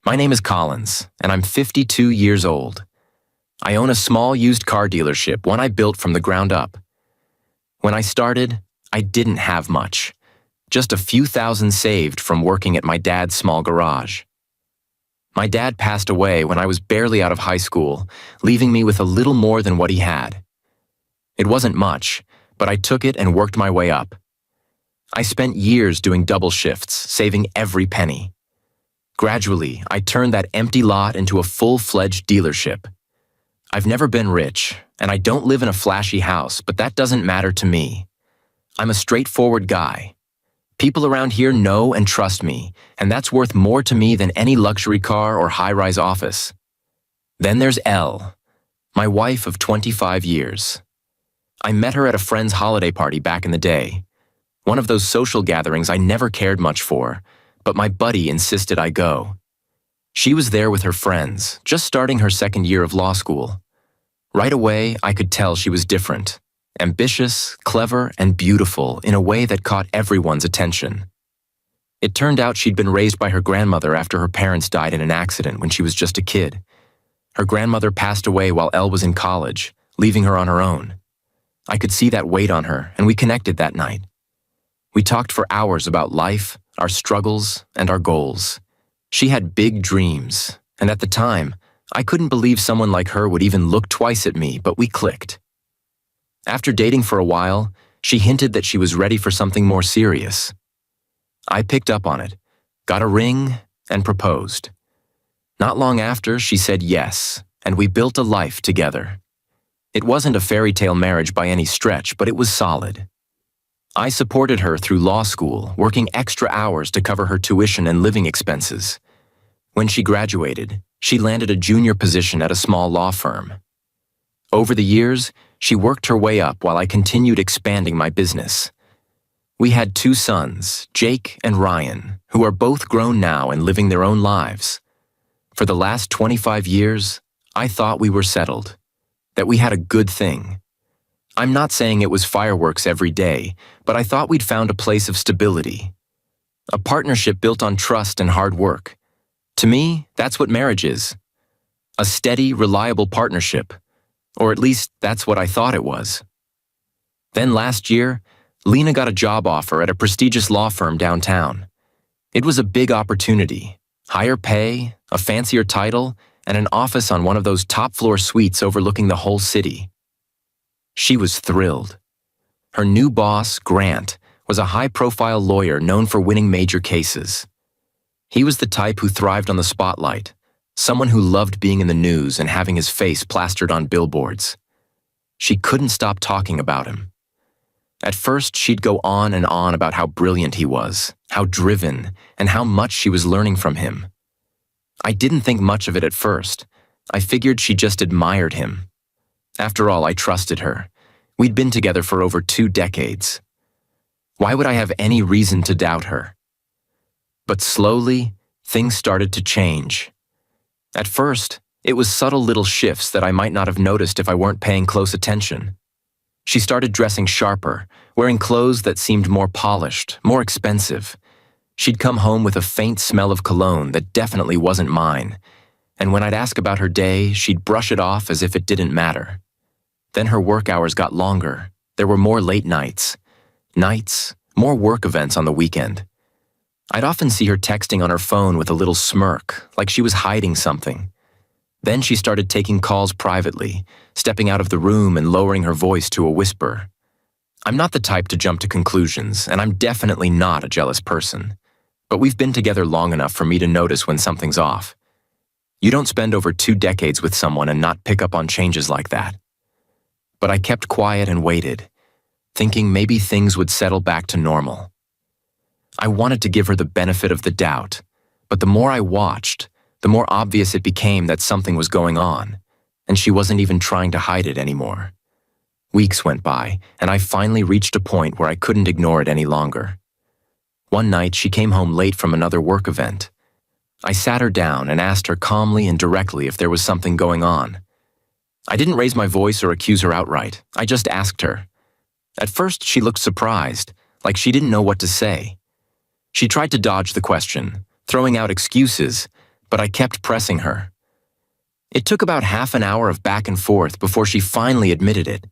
My name is Collins, and I'm 52 years old. I own a small used car dealership, one I built from the ground up. When I started, I didn't have much, just a few thousand saved from working at my dad's small garage. My dad passed away when I was barely out of high school, leaving me with a little more than what he had. It wasn't much, but I took it and worked my way up. I spent years doing double shifts, saving every penny. Gradually, I turned that empty lot into a full-fledged dealership. I've never been rich, and I don't live in a flashy house, but that doesn't matter to me. I'm a straightforward guy. People around here know and trust me, and that's worth more to me than any luxury car or high-rise office. Then there's Elle, my wife of 25 years. I met her at a friend's holiday party back in the day. One of those social gatherings I never cared much for, but my buddy insisted I go. She was there with her friends, just starting her second year of law school. Right away, I could tell she was different, ambitious, clever, and beautiful in a way that caught everyone's attention. It turned out she'd been raised by her grandmother after her parents died in an accident when she was just a kid. Her grandmother passed away while Elle was in college, leaving her on her own. I could see that weight on her, and we connected that night. We talked for hours about life, our struggles, and our goals. She had big dreams, and at the time, I couldn't believe someone like her would even look twice at me, but we clicked. After dating for a while, she hinted that she was ready for something more serious. I picked up on it, got a ring, and proposed. Not long after, she said yes, and we built a life together. It wasn't a fairy tale marriage by any stretch, but it was solid. I supported her through law school, working extra hours to cover her tuition and living expenses. When she graduated, she landed a junior position at a small law firm. Over the years, she worked her way up while I continued expanding my business. We had 2 sons, Jake and Ryan, who are both grown now and living their own lives. For the last 25 years, I thought we were settled, that we had a good thing. I'm not saying it was fireworks every day, but I thought we'd found a place of stability. A partnership built on trust and hard work. To me, that's what marriage is. A steady, reliable partnership. Or at least, that's what I thought it was. Then last year, Lena got a job offer at a prestigious law firm downtown. It was a big opportunity. Higher pay, a fancier title, and an office on one of those top-floor suites overlooking the whole city. She was thrilled. Her new boss, Grant, was a high-profile lawyer known for winning major cases. He was the type who thrived on the spotlight, someone who loved being in the news and having his face plastered on billboards. She couldn't stop talking about him. At first, she'd go on and on about how brilliant he was, how driven, and how much she was learning from him. I didn't think much of it at first. I figured she just admired him. After all, I trusted her. We'd been together for over 2 decades. Why would I have any reason to doubt her? But slowly, things started to change. At first, it was subtle little shifts that I might not have noticed if I weren't paying close attention. She started dressing sharper, wearing clothes that seemed more polished, more expensive. She'd come home with a faint smell of cologne that definitely wasn't mine, and when I'd ask about her day, she'd brush it off as if it didn't matter. Then her work hours got longer. There were more late nights, more work events on the weekend. I'd often see her texting on her phone with a little smirk, like she was hiding something. Then she started taking calls privately, stepping out of the room and lowering her voice to a whisper. I'm not the type to jump to conclusions, and I'm definitely not a jealous person. But we've been together long enough for me to notice when something's off. You don't spend over 2 decades with someone and not pick up on changes like that. But I kept quiet and waited, thinking maybe things would settle back to normal. I wanted to give her the benefit of the doubt, but the more I watched, the more obvious it became that something was going on, and she wasn't even trying to hide it anymore. Weeks went by, and I finally reached a point where I couldn't ignore it any longer. One night, she came home late from another work event. I sat her down and asked her calmly and directly if there was something going on. I didn't raise my voice or accuse her outright. I just asked her. At first, she looked surprised, like she didn't know what to say. She tried to dodge the question, throwing out excuses, but I kept pressing her. It took about half an hour of back and forth before she finally admitted it.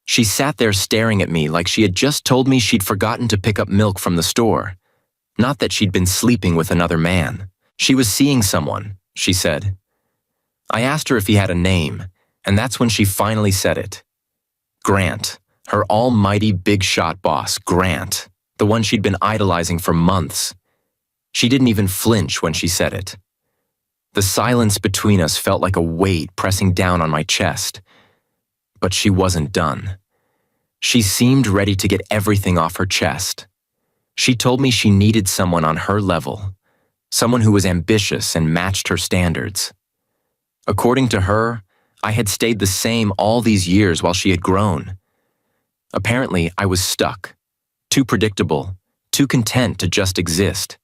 She sat there staring at me like she had just told me she'd forgotten to pick up milk from the store. Not that she'd been sleeping with another man. She was seeing someone, she said. I asked her if he had a name, and that's when she finally said it. Grant, her almighty big shot boss, Grant, the one she'd been idolizing for months. She didn't even flinch when she said it. The silence between us felt like a weight pressing down on my chest. But she wasn't done. She seemed ready to get everything off her chest. She told me she needed someone on her level, someone who was ambitious and matched her standards. According to her, I had stayed the same all these years while she had grown. Apparently, I was stuck, too predictable, too content to just exist.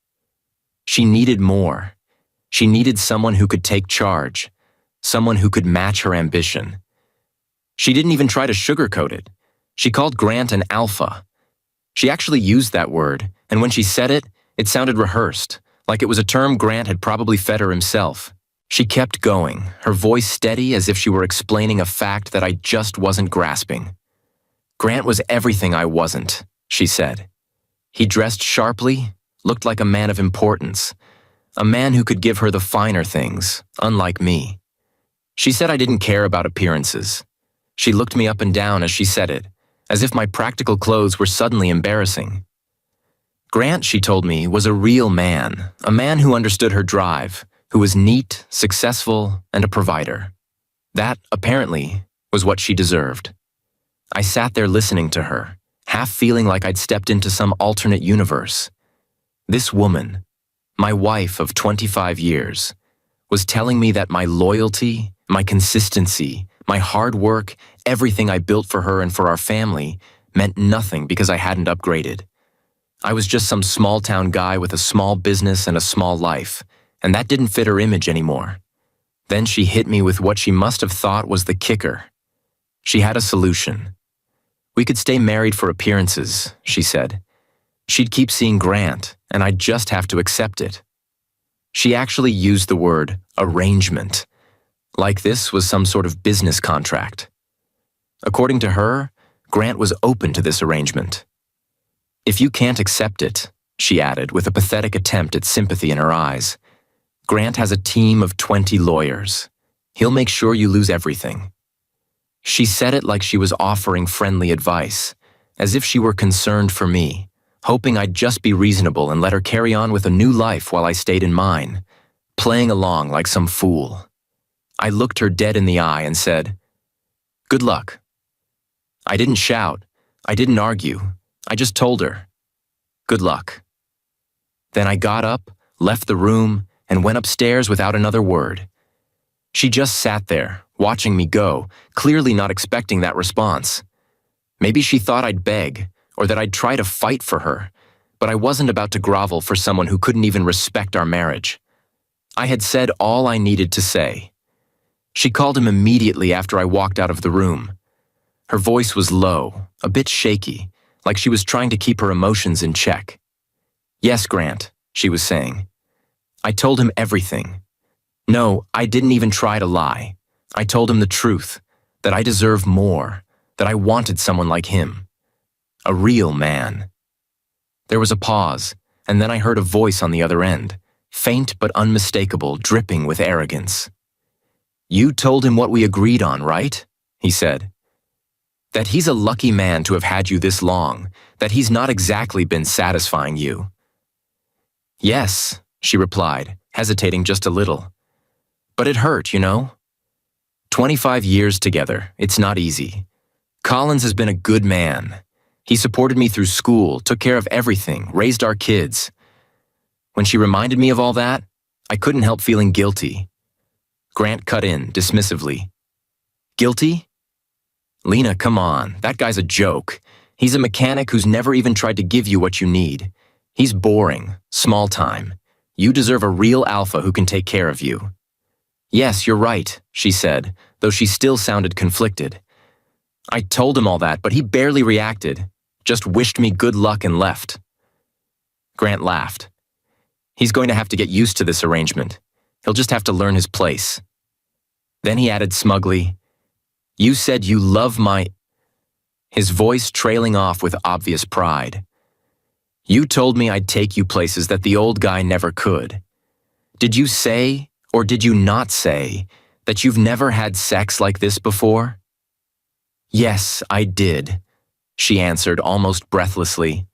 She needed more. She needed someone who could take charge, someone who could match her ambition. She didn't even try to sugarcoat it. She called Grant an alpha. She actually used that word, and when she said it, it sounded rehearsed, like it was a term Grant had probably fed her himself. She kept going, her voice steady as if she were explaining a fact that I just wasn't grasping. Grant was everything I wasn't, she said. He dressed sharply, looked like a man of importance, a man who could give her the finer things, unlike me. She said I didn't care about appearances. She looked me up and down as she said it, as if my practical clothes were suddenly embarrassing. Grant, she told me, was a real man, a man who understood her drive, who was neat, successful, and a provider. That, apparently, was what she deserved. I sat there listening to her, half feeling like I'd stepped into some alternate universe. This woman, my wife of 25 years, was telling me that my loyalty, my consistency, my hard work, everything I built for her and for our family, meant nothing because I hadn't upgraded. I was just some small-town guy with a small business and a small life, and that didn't fit her image anymore. Then she hit me with what she must have thought was the kicker. She had a solution. We could stay married for appearances, she said. She'd keep seeing Grant, and I'd just have to accept it. She actually used the word arrangement, like this was some sort of business contract. According to her, Grant was open to this arrangement. If you can't accept it, she added with a pathetic attempt at sympathy in her eyes, Grant has a team of 20 lawyers. He'll make sure you lose everything. She said it like she was offering friendly advice, as if she were concerned for me, hoping I'd just be reasonable and let her carry on with a new life while I stayed in mine, playing along like some fool. I looked her dead in the eye and said, "Good luck." I didn't shout. I didn't argue. I just told her, "Good luck." Then I got up, left the room, and went upstairs without another word. She just sat there, watching me go, clearly not expecting that response. Maybe she thought I'd beg, or that I'd try to fight for her, but I wasn't about to grovel for someone who couldn't even respect our marriage. I had said all I needed to say. She called him immediately after I walked out of the room. Her voice was low, a bit shaky, like she was trying to keep her emotions in check. "Yes, Grant," she was saying. I told him everything. No, I didn't even try to lie. I told him the truth, that I deserve more, that I wanted someone like him. A real man. There was a pause, and then I heard a voice on the other end, faint but unmistakable, dripping with arrogance. "You told him what we agreed on, right?" he said. "That he's a lucky man to have had you this long, that he's not exactly been satisfying you." "Yes," she replied, hesitating just a little. "But it hurt, you know? 25 years together, it's not easy. Collins has been a good man. He supported me through school, took care of everything, raised our kids. When she reminded me of all that, I couldn't help feeling guilty." Grant cut in, dismissively. "Guilty? Lena, come on, that guy's a joke. He's a mechanic who's never even tried to give you what you need. He's boring, small time. You deserve a real alpha who can take care of you." "Yes, you're right," she said, though she still sounded conflicted. I told him all that, but he barely reacted, just wished me good luck and left. Grant laughed. "He's going to have to get used to this arrangement. He'll just have to learn his place. Then he added smugly, "You said you love my—" His voice trailing off with obvious pride. "You told me I'd take you places that the old guy never could. Did you say, or did you not say, that you've never had sex like this before?" "Yes, I did," she answered almost breathlessly.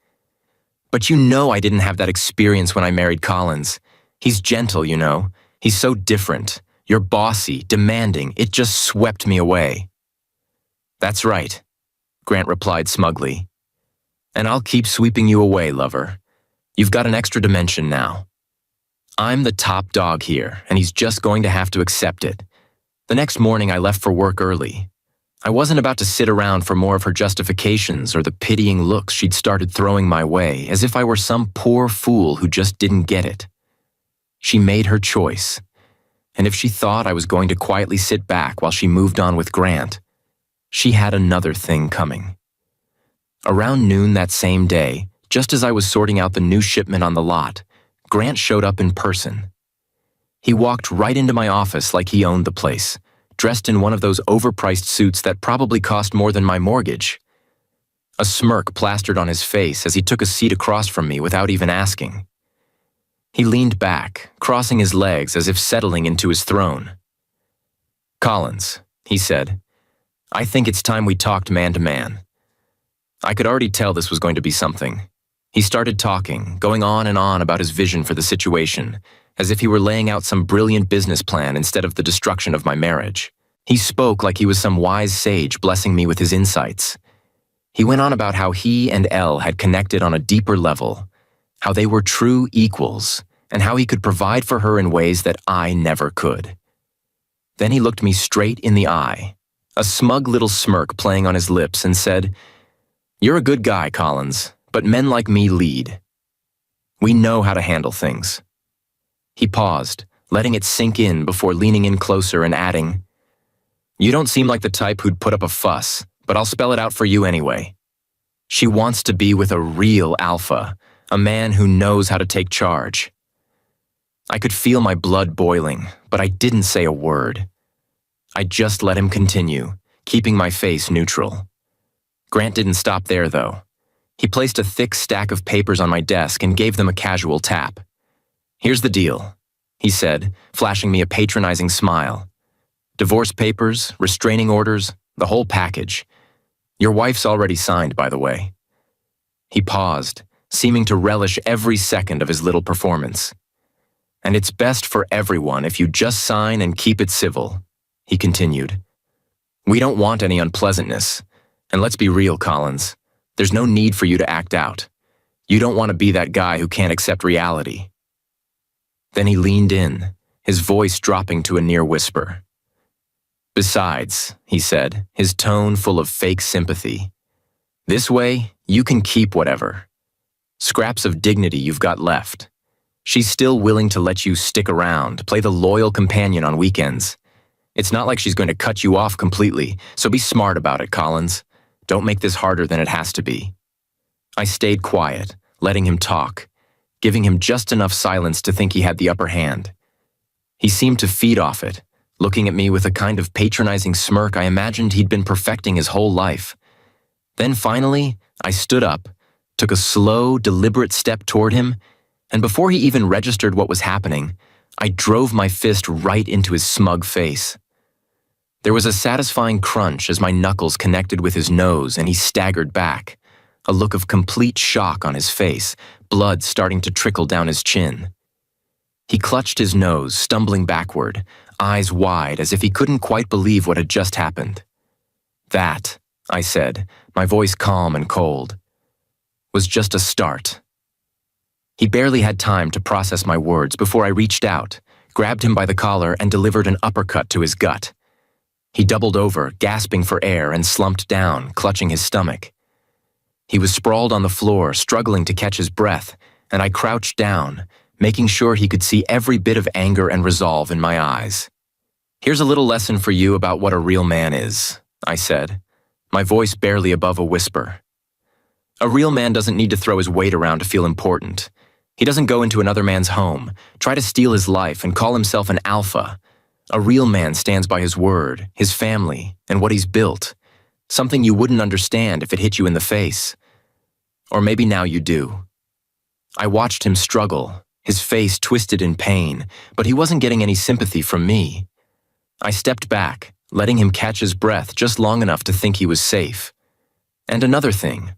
"But you know I didn't have that experience when I married Collins. He's gentle, you know. He's so different. You're bossy, demanding. It just swept me away." "That's right," Grant replied smugly. "And I'll keep sweeping you away, lover. You've got an extra dimension now. I'm the top dog here, and he's just going to have to accept it." The next morning I left for work early. I wasn't about to sit around for more of her justifications or the pitying looks she'd started throwing my way, as if I were some poor fool who just didn't get it. She made her choice, and if she thought I was going to quietly sit back while she moved on with Grant, she had another thing coming. Around noon that same day, just as I was sorting out the new shipment on the lot, Grant showed up in person. He walked right into my office like he owned the place, dressed in one of those overpriced suits that probably cost more than my mortgage. A smirk plastered on his face as he took a seat across from me without even asking. He leaned back, crossing his legs as if settling into his throne. "Collins," he said, "I think it's time we talked man to man." I could already tell this was going to be something. He started talking, going on and on about his vision for the situation, as if he were laying out some brilliant business plan instead of the destruction of my marriage. He spoke like he was some wise sage blessing me with his insights. He went on about how he and Elle had connected on a deeper level, how they were true equals, and how he could provide for her in ways that I never could. Then he looked me straight in the eye, a smug little smirk playing on his lips, and said, "You're a good guy, Collins, but men like me lead. We know how to handle things." He paused, letting it sink in before leaning in closer and adding, "You don't seem like the type who'd put up a fuss, but I'll spell it out for you anyway. She wants to be with a real alpha, a man who knows how to take charge." I could feel my blood boiling, but I didn't say a word. I just let him continue, keeping my face neutral. Grant didn't stop there, though. He placed a thick stack of papers on my desk and gave them a casual tap. "Here's the deal," he said, flashing me a patronizing smile. "Divorce papers, restraining orders, the whole package. Your wife's already signed, by the way." He paused, seeming to relish every second of his little performance. "And it's best for everyone if you just sign and keep it civil," he continued. "We don't want any unpleasantness. And let's be real, Collins. There's no need for you to act out. You don't want to be that guy who can't accept reality." Then he leaned in, his voice dropping to a near whisper. "Besides," he said, his tone full of fake sympathy, "this way, you can keep whatever. Scraps of dignity you've got left. She's still willing to let you stick around, play the loyal companion on weekends. It's not like she's going to cut you off completely, so be smart about it, Collins. Don't make this harder than it has to be." I stayed quiet, letting him talk, giving him just enough silence to think he had the upper hand. He seemed to feed off it, looking at me with a kind of patronizing smirk I imagined he'd been perfecting his whole life. Then finally, I stood up, took a slow, deliberate step toward him, and before he even registered what was happening, I drove my fist right into his smug face. There was a satisfying crunch as my knuckles connected with his nose and he staggered back, a look of complete shock on his face, blood starting to trickle down his chin. He clutched his nose, stumbling backward, eyes wide as if he couldn't quite believe what had just happened. "That," I said, my voice calm and cold, "was just a start." He barely had time to process my words before I reached out, grabbed him by the collar, and delivered an uppercut to his gut. He doubled over, gasping for air, and slumped down, clutching his stomach. He was sprawled on the floor, struggling to catch his breath, and I crouched down, making sure he could see every bit of anger and resolve in my eyes. "Here's a little lesson for you about what a real man is," I said, my voice barely above a whisper. "A real man doesn't need to throw his weight around to feel important. He doesn't go into another man's home, try to steal his life, and call himself an alpha. A real man stands by his word, his family, and what he's built. Something you wouldn't understand if it hit you in the face. Or maybe now you do. I watched him struggle, his face twisted in pain, but he wasn't getting any sympathy from me. I stepped back, letting him catch his breath just long enough to think he was safe. And another thing.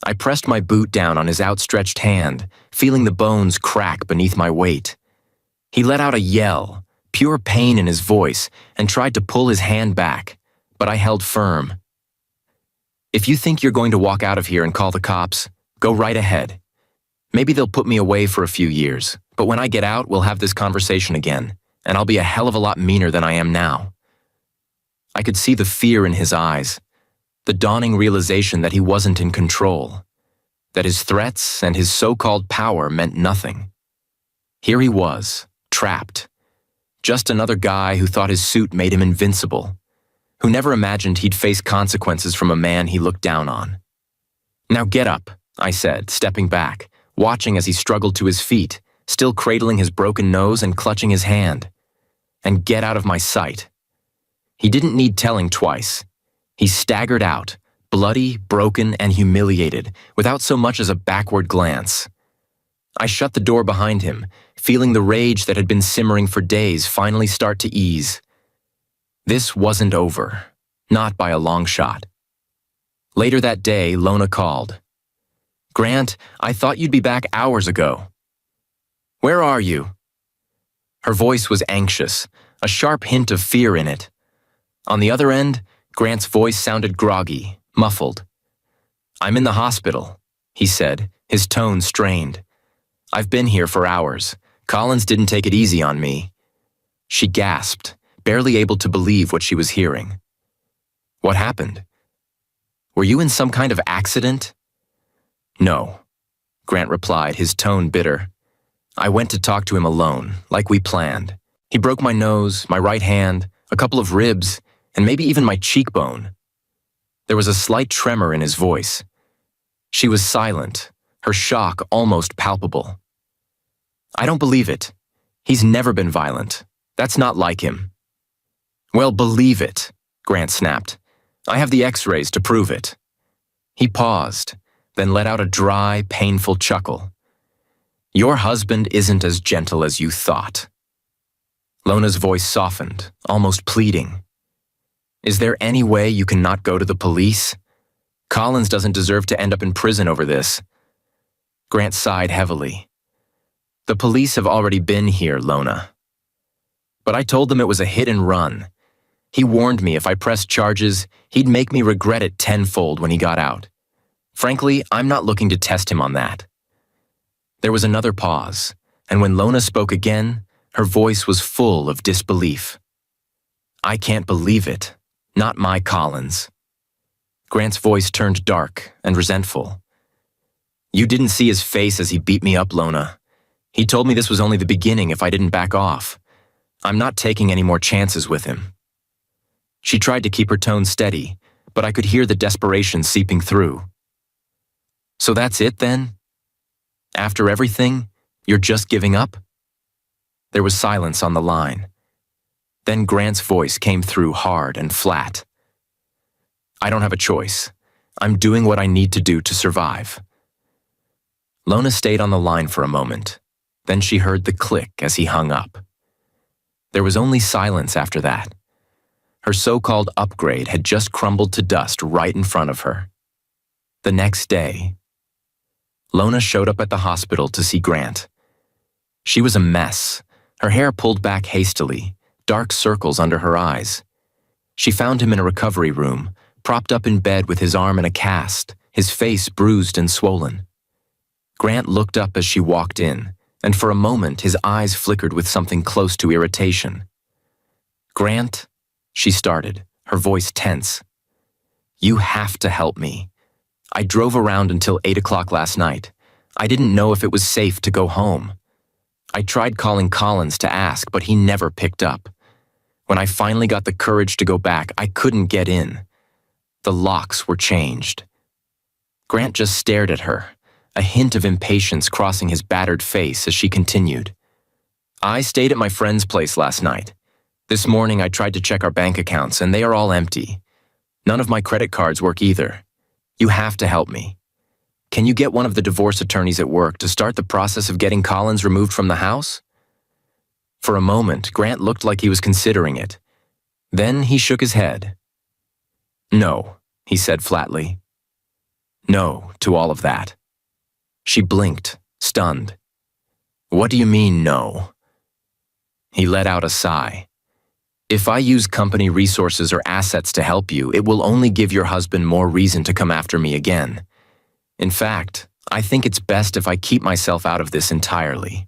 I pressed my boot down on his outstretched hand, feeling the bones crack beneath my weight. He let out a yell, pure pain in his voice, and tried to pull his hand back, but I held firm. If you think you're going to walk out of here and call the cops, go right ahead. Maybe they'll put me away for a few years, but when I get out, we'll have this conversation again, and I'll be a hell of a lot meaner than I am now. I could see the fear in his eyes, the dawning realization that he wasn't in control, that his threats and his so-called power meant nothing. Here he was, trapped. Just another guy who thought his suit made him invincible, who never imagined he'd face consequences from a man he looked down on. "Now get up," I said, stepping back, watching as he struggled to his feet, still cradling his broken nose and clutching his hand. "And get out of my sight." He didn't need telling twice. He staggered out, bloody, broken, and humiliated, without so much as a backward glance. I shut the door behind him, feeling the rage that had been simmering for days finally start to ease. This wasn't over, not by a long shot. Later that day, Lona called. "Grant, I thought you'd be back hours ago." "Where are you?" Her voice was anxious, a sharp hint of fear in it. On the other end, Grant's voice sounded groggy, muffled. "I'm in the hospital," he said, his tone strained. "I've been here for hours. Collins didn't take it easy on me." She gasped, barely able to believe what she was hearing. "What happened? Were you in some kind of accident?" "No," Grant replied, his tone bitter. "I went to talk to him alone, like we planned. He broke my nose, my right hand, a couple of ribs, and maybe even my cheekbone." There was a slight tremor in his voice. She was silent, her shock almost palpable. "I don't believe it. He's never been violent. That's not like him." "Well, believe it," Grant snapped. "I have the X-rays to prove it." He paused, then let out a dry, painful chuckle. "Your husband isn't as gentle as you thought." Lona's voice softened, almost pleading. "Is there any way you can not go to the police? Collins doesn't deserve to end up in prison over this." Grant sighed heavily. "The police have already been here, Lona. But I told them it was a hit and run. He warned me if I pressed charges, he'd make me regret it tenfold when he got out. Frankly, I'm not looking to test him on that." There was another pause, and when Lona spoke again, her voice was full of disbelief. "I can't believe it. Not my Collins." Grant's voice turned dark and resentful. "You didn't see his face as he beat me up, Lona. He told me this was only the beginning if I didn't back off. I'm not taking any more chances with him." She tried to keep her tone steady, but I could hear the desperation seeping through. "So that's it then? After everything, you're just giving up?" There was silence on the line. Then Grant's voice came through hard and flat. "I don't have a choice. I'm doing what I need to do to survive." Lona stayed on the line for a moment. Then she heard the click as he hung up. There was only silence after that. Her so-called upgrade had just crumbled to dust right in front of her. The next day, Lona showed up at the hospital to see Grant. She was a mess, her hair pulled back hastily, dark circles under her eyes. She found him in a recovery room, propped up in bed with his arm in a cast, his face bruised and swollen. Grant looked up as she walked in, and for a moment his eyes flickered with something close to irritation. "Grant," she started, her voice tense. "You have to help me. I drove around until 8 o'clock last night. I didn't know if it was safe to go home. I tried calling Collins to ask, but he never picked up. When I finally got the courage to go back, I couldn't get in. The locks were changed." Grant just stared at her, a hint of impatience crossing his battered face as she continued. I stayed at my friend's place last night. This morning I tried to check our bank accounts and they are all empty. None of my credit cards work either. You have to help me. Can you get one of the divorce attorneys at work to start the process of getting Collins removed from the house? For a moment, Grant looked like he was considering it. Then he shook his head. No, he said flatly. No to all of that. She blinked, stunned. What do you mean, no? He let out a sigh. If I use company resources or assets to help you, it will only give your husband more reason to come after me again. In fact, I think it's best if I keep myself out of this entirely.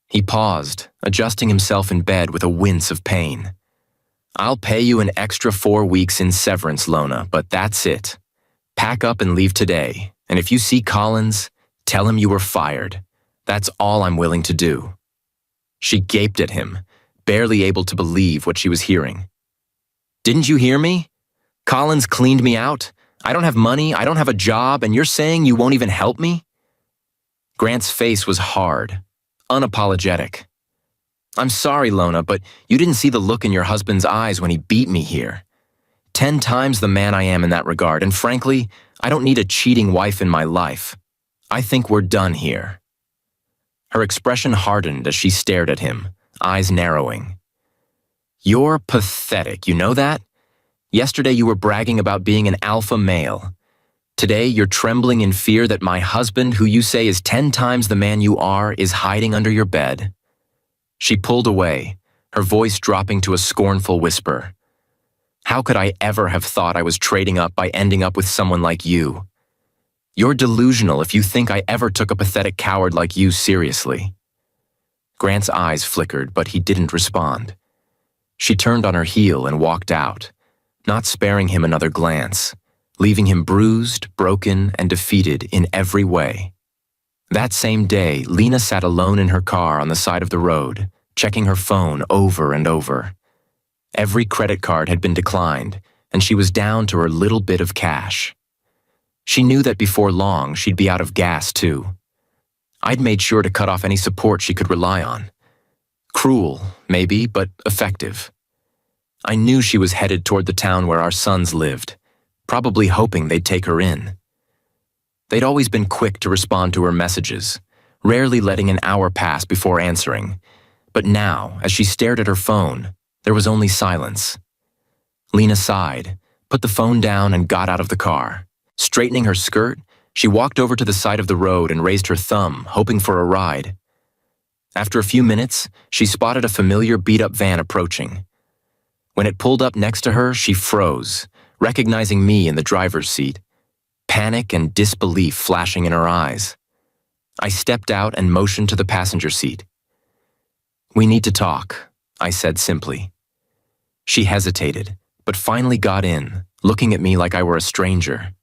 He paused, adjusting himself in bed with a wince of pain. I'll pay you an extra 4 weeks in severance, Lona, but that's it. Pack up and leave today, and if you see Collins, tell him you were fired. That's all I'm willing to do. She gaped at him, barely able to believe what she was hearing. Didn't you hear me? Collins cleaned me out. I don't have money, I don't have a job, and you're saying you won't even help me? Grant's face was hard, unapologetic. I'm sorry, Lona, but you didn't see the look in your husband's eyes when he beat me here. 10 times the man I am in that regard, and frankly, I don't need a cheating wife in my life. I think we're done here. Her expression hardened as she stared at him, eyes narrowing. You're pathetic, you know that? Yesterday you were bragging about being an alpha male. Today you're trembling in fear that my husband, who you say is 10 times the man you are, is hiding under your bed. She pulled away, her voice dropping to a scornful whisper. How could I ever have thought I was trading up by ending up with someone like you? You're delusional if you think I ever took a pathetic coward like you seriously. Grant's eyes flickered, but he didn't respond. She turned on her heel and walked out, not sparing him another glance, leaving him bruised, broken, and defeated in every way. That same day, Lena sat alone in her car on the side of the road, checking her phone over and over. Every credit card had been declined, and she was down to her little bit of cash. She knew that before long she'd be out of gas too. I'd made sure to cut off any support she could rely on. Cruel, maybe, but effective. I knew she was headed toward the town where our sons lived, probably hoping they'd take her in. They'd always been quick to respond to her messages, rarely letting an hour pass before answering. But now, as she stared at her phone, there was only silence. Lena sighed, put the phone down, and got out of the car. Straightening her skirt, she walked over to the side of the road and raised her thumb, hoping for a ride. After a few minutes, she spotted a familiar beat-up van approaching. When it pulled up next to her, she froze, recognizing me in the driver's seat, panic and disbelief flashing in her eyes. I stepped out and motioned to the passenger seat. We need to talk, I said simply. She hesitated, but finally got in, looking at me like I were a stranger.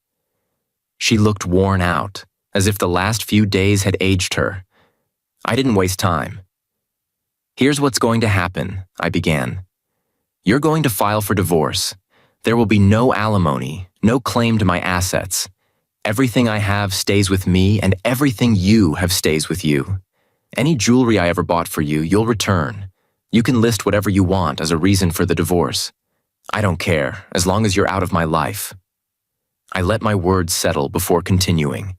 She looked worn out, as if the last few days had aged her. I didn't waste time. Here's what's going to happen, I began. You're going to file for divorce. There will be no alimony, no claim to my assets. Everything I have stays with me, and everything you have stays with you. Any jewelry I ever bought for you, you'll return. You can list whatever you want as a reason for the divorce. I don't care, as long as you're out of my life. I let my words settle before continuing.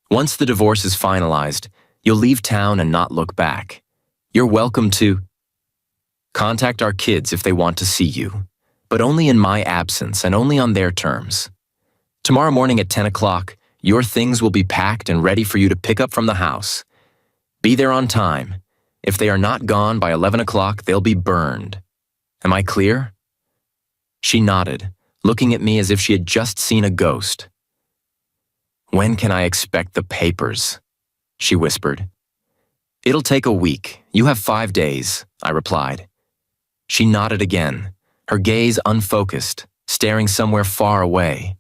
Once the divorce is finalized, you'll leave town and not look back. You're welcome to contact our kids if they want to see you, but only in my absence and only on their terms. Tomorrow morning at 10 o'clock, your things will be packed and ready for you to pick up from the house. Be there on time. If they are not gone by 11 o'clock, they'll be burned. Am I clear? She nodded, looking at me as if she had just seen a ghost. When can I expect the papers? She whispered. It'll take a week. You have 5 days, I replied. She nodded again, her gaze unfocused, staring somewhere far away.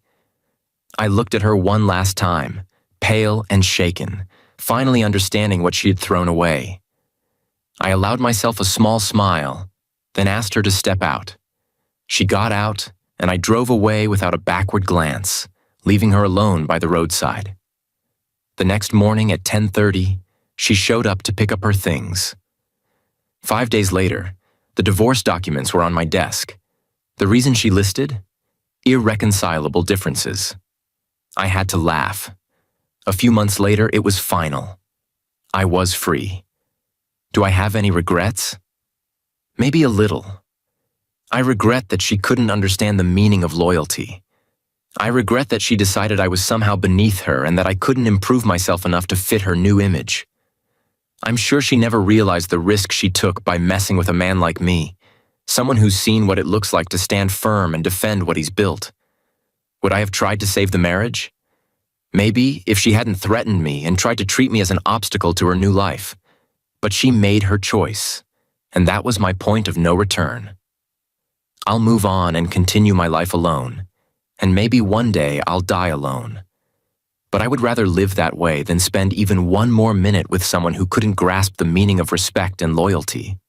I looked at her one last time, pale and shaken, finally understanding what she had thrown away. I allowed myself a small smile, then asked her to step out. She got out, and I drove away without a backward glance, leaving her alone by the roadside. The next morning at 10:30, she showed up to pick up her things. 5 days later, the divorce documents were on my desk. The reason she listed? Irreconcilable differences. I had to laugh. A few months later, it was final. I was free. Do I have any regrets? Maybe a little. I regret that she couldn't understand the meaning of loyalty. I regret that she decided I was somehow beneath her and that I couldn't improve myself enough to fit her new image. I'm sure she never realized the risk she took by messing with a man like me, someone who's seen what it looks like to stand firm and defend what he's built. Would I have tried to save the marriage? Maybe if she hadn't threatened me and tried to treat me as an obstacle to her new life. But she made her choice, and that was my point of no return. I'll move on and continue my life alone, and maybe one day I'll die alone. But I would rather live that way than spend even one more minute with someone who couldn't grasp the meaning of respect and loyalty.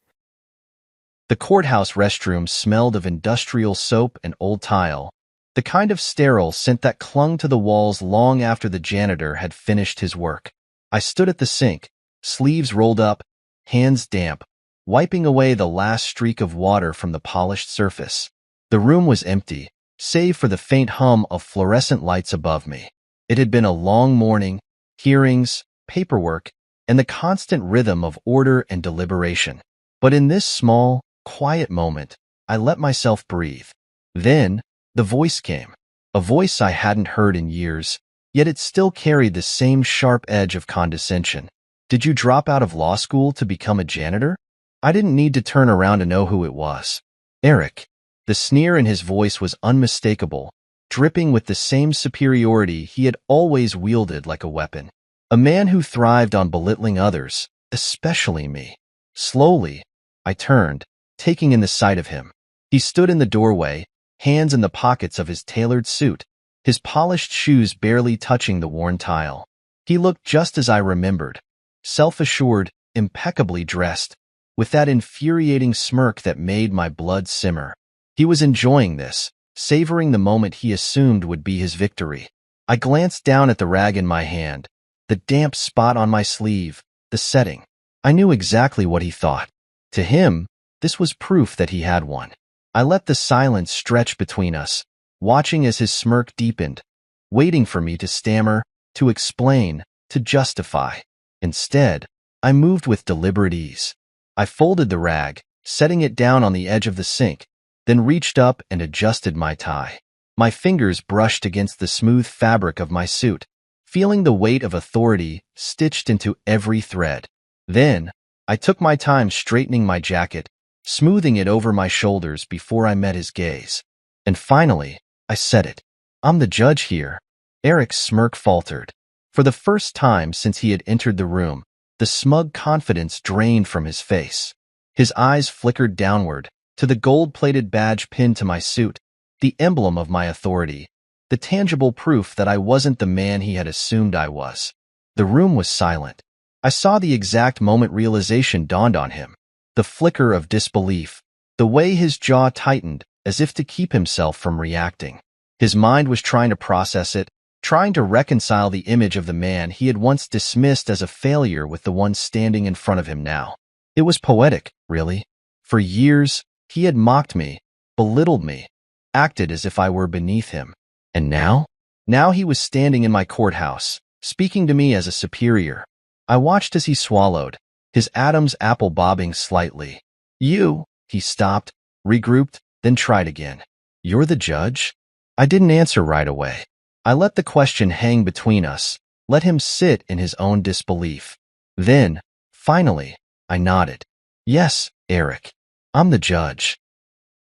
The courthouse restroom smelled of industrial soap and old tile, the kind of sterile scent that clung to the walls long after the janitor had finished his work. I stood at the sink, sleeves rolled up, hands damp, wiping away the last streak of water from the polished surface. The room was empty, save for the faint hum of fluorescent lights above me. It had been a long morning, hearings, paperwork, and the constant rhythm of order and deliberation. But in this small, quiet moment, I let myself breathe. Then, the voice came, a voice I hadn't heard in years, yet it still carried the same sharp edge of condescension. Did you drop out of law school to become a janitor? I didn't need to turn around to know who it was. Eric. The sneer in his voice was unmistakable, dripping with the same superiority he had always wielded like a weapon. A man who thrived on belittling others, especially me. Slowly, I turned, taking in the sight of him. He stood in the doorway, hands in the pockets of his tailored suit, his polished shoes barely touching the worn tile. He looked just as I remembered, self-assured, impeccably dressed, with that infuriating smirk that made my blood simmer. He was enjoying this, savoring the moment he assumed would be his victory. I glanced down at the rag in my hand, the damp spot on my sleeve, the setting. I knew exactly what he thought. To him, this was proof that he had one. I let the silence stretch between us, watching as his smirk deepened, waiting for me to stammer, to explain, to justify. Instead, I moved with deliberate ease. I folded the rag, setting it down on the edge of the sink, then reached up and adjusted my tie. My fingers brushed against the smooth fabric of my suit, feeling the weight of authority stitched into every thread. Then, I took my time straightening my jacket, smoothing it over my shoulders before I met his gaze. And finally, I said it. I'm the judge here. Eric's smirk faltered. For the first time since he had entered the room, the smug confidence drained from his face. His eyes flickered downward, to the gold-plated badge pinned to my suit, the emblem of my authority, the tangible proof that I wasn't the man he had assumed I was. The room was silent. I saw the exact moment realization dawned on him. The flicker of disbelief, the way his jaw tightened as if to keep himself from reacting. His mind was trying to process it, trying to reconcile the image of the man he had once dismissed as a failure with the one standing in front of him now. It was poetic, really. For years, he had mocked me, belittled me, acted as if I were beneath him. And now? Now he was standing in my courthouse, speaking to me as a superior. I watched as he swallowed, his Adam's apple bobbing slightly. You, he stopped, regrouped, then tried again. You're the judge? I didn't answer right away. I let the question hang between us, let him sit in his own disbelief. Then, finally, I nodded. Yes, Eric, I'm the judge.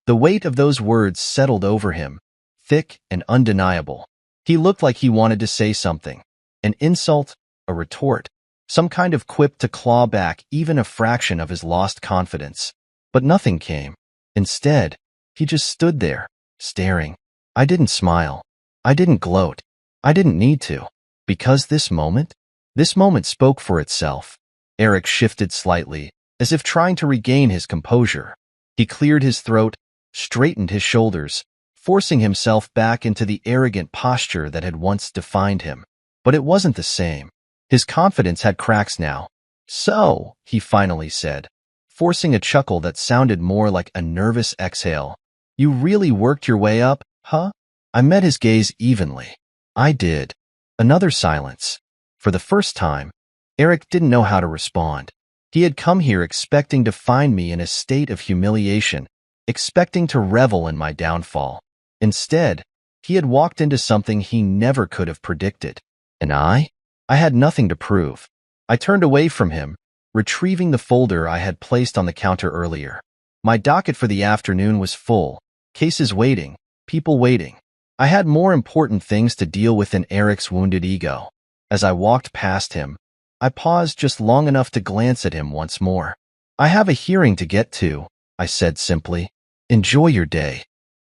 The weight of those words settled over him, thick and undeniable. He looked like he wanted to say something. An insult, a retort, some kind of quip to claw back even a fraction of his lost confidence. But nothing came. Instead, he just stood there, staring. I didn't smile. I didn't gloat. I didn't need to. Because this moment spoke for itself. Eric shifted slightly, as if trying to regain his composure. He cleared his throat, straightened his shoulders, forcing himself back into the arrogant posture that had once defined him. But it wasn't the same. His confidence had cracks now. "So," he finally said, forcing a chuckle that sounded more like a nervous exhale. "You really worked your way up, huh?" I met his gaze evenly. "I did." Another silence. For the first time, Eric didn't know how to respond. He had come here expecting to find me in a state of humiliation, expecting to revel in my downfall. Instead, he had walked into something he never could have predicted. And I had nothing to prove. I turned away from him, retrieving the folder I had placed on the counter earlier. My docket for the afternoon was full, cases waiting, people waiting. I had more important things to deal with than Eric's wounded ego. As I walked past him, I paused just long enough to glance at him once more. "I have a hearing to get to," I said simply. "Enjoy your day."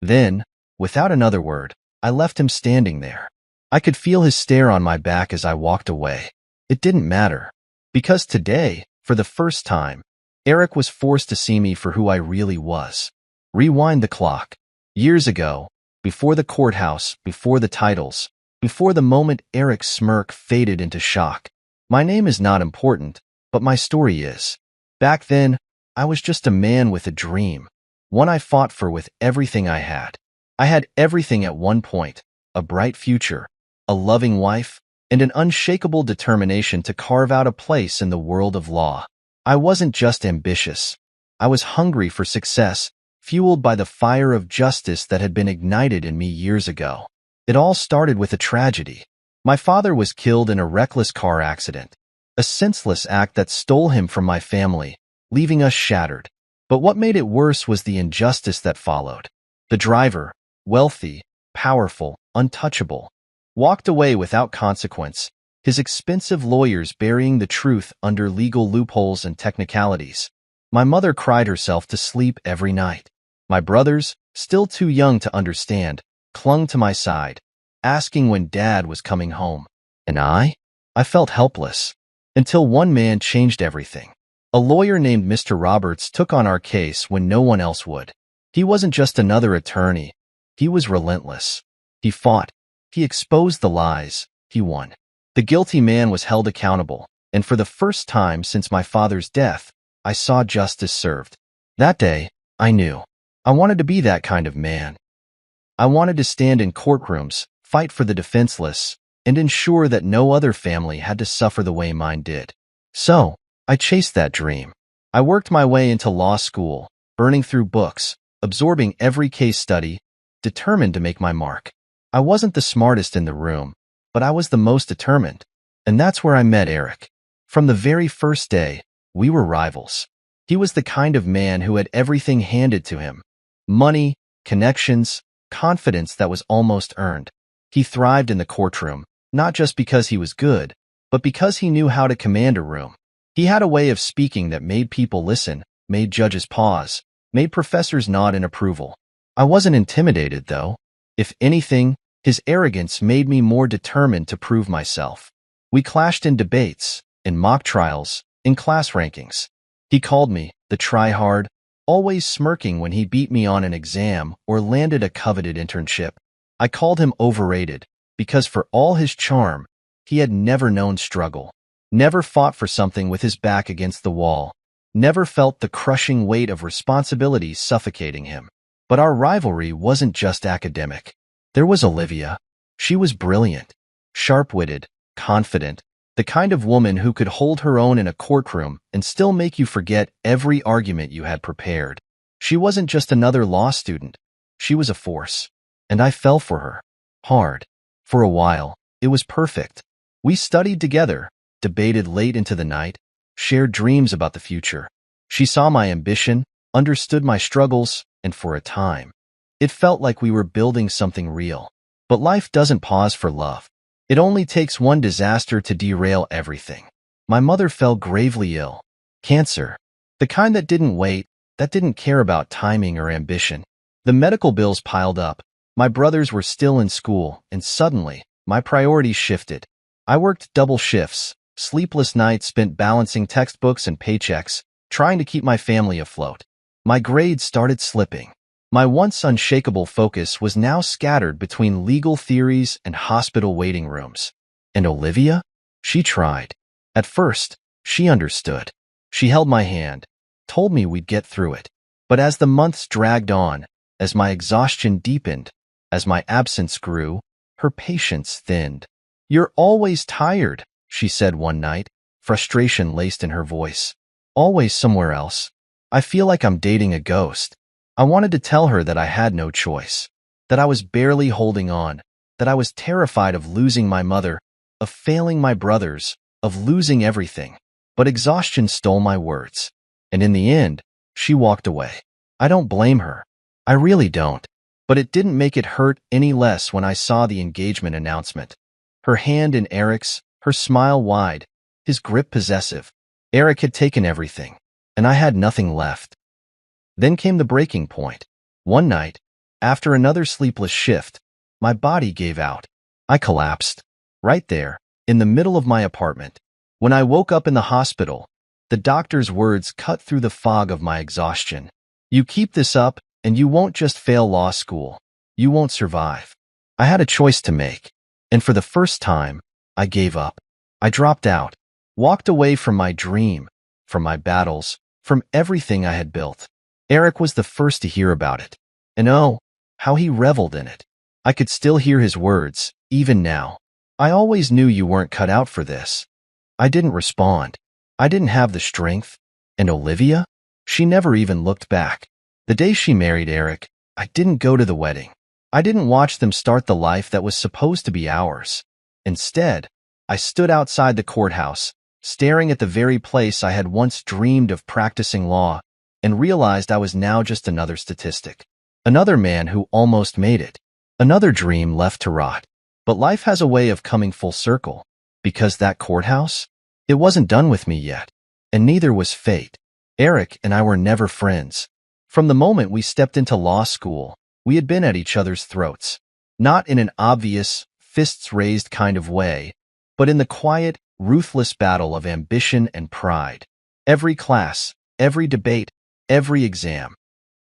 Then, without another word, I left him standing there. I could feel his stare on my back as I walked away. It didn't matter, because today, for the first time, Eric was forced to see me for who I really was. Rewind the clock. Years ago, before the courthouse, before the titles, before the moment Eric's smirk faded into shock. My name is not important, but my story is. Back then, I was just a man with a dream, one I fought for with everything I had. I had everything at one point: a bright future, a loving wife, and an unshakable determination to carve out a place in the world of law. I wasn't just ambitious. I was hungry for success, fueled by the fire of justice that had been ignited in me years ago. It all started with a tragedy. My father was killed in a reckless car accident, a senseless act that stole him from my family, leaving us shattered. But what made it worse was the injustice that followed. The driver, wealthy, powerful, untouchable, walked away without consequence, his expensive lawyers burying the truth under legal loopholes and technicalities. My mother cried herself to sleep every night. My brothers, still too young to understand, clung to my side, asking when Dad was coming home. And I felt helpless. Until one man changed everything. A lawyer named Mr. Roberts took on our case when no one else would. He wasn't just another attorney. He was relentless. He fought. He exposed the lies. He won. The guilty man was held accountable, and for the first time since my father's death, I saw justice served. That day, I knew. I wanted to be that kind of man. I wanted to stand in courtrooms, fight for the defenseless, and ensure that no other family had to suffer the way mine did. So, I chased that dream. I worked my way into law school, burning through books, absorbing every case study, determined to make my mark. I wasn't the smartest in the room, but I was the most determined. And that's where I met Eric. From the very first day, we were rivals. He was the kind of man who had everything handed to him: money, connections, confidence that was almost earned. He thrived in the courtroom, not just because he was good, but because he knew how to command a room. He had a way of speaking that made people listen, made judges pause, made professors nod in approval. I wasn't intimidated, though. If anything, his arrogance made me more determined to prove myself. We clashed in debates, in mock trials, in class rankings. He called me the try-hard, always smirking when he beat me on an exam or landed a coveted internship. I called him overrated, because for all his charm, he had never known struggle, never fought for something with his back against the wall, never felt the crushing weight of responsibility suffocating him. But our rivalry wasn't just academic. There was Olivia. She was brilliant, sharp-witted, confident, the kind of woman who could hold her own in a courtroom and still make you forget every argument you had prepared. She wasn't just another law student. She was a force. And I fell for her. Hard. For a while, it was perfect. We studied together, debated late into the night, shared dreams about the future. She saw my ambition, understood my struggles, and for a time, it felt like we were building something real. But life doesn't pause for love. It only takes one disaster to derail everything. My mother fell gravely ill. Cancer. The kind that didn't wait, that didn't care about timing or ambition. The medical bills piled up. My brothers were still in school, and suddenly, my priorities shifted. I worked double shifts, sleepless nights spent balancing textbooks and paychecks, trying to keep my family afloat. My grades started slipping. My once unshakable focus was now scattered between legal theories and hospital waiting rooms. And Olivia? She tried. At first, she understood. She held my hand, told me we'd get through it. But as the months dragged on, as my exhaustion deepened, as my absence grew, her patience thinned. "You're always tired," she said one night, frustration laced in her voice. "Always somewhere else. I feel like I'm dating a ghost." I wanted to tell her that I had no choice, that I was barely holding on, that I was terrified of losing my mother, of failing my brothers, of losing everything. But exhaustion stole my words. And in the end, she walked away. I don't blame her. I really don't. But it didn't make it hurt any less when I saw the engagement announcement. Her hand in Eric's, her smile wide, his grip possessive. Eric had taken everything, and I had nothing left. Then came the breaking point. One night, after another sleepless shift, my body gave out. I collapsed. Right there, in the middle of my apartment. When I woke up in the hospital, the doctor's words cut through the fog of my exhaustion. "You keep this up, and you won't just fail law school. You won't survive." I had a choice to make, and for the first time, I gave up. I dropped out, walked away from my dream, from my battles, from everything I had built. Eric was the first to hear about it, and oh, how he reveled in it. I could still hear his words, even now. "I always knew you weren't cut out for this." I didn't respond. I didn't have the strength. And Olivia? She never even looked back. The day she married Eric, I didn't go to the wedding. I didn't watch them start the life that was supposed to be ours. Instead, I stood outside the courthouse, staring at the very place I had once dreamed of practicing law, and realized I was now just another statistic. Another man who almost made it. Another dream left to rot. But life has a way of coming full circle, because that courthouse, it wasn't done with me yet, and neither was fate. Eric and I were never friends. From the moment we stepped into law school, we had been at each other's throats, not in an obvious, fists-raised kind of way, but in the quiet, ruthless battle of ambition and pride. Every class, every debate, every exam.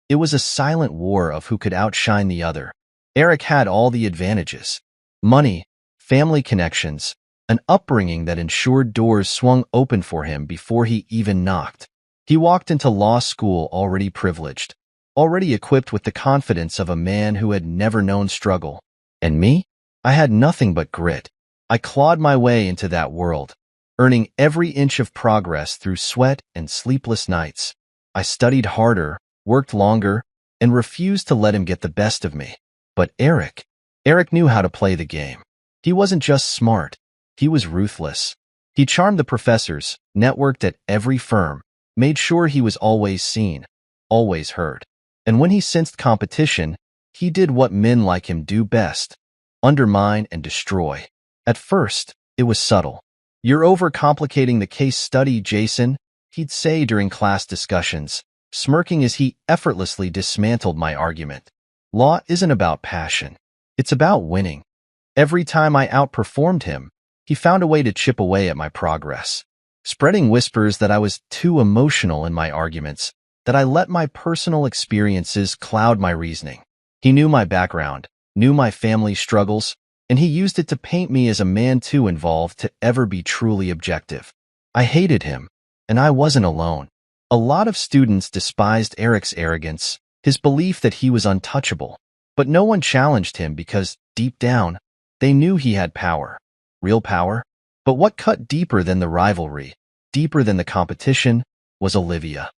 It was a silent war of who could outshine the other. Eric had all the advantages. Money, family connections, an upbringing that ensured doors swung open for him before he even knocked. He walked into law school already privileged, already equipped with the confidence of a man who had never known struggle. And me? I had nothing but grit. I clawed my way into that world, earning every inch of progress through sweat and sleepless nights. I studied harder, worked longer, and refused to let him get the best of me. But Eric knew how to play the game. He wasn't just smart. He was ruthless. He charmed the professors, networked at every firm, made sure he was always seen, always heard. And when he sensed competition, he did what men like him do best: undermine and destroy. At first, it was subtle. "You're overcomplicating the case study, Jason," he'd say during class discussions, smirking as he effortlessly dismantled my argument. Law isn't about passion. It's about winning. Every time I outperformed him, he found a way to chip away at my progress, spreading whispers that I was too emotional in my arguments, that I let my personal experiences cloud my reasoning. He knew my background, knew my family struggles, and he used it to paint me as a man too involved to ever be truly objective. I hated him, and I wasn't alone. A lot of students despised Eric's arrogance, his belief that he was untouchable. But no one challenged him because, deep down, they knew he had power. Real power. But what cut deeper than the rivalry, deeper than the competition, was Olivia.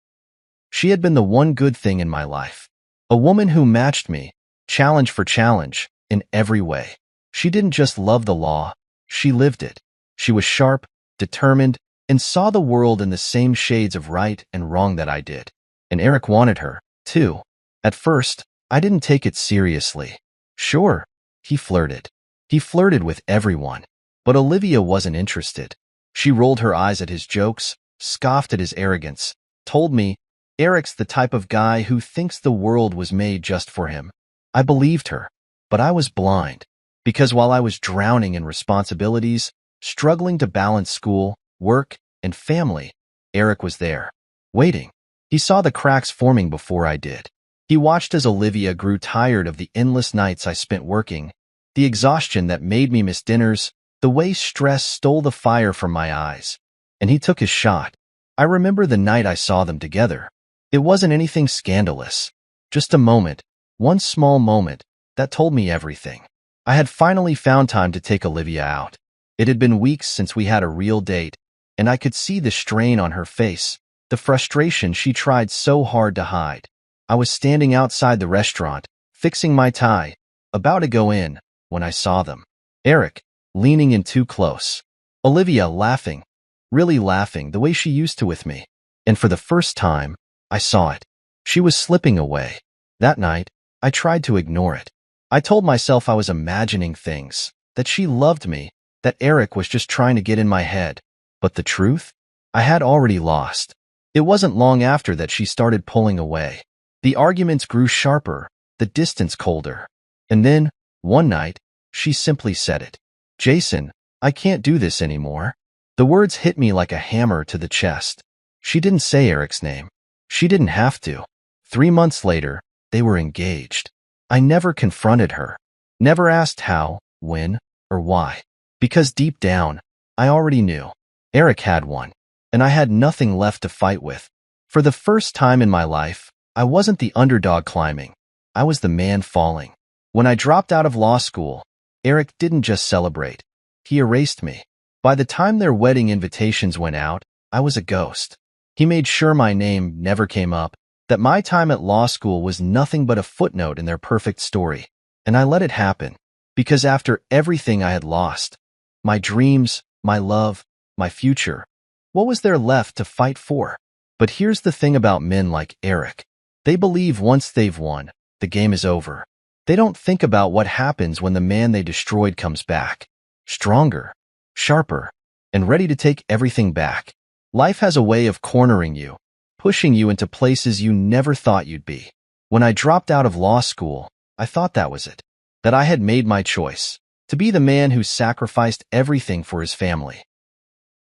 She had been the one good thing in my life. A woman who matched me, challenge for challenge, in every way. She didn't just love the law, she lived it. She was sharp, determined, and saw the world in the same shades of right and wrong that I did. And Eric wanted her, too. At first, I didn't take it seriously. Sure, he flirted. He flirted with everyone. But Olivia wasn't interested. She rolled her eyes at his jokes, scoffed at his arrogance, told me, "Eric's the type of guy who thinks the world was made just for him." I believed her, but I was blind. Because while I was drowning in responsibilities, struggling to balance school, work, and family, Eric was there, waiting. He saw the cracks forming before I did. He watched as Olivia grew tired of the endless nights I spent working, the exhaustion that made me miss dinners, The way stress stole the fire from my eyes. And he took his shot. I remember the night I saw them together. It wasn't anything scandalous. Just a moment, one small moment, that told me everything. I had finally found time to take Olivia out. It had been weeks since we had a real date, and I could see the strain on her face, the frustration she tried so hard to hide. I was standing outside the restaurant, fixing my tie, about to go in, when I saw them. Eric, leaning in too close. Olivia laughing, really laughing the way she used to with me. And for the first time, I saw it. She was slipping away. That night, I tried to ignore it. I told myself I was imagining things, that she loved me, that Eric was just trying to get in my head. But the truth? I had already lost. It wasn't long after that she started pulling away. The arguments grew sharper, the distance colder. And then, one night, she simply said it. "Jason, I can't do this anymore." The words hit me like a hammer to the chest. She didn't say Eric's name. She didn't have to. 3 months later, they were engaged. I never confronted her. Never asked how, when, or why. Because deep down, I already knew. Eric had one, and I had nothing left to fight with. For the first time in my life, I wasn't the underdog climbing. I was the man falling. When I dropped out of law school, Eric didn't just celebrate. He erased me. By the time their wedding invitations went out, I was a ghost. He made sure my name never came up, that my time at law school was nothing but a footnote in their perfect story. And I let it happen, because after everything I had lost, my dreams, my love, my future, what was there left to fight for? But here's the thing about men like Eric. They believe once they've won, the game is over. They don't think about what happens when the man they destroyed comes back. Stronger, sharper, and ready to take everything back. Life has a way of cornering you, pushing you into places you never thought you'd be. When I dropped out of law school, I thought that was it. That I had made my choice, to be the man who sacrificed everything for his family.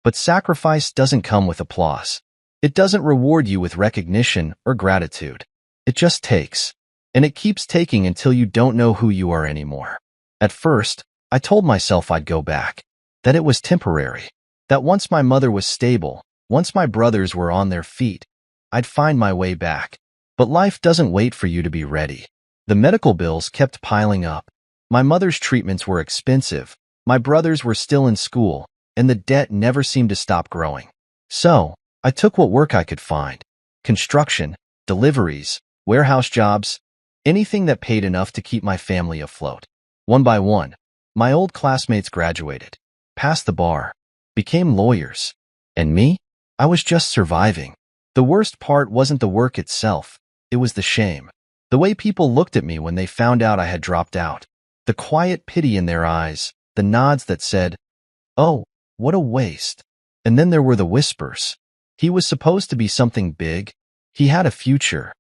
But sacrifice doesn't come with applause. It doesn't reward you with recognition or gratitude. It just takes. And it keeps taking until you don't know who you are anymore. At first, I told myself I'd go back. That it was temporary. That once my mother was stable, once my brothers were on their feet, I'd find my way back. But life doesn't wait for you to be ready. The medical bills kept piling up. My mother's treatments were expensive. My brothers were still in school, and the debt never seemed to stop growing. So, I took what work I could find. Construction, deliveries, warehouse jobs, anything that paid enough to keep my family afloat. One by one, my old classmates graduated, passed the bar, became lawyers. And me? I was just surviving. The worst part wasn't the work itself. It was the shame. The way people looked at me when they found out I had dropped out. The quiet pity in their eyes, the nods that said, "Oh, what a waste." And then there were the whispers. He was supposed to be something big. He had a future.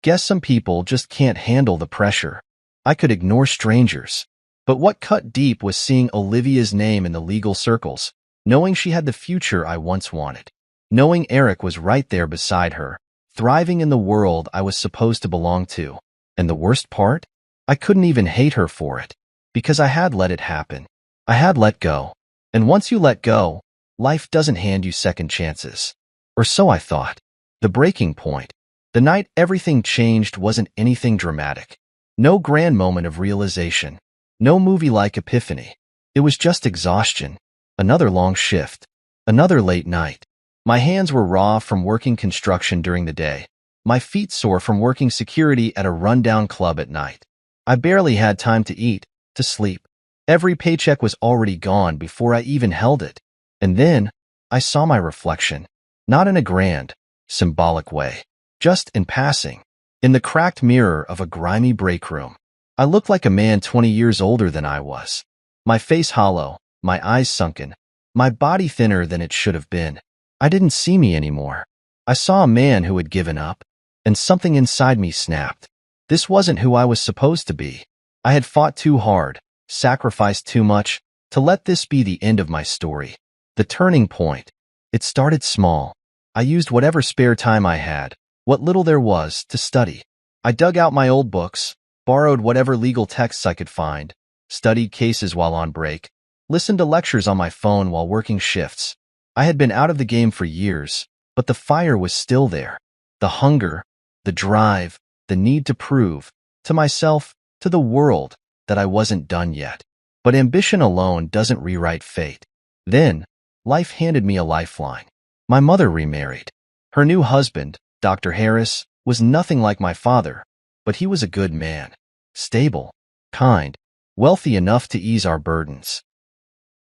Guess some people just can't handle the pressure. I could ignore strangers. But what cut deep was seeing Olivia's name in the legal circles, knowing she had the future I once wanted, knowing Eric was right there beside her, thriving in the world I was supposed to belong to. And the worst part? I couldn't even hate her for it, because I had let it happen. I had let go. And once you let go, life doesn't hand you second chances. Or so I thought. The breaking point, the night everything changed, wasn't anything dramatic. No grand moment of realization. No movie-like epiphany. It was just exhaustion. Another long shift. Another late night. My hands were raw from working construction during the day. My feet sore from working security at a rundown club at night. I barely had time to eat, to sleep. Every paycheck was already gone before I even held it. And then, I saw my reflection. Not in a grand, symbolic way. Just in passing. In the cracked mirror of a grimy break room. I looked like a man 20 years older than I was. My face hollow, my eyes sunken, my body thinner than it should have been. I didn't see me anymore. I saw a man who had given up, and something inside me snapped. This wasn't who I was supposed to be. I had fought too hard, sacrificed too much, to let this be the end of my story. The turning point. It started small. I used whatever spare time I had, what little there was, to study. I dug out my old books, borrowed whatever legal texts I could find, studied cases while on break, listened to lectures on my phone while working shifts. I had been out of the game for years, but the fire was still there. The hunger, the drive, the need to prove, to myself, to the world, that I wasn't done yet. But ambition alone doesn't rewrite fate. Then, life handed me a lifeline. My mother remarried. Her new husband, Dr. Harris, was nothing like my father, but he was a good man, stable, kind, wealthy enough to ease our burdens.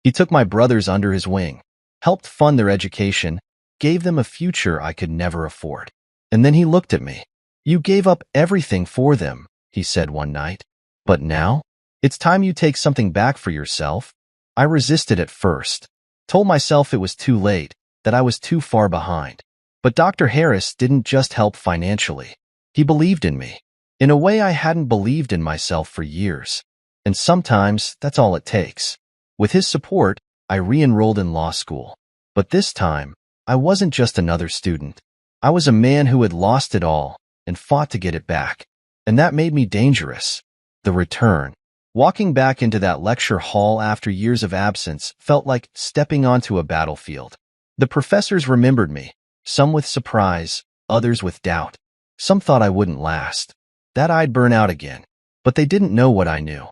He took my brothers under his wing, helped fund their education, gave them a future I could never afford. And then he looked at me. "You gave up everything for them," he said one night. "But now, it's time you take something back for yourself." I resisted at first, told myself it was too late, that I was too far behind. But Dr. Harris didn't just help financially. He believed in me, in a way I hadn't believed in myself for years. And sometimes that's all it takes. With his support, I re-enrolled in law school. But this time, I wasn't just another student. I was a man who had lost it all and fought to get it back. And that made me dangerous. The return. Walking back into that lecture hall after years of absence felt like stepping onto a battlefield. The professors remembered me, some with surprise, others with doubt. Some thought I wouldn't last, that I'd burn out again. But they didn't know what I knew.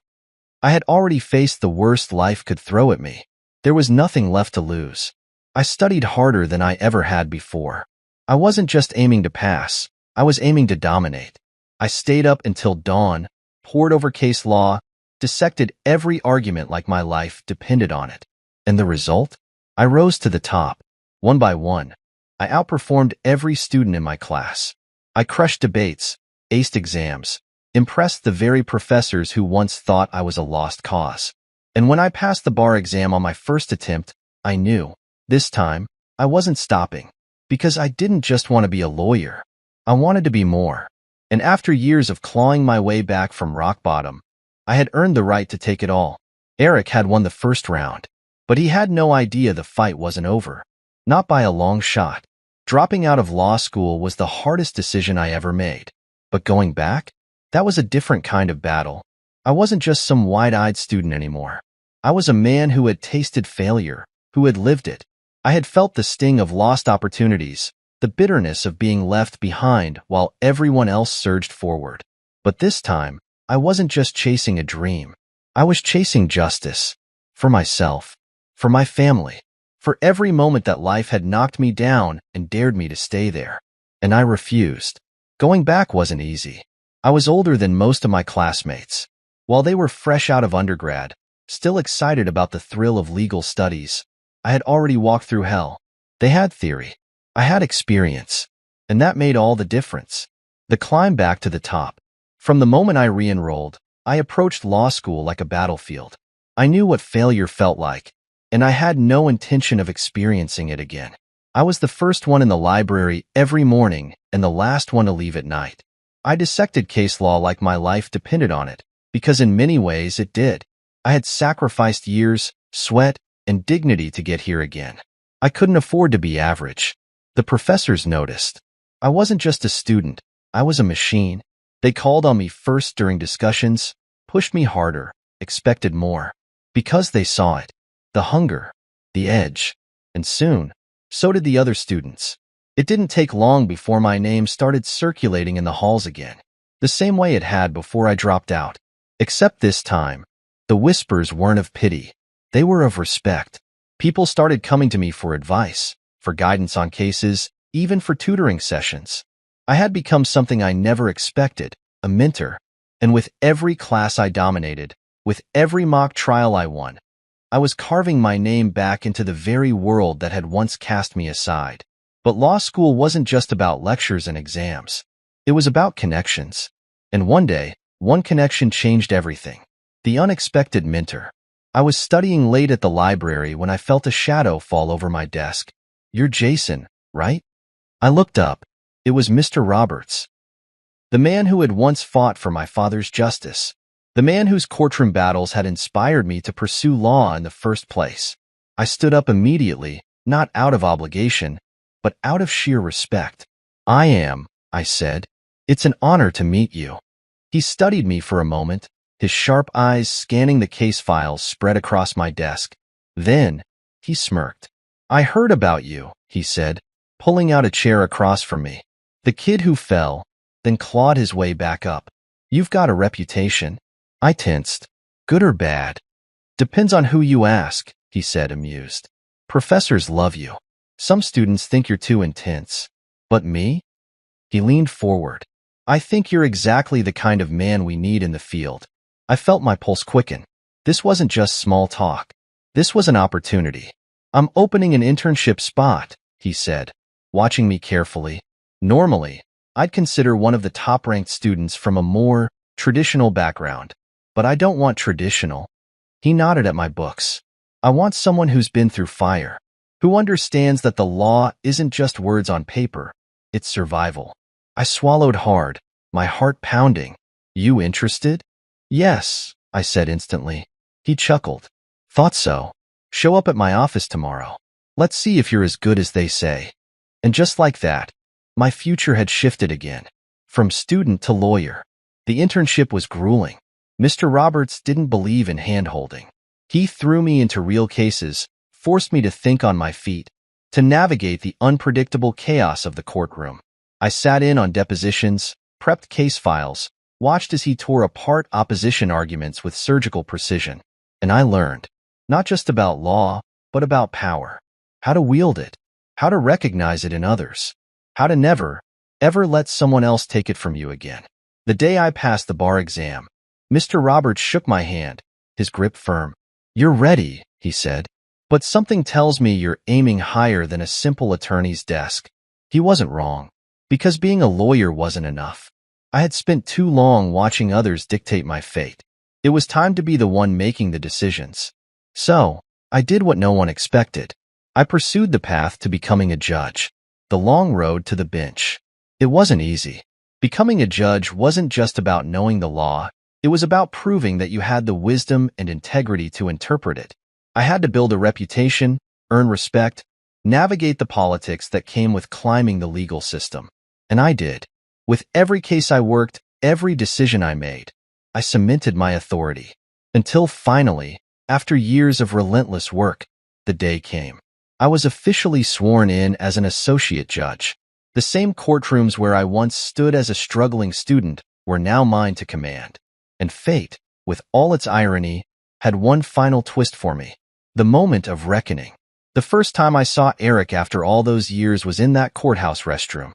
I had already faced the worst life could throw at me. There was nothing left to lose. I studied harder than I ever had before. I wasn't just aiming to pass, I was aiming to dominate. I stayed up until dawn, pored over case law, dissected every argument like my life depended on it. And the result? I rose to the top, one by one. I outperformed every student in my class. I crushed debates, aced exams, impressed the very professors who once thought I was a lost cause. And when I passed the bar exam on my first attempt, I knew, this time, I wasn't stopping. Because I didn't just want to be a lawyer. I wanted to be more. And after years of clawing my way back from rock bottom, I had earned the right to take it all. Eric had won the first round, but he had no idea the fight wasn't over. Not by a long shot. Dropping out of law school was the hardest decision I ever made. But going back? That was a different kind of battle. I wasn't just some wide-eyed student anymore. I was a man who had tasted failure, who had lived it. I had felt the sting of lost opportunities, the bitterness of being left behind while everyone else surged forward. But this time, I wasn't just chasing a dream. I was chasing justice. For myself. For my family. For every moment that life had knocked me down and dared me to stay there. And I refused. Going back wasn't easy. I was older than most of my classmates. While they were fresh out of undergrad, still excited about the thrill of legal studies, I had already walked through hell. They had theory. I had experience. And that made all the difference. The climb back to the top. From the moment I re-enrolled, I approached law school like a battlefield. I knew what failure felt like, and I had no intention of experiencing it again. I was the first one in the library every morning and the last one to leave at night. I dissected case law like my life depended on it, because in many ways it did. I had sacrificed years, sweat, and dignity to get here again. I couldn't afford to be average. The professors noticed. I wasn't just a student, I was a machine. They called on me first during discussions, pushed me harder, expected more. Because they saw it. The hunger, the edge. And soon, so did the other students. It didn't take long before my name started circulating in the halls again, the same way it had before I dropped out. Except this time, the whispers weren't of pity. They were of respect. People started coming to me for advice, for guidance on cases, even for tutoring sessions. I had become something I never expected, a mentor. And with every class I dominated, with every mock trial I won, I was carving my name back into the very world that had once cast me aside. But law school wasn't just about lectures and exams. It was about connections. And one day, one connection changed everything. The unexpected mentor. I was studying late at the library when I felt a shadow fall over my desk. "You're Jason, right?" I looked up. It was Mr. Roberts. The man who had once fought for my father's justice. The man whose courtroom battles had inspired me to pursue law in the first place. I stood up immediately, not out of obligation, but out of sheer respect. I said. "It's an honor to meet you." He studied me for a moment, his sharp eyes scanning the case files spread across my desk. Then, he smirked. "I heard about you," he said, pulling out a chair across from me. "The kid who fell, then clawed his way back up. You've got a reputation." I tensed. "Good or bad?" "Depends on who you ask," he said, amused. "Professors love you. Some students think you're too intense. But me?" He leaned forward. "I think you're exactly the kind of man we need in the field." I felt my pulse quicken. This wasn't just small talk. This was an opportunity. "I'm opening an internship spot," he said, watching me carefully. Normally, I'd consider one of the top-ranked students from a more traditional background. But I don't want traditional. He nodded at my books. "I want someone who's been through fire, who understands that the law isn't just words on paper, it's survival." I swallowed hard, my heart pounding. "You interested?" "Yes," I said instantly. He chuckled. "Thought so. Show up at my office tomorrow. Let's see if you're as good as they say." And just like that, my future had shifted again. From student to lawyer. The internship was grueling. Mr. Roberts didn't believe in hand-holding. He threw me into real cases, forced me to think on my feet, to navigate the unpredictable chaos of the courtroom. I sat in on depositions, prepped case files, watched as he tore apart opposition arguments with surgical precision. And I learned, not just about law, but about power. How to wield it, how to recognize it in others, how to never, ever let someone else take it from you again. The day I passed the bar exam, Mr. Roberts shook my hand, his grip firm. "You're ready," he said, "but something tells me you're aiming higher than a simple attorney's desk." He wasn't wrong, because being a lawyer wasn't enough. I had spent too long watching others dictate my fate. It was time to be the one making the decisions. So, I did what no one expected. I pursued the path to becoming a judge, the long road to the bench. It wasn't easy. Becoming a judge wasn't just about knowing the law. It was about proving that you had the wisdom and integrity to interpret it. I had to build a reputation, earn respect, navigate the politics that came with climbing the legal system. And I did. With every case I worked, every decision I made, I cemented my authority. Until finally, after years of relentless work, the day came. I was officially sworn in as an associate judge. The same courtrooms where I once stood as a struggling student were now mine to command. And fate, with all its irony, had one final twist for me. The moment of reckoning. The first time I saw Eric after all those years was in that courthouse restroom.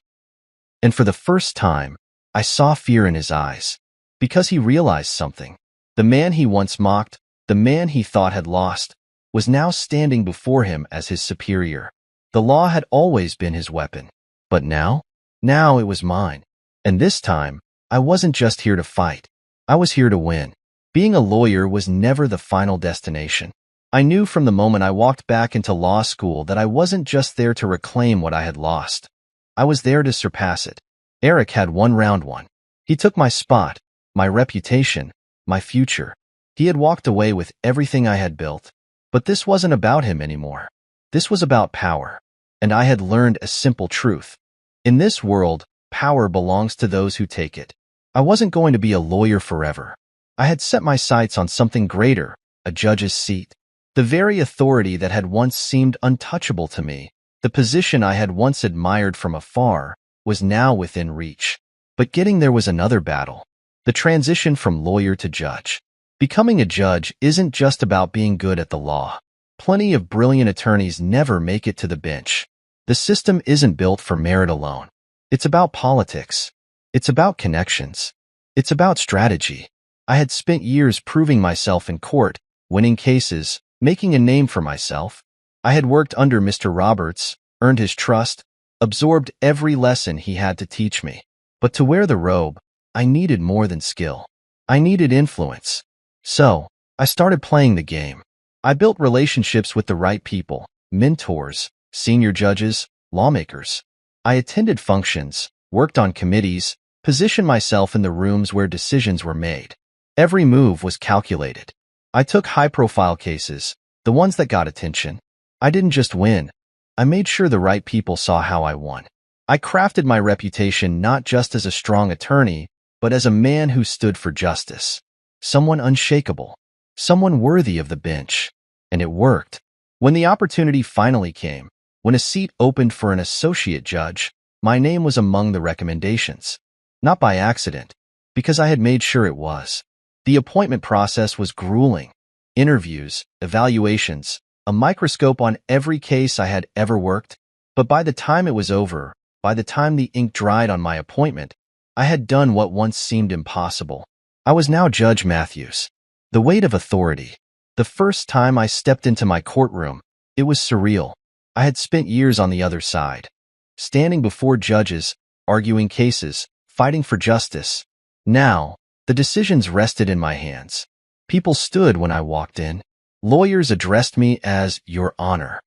And for the first time, I saw fear in his eyes. Because he realized something. The man he once mocked, the man he thought had lost, was now standing before him as his superior. The law had always been his weapon. But now? Now it was mine. And this time, I wasn't just here to fight. I was here to win. Being a lawyer was never the final destination. I knew from the moment I walked back into law school that I wasn't just there to reclaim what I had lost. I was there to surpass it. Eric had one round one. He took my spot, my reputation, my future. He had walked away with everything I had built. But this wasn't about him anymore. This was about power. And I had learned a simple truth. In this world, power belongs to those who take it. I wasn't going to be a lawyer forever. I had set my sights on something greater, a judge's seat. The very authority that had once seemed untouchable to me, the position I had once admired from afar, was now within reach. But getting there was another battle. The transition from lawyer to judge. Becoming a judge isn't just about being good at the law. Plenty of brilliant attorneys never make it to the bench. The system isn't built for merit alone. It's about politics. It's about connections. It's about strategy. I had spent years proving myself in court, winning cases, making a name for myself. I had worked under Mr. Roberts, earned his trust, absorbed every lesson he had to teach me. But to wear the robe, I needed more than skill. I needed influence. So, I started playing the game. I built relationships with the right people, mentors, senior judges, lawmakers. I attended functions, worked on committees, positioned myself in the rooms where decisions were made. Every move was calculated. I took high-profile cases, the ones that got attention. I didn't just win. I made sure the right people saw how I won. I crafted my reputation not just as a strong attorney, but as a man who stood for justice. Someone unshakable. Someone worthy of the bench. And it worked. When the opportunity finally came, when a seat opened for an associate judge, my name was among the recommendations. Not by accident, because I had made sure it was. The appointment process was grueling. Interviews, evaluations, a microscope on every case I had ever worked. But by the time it was over, by the time the ink dried on my appointment, I had done what once seemed impossible. I was now Judge Matthews. The weight of authority. The first time I stepped into my courtroom, it was surreal. I had spent years on the other side, standing before judges, arguing cases, fighting for justice. Now, the decisions rested in my hands. People stood when I walked in. Lawyers addressed me as Your Honor.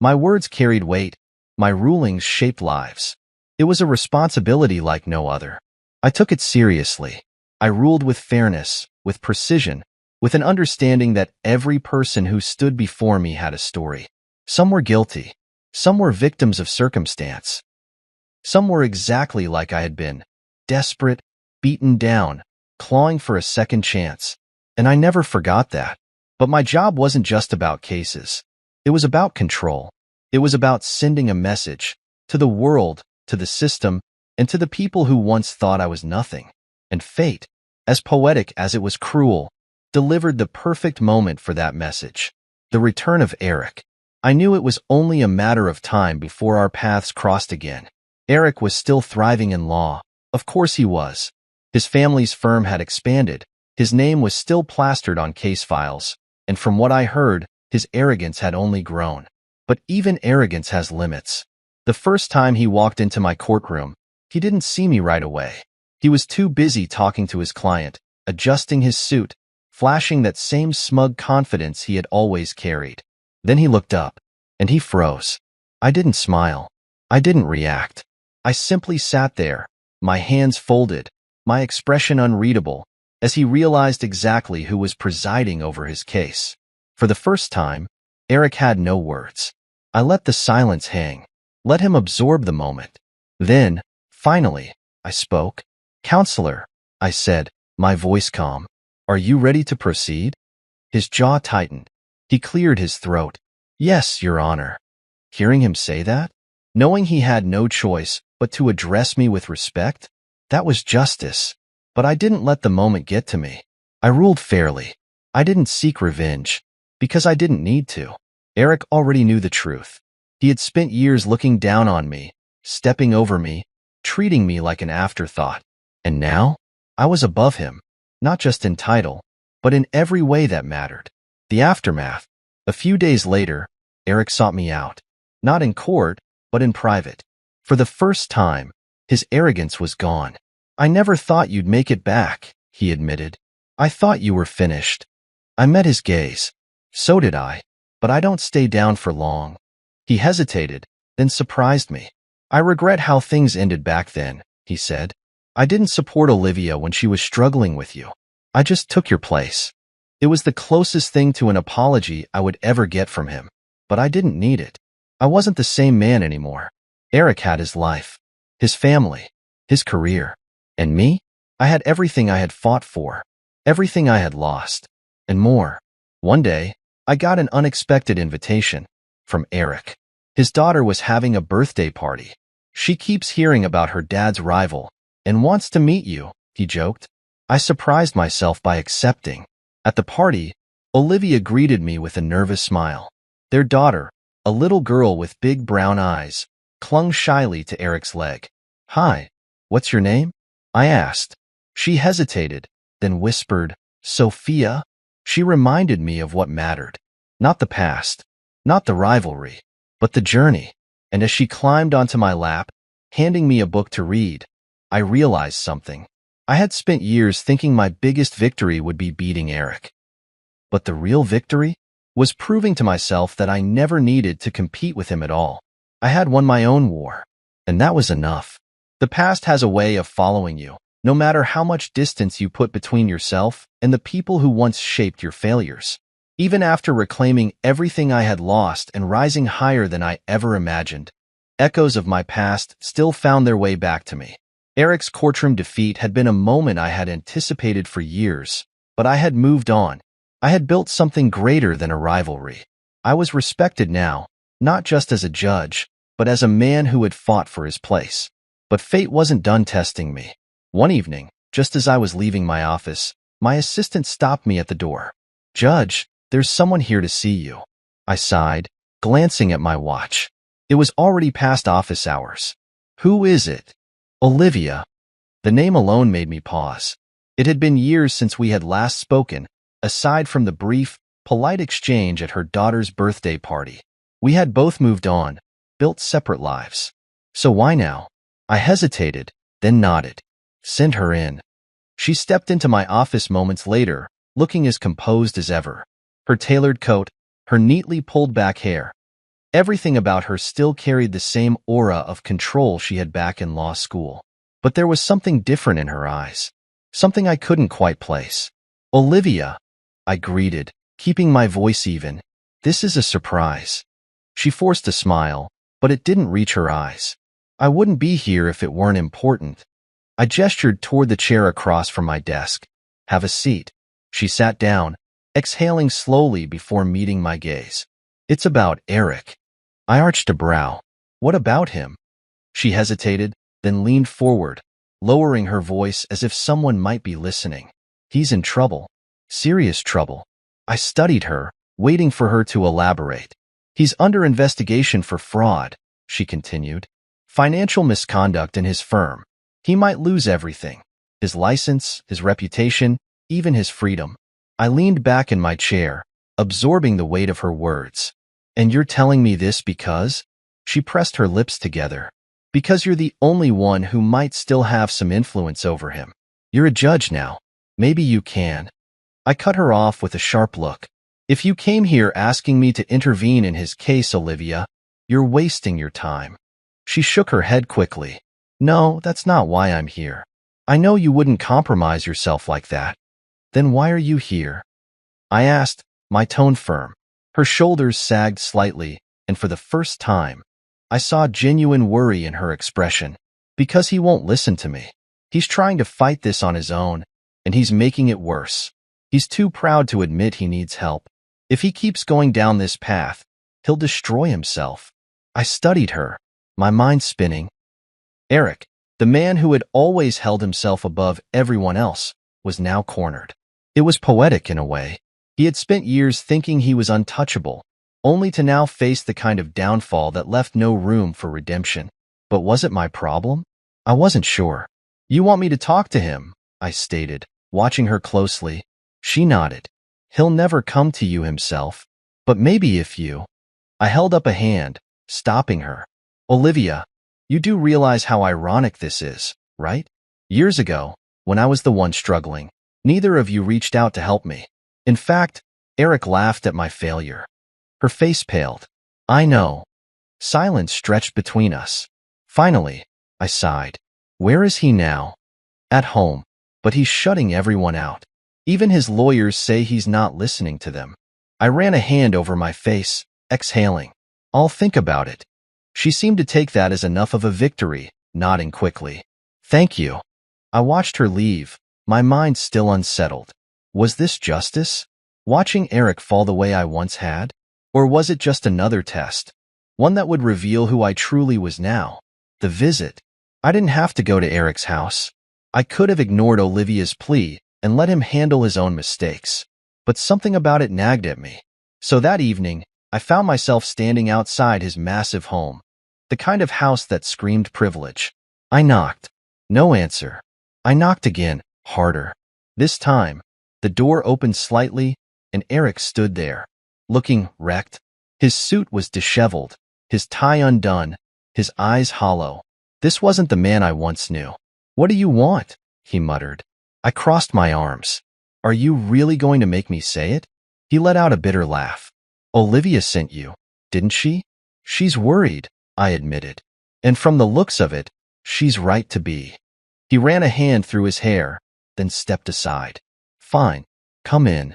My words carried weight. My rulings shaped lives. It was a responsibility like no other. I took it seriously. I ruled with fairness, with precision, with an understanding that every person who stood before me had a story. Some were guilty. Some were victims of circumstance. Some were exactly like I had been, desperate, beaten down, clawing for a second chance. And I never forgot that. But my job wasn't just about cases. It was about control. It was about sending a message to the world, to the system, and to the people who once thought I was nothing. And fate, as poetic as it was cruel, delivered the perfect moment for that message. The return of Eric. I knew it was only a matter of time before our paths crossed again. Eric was still thriving in law. Of course he was. His family's firm had expanded. His name was still plastered on case files. And from what I heard, his arrogance had only grown. But even arrogance has limits. The first time he walked into my courtroom, he didn't see me right away. He was too busy talking to his client, adjusting his suit, flashing that same smug confidence he had always carried. Then he looked up, and he froze. I didn't smile. I didn't react. I simply sat there, my hands folded, my expression unreadable, as he realized exactly who was presiding over his case. For the first time, Eric had no words. I let the silence hang, let him absorb the moment. Then, finally, I spoke. "Counselor," I said, my voice calm, "are you ready to proceed?" His jaw tightened. He cleared his throat. "Yes, Your Honor." Hearing him say that, knowing he had no choice but to address me with respect, that was justice. But I didn't let the moment get to me. I ruled fairly. I didn't seek revenge, because I didn't need to. Eric already knew the truth. He had spent years looking down on me, stepping over me, treating me like an afterthought. And now, I was above him, not just in title, but in every way that mattered. The aftermath. A few days later, Eric sought me out. Not in court, but in private. For the first time, his arrogance was gone. "I never thought you'd make it back," he admitted. "I thought you were finished." I met his gaze. So did I, but I don't stay down for long. He hesitated, then surprised me. "I regret how things ended back then," he said. "I didn't support Olivia when she was struggling with you. I just took your place." It was the closest thing to an apology I would ever get from him, but I didn't need it. I wasn't the same man anymore. Eric had his life, his family, his career. And me? I had everything I had fought for, everything I had lost, and more. One day, I got an unexpected invitation from Eric. His daughter was having a birthday party. "She keeps hearing about her dad's rival and wants to meet you," he joked. I surprised myself by accepting. At the party, Olivia greeted me with a nervous smile. Their daughter, a little girl with big brown eyes, clung shyly to Eric's leg. "Hi, what's your name?" I asked. She hesitated, then whispered, "Sophia." She reminded me of what mattered. Not the past, not the rivalry, but the journey. And as she climbed onto my lap, handing me a book to read, I realized something. I had spent years thinking my biggest victory would be beating Eric. But the real victory was proving to myself that I never needed to compete with him at all. I had won my own war, and that was enough. The past has a way of following you, no matter how much distance you put between yourself and the people who once shaped your failures. Even after reclaiming everything I had lost and rising higher than I ever imagined, echoes of my past still found their way back to me. Eric's courtroom defeat had been a moment I had anticipated for years, but I had moved on. I had built something greater than a rivalry. I was respected now, not just as a judge, but as a man who had fought for his place. But fate wasn't done testing me. One evening, just as I was leaving my office, my assistant stopped me at the door. "Judge, there's someone here to see you." I sighed, glancing at my watch. It was already past office hours. "Who is it?" "Olivia." The name alone made me pause. It had been years since we had last spoken, aside from the brief, polite exchange at her daughter's birthday party. We had both moved on, built separate lives. So why now? I hesitated, then nodded. "Send her in." She stepped into my office moments later, looking as composed as ever. Her tailored coat, her neatly pulled back hair. Everything about her still carried the same aura of control she had back in law school. But there was something different in her eyes, something I couldn't quite place. "Olivia," I greeted, keeping my voice even. "This is a surprise." She forced a smile, but it didn't reach her eyes. "I wouldn't be here if it weren't important." I gestured toward the chair across from my desk. "Have a seat." She sat down, exhaling slowly before meeting my gaze. "It's about Eric." I arched a brow. "What about him?" She hesitated, then leaned forward, lowering her voice as if someone might be listening. "He's in trouble. Serious trouble." I studied her, waiting for her to elaborate. "He's under investigation for fraud," she continued. "Financial misconduct in his firm. He might lose everything. His license, his reputation, even his freedom." I leaned back in my chair, absorbing the weight of her words. "And you're telling me this because?" She pressed her lips together. "Because you're the only one who might still have some influence over him. You're a judge now. Maybe you can." I cut her off with a sharp look. "If you came here asking me to intervene in his case, Olivia, you're wasting your time." She shook her head quickly. "No, that's not why I'm here. I know you wouldn't compromise yourself like that." "Then why are you here?" I asked, my tone firm. Her shoulders sagged slightly, and for the first time, I saw genuine worry in her expression. "Because he won't listen to me. He's trying to fight this on his own, and he's making it worse. He's too proud to admit he needs help. If he keeps going down this path, he'll destroy himself." I studied her, my mind spinning. Eric, the man who had always held himself above everyone else, was now cornered. It was poetic in a way. He had spent years thinking he was untouchable, only to now face the kind of downfall that left no room for redemption. But was it my problem? I wasn't sure. "You want me to talk to him?" I stated, watching her closely. She nodded. "He'll never come to you himself. But maybe if you—" I held up a hand, stopping her. "Olivia, you do realize how ironic this is, right? Years ago, when I was the one struggling, neither of you reached out to help me. In fact, Eric laughed at my failure." Her face paled. "I know." Silence stretched between us. Finally, I sighed. "Where is he now?" "At home. But he's shutting everyone out. Even his lawyers say he's not listening to them." I ran a hand over my face, exhaling. "I'll think about it." She seemed to take that as enough of a victory, nodding quickly. "Thank you." I watched her leave, my mind still unsettled. Was this justice? Watching Eric fall the way I once had? Or was it just another test? One that would reveal who I truly was now? The visit. I didn't have to go to Eric's house. I could have ignored Olivia's plea and let him handle his own mistakes. But something about it nagged at me. So that evening, I found myself standing outside his massive home, the kind of house that screamed privilege. I knocked. No answer. I knocked again, harder. This time, the door opened slightly, and Eric stood there, looking wrecked. His suit was disheveled, his tie undone, his eyes hollow. This wasn't the man I once knew. "What do you want?" he muttered. I crossed my arms. "Are you really going to make me say it?" He let out a bitter laugh. "Olivia sent you, didn't she?" "She's worried," I admitted. "And from the looks of it, she's right to be." He ran a hand through his hair, then stepped aside. "Fine, come in."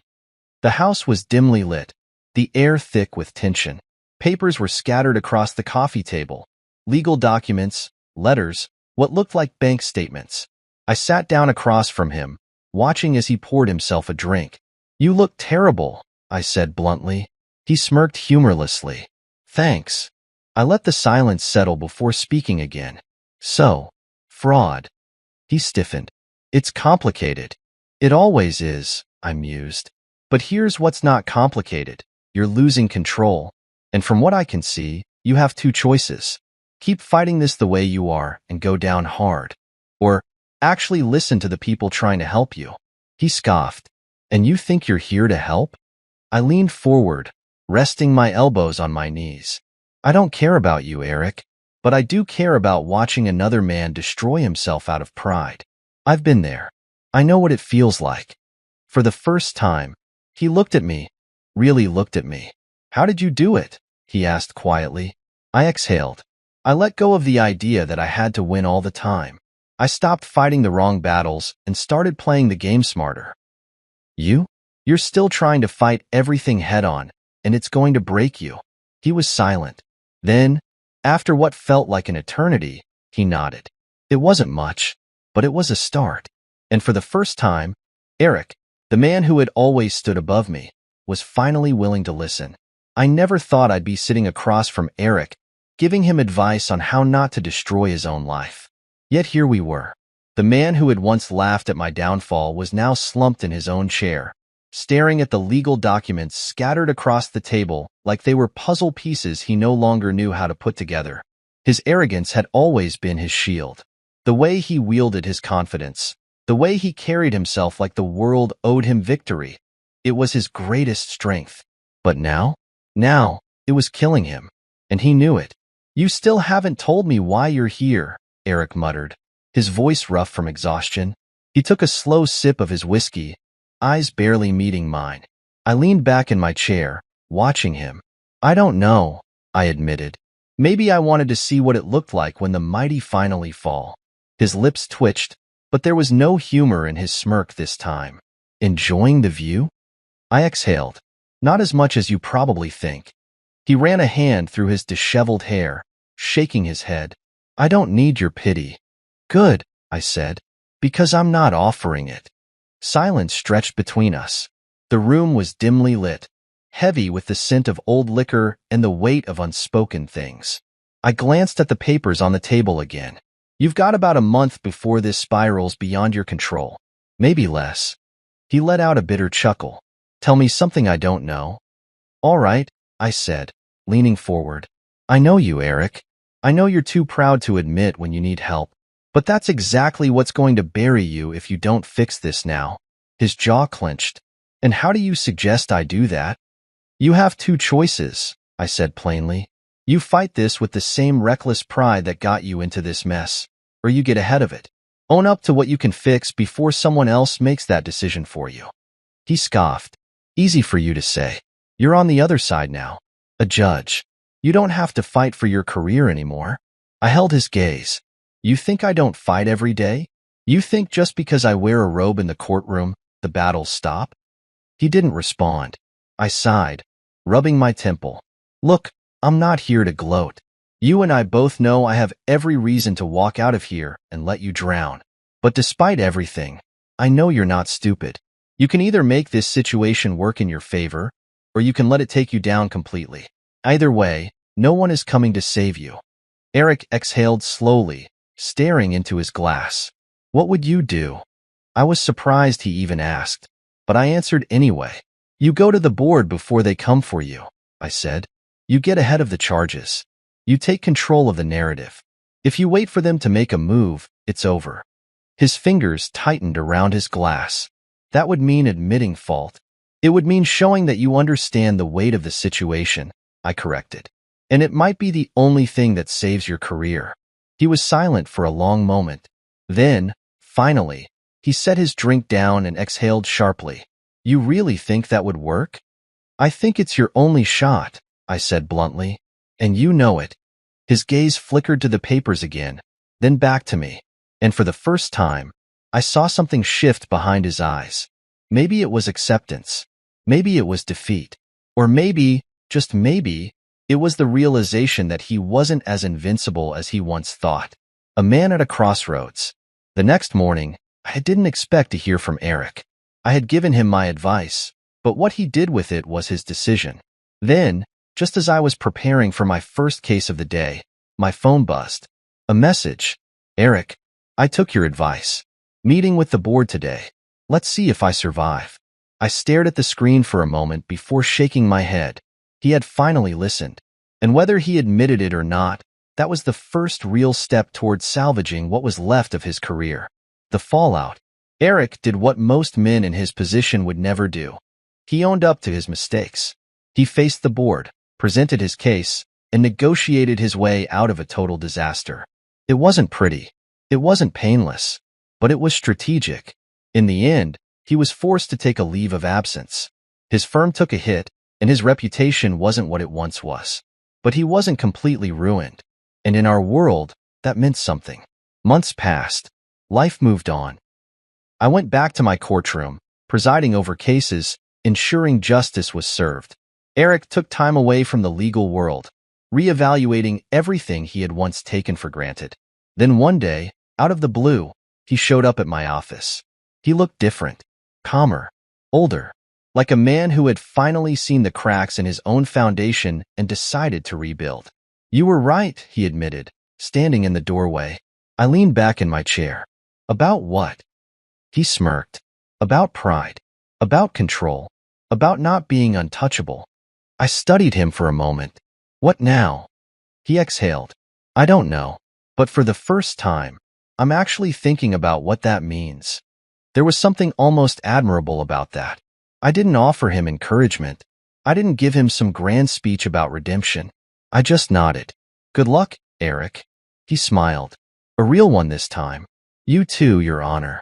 The house was dimly lit, the air thick with tension. Papers were scattered across the coffee table. Legal documents, letters, what looked like bank statements. I sat down across from him, watching as he poured himself a drink. "You look terrible," I said bluntly. He smirked humorlessly. Thanks. I let the silence settle before speaking again. So, fraud. He stiffened. It's complicated. It always is, I mused. But here's what's not complicated. You're losing control. And from what I can see, you have two choices. Keep fighting this the way you are and go down hard. Or, actually listen to the people trying to help you. He scoffed. And you think you're here to help? I leaned forward, resting my elbows on my knees. I don't care about you, Eric, but I do care about watching another man destroy himself out of pride. I've been there. I know what it feels like. For the first time, he looked at me, really looked at me. How did you do it? He asked quietly. I exhaled. I let go of the idea that I had to win all the time. I stopped fighting the wrong battles and started playing the game smarter. You're still trying to fight everything head-on, and it's going to break you. He was silent. Then, after what felt like an eternity, he nodded. It wasn't much, but it was a start. And for the first time, Eric, the man who had always stood above me, was finally willing to listen. I never thought I'd be sitting across from Eric, giving him advice on how not to destroy his own life. Yet here we were. The man who had once laughed at my downfall was now slumped in his own chair, staring at the legal documents scattered across the table like they were puzzle pieces he no longer knew how to put together. His arrogance had always been his shield. The way he wielded his confidence, the way he carried himself like the world owed him victory, it was his greatest strength. But now, it was killing him, and he knew it. You still haven't told me why you're here, Eric muttered, his voice rough from exhaustion. He took a slow sip of his whiskey, eyes barely meeting mine. I leaned back in my chair, watching him. I don't know, I admitted. Maybe I wanted to see what it looked like when the mighty finally fall. His lips twitched, but there was no humor in his smirk this time. Enjoying the view? I exhaled. Not as much as you probably think. He ran a hand through his disheveled hair, shaking his head. I don't need your pity. Good, I said, because I'm not offering it. Silence stretched between us. The room was dimly lit, heavy with the scent of old liquor and the weight of unspoken things. I glanced at the papers on the table again. You've got about a month before this spirals beyond your control. Maybe less. He let out a bitter chuckle. Tell me something I don't know. All right, I said, leaning forward. I know you, Eric. I know you're too proud to admit when you need help. But that's exactly what's going to bury you if you don't fix this now. His jaw clenched. And how do you suggest I do that? You have two choices, I said plainly. You fight this with the same reckless pride that got you into this mess, or you get ahead of it. Own up to what you can fix before someone else makes that decision for you. He scoffed. Easy for you to say. You're on the other side now. A judge. You don't have to fight for your career anymore. I held his gaze. You think I don't fight every day? You think just because I wear a robe in the courtroom, the battles stop? He didn't respond. I sighed, rubbing my temple. Look, I'm not here to gloat. You and I both know I have every reason to walk out of here and let you drown. But despite everything, I know you're not stupid. You can either make this situation work in your favor, or you can let it take you down completely. Either way, no one is coming to save you. Eric exhaled slowly, staring into his glass. What would you do? I was surprised he even asked, but I answered anyway. You go to the board before they come for you, I said. You get ahead of the charges. You take control of the narrative. If you wait for them to make a move, it's over. His fingers tightened around his glass. That would mean admitting fault. It would mean showing that you understand the weight of the situation, I corrected. And it might be the only thing that saves your career. He was silent for a long moment. Then, finally, he set his drink down and exhaled sharply. You really think that would work? I think it's your only shot, I said bluntly. And you know it. His gaze flickered to the papers again, then back to me. And for the first time, I saw something shift behind his eyes. Maybe it was acceptance. Maybe it was defeat. Or maybe, just maybe, it was the realization that he wasn't as invincible as he once thought. A man at a crossroads. The next morning, I didn't expect to hear from Eric. I had given him my advice, but what he did with it was his decision. Then, just as I was preparing for my first case of the day, my phone buzzed. A message. Eric, I took your advice. Meeting with the board today. Let's see if I survive. I stared at the screen for a moment before shaking my head. He had finally listened. And whether he admitted it or not, that was the first real step towards salvaging what was left of his career. The fallout. Eric did what most men in his position would never do. He owned up to his mistakes. He faced the board, presented his case, and negotiated his way out of a total disaster. It wasn't pretty. It wasn't painless. But it was strategic. In the end, he was forced to take a leave of absence. His firm took a hit, and his reputation wasn't what it once was. But he wasn't completely ruined. And in our world, that meant something. Months passed. Life moved on. I went back to my courtroom, presiding over cases, ensuring justice was served. Eric took time away from the legal world, reevaluating everything he had once taken for granted. Then one day, out of the blue, he showed up at my office. He looked different, calmer, older, like a man who had finally seen the cracks in his own foundation and decided to rebuild. You were right, he admitted, standing in the doorway. I leaned back in my chair. About what? He smirked. About pride. About control. About not being untouchable. I studied him for a moment. What now? He exhaled. I don't know. But for the first time, I'm actually thinking about what that means. There was something almost admirable about that. I didn't offer him encouragement. I didn't give him some grand speech about redemption. I just nodded. Good luck, Eric. He smiled. A real one this time. You too, Your Honor.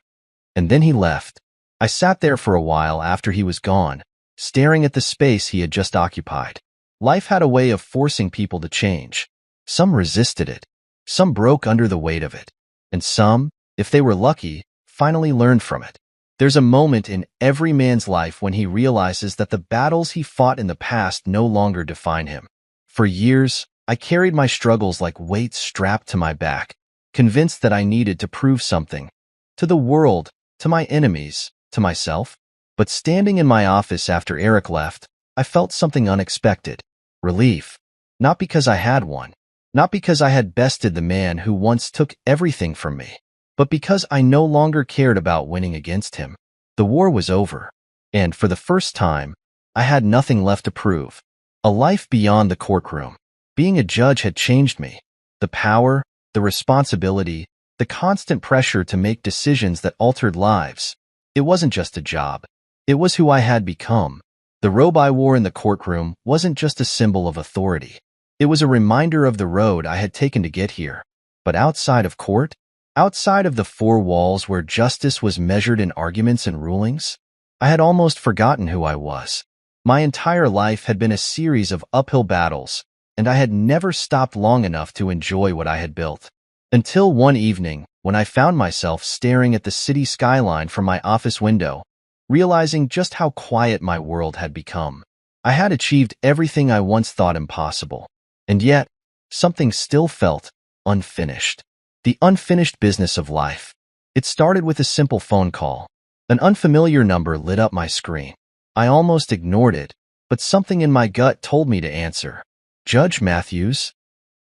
And then he left. I sat there for a while after he was gone, staring at the space he had just occupied. Life had a way of forcing people to change. Some resisted it. Some broke under the weight of it. And some, if they were lucky, finally learned from it. There's a moment in every man's life when he realizes that the battles he fought in the past no longer define him. For years, I carried my struggles like weights strapped to my back, convinced that I needed to prove something. To the world, to my enemies, to myself. But standing in my office after Eric left, I felt something unexpected. Relief. Not because I had one. Not because I had bested the man who once took everything from me. But because I no longer cared about winning against him. The war was over. And for the first time, I had nothing left to prove. A life beyond the courtroom. Being a judge had changed me. The power, the responsibility, the constant pressure to make decisions that altered lives. It wasn't just a job. It was who I had become. The robe I wore in the courtroom wasn't just a symbol of authority. It was a reminder of the road I had taken to get here. But outside of court, outside of the four walls where justice was measured in arguments and rulings, I had almost forgotten who I was. My entire life had been a series of uphill battles, and I had never stopped long enough to enjoy what I had built. Until one evening, when I found myself staring at the city skyline from my office window, realizing just how quiet my world had become. I had achieved everything I once thought impossible. And yet, something still felt unfinished. The unfinished business of life. It started with a simple phone call. An unfamiliar number lit up my screen. I almost ignored it, but something in my gut told me to answer. Judge Matthews?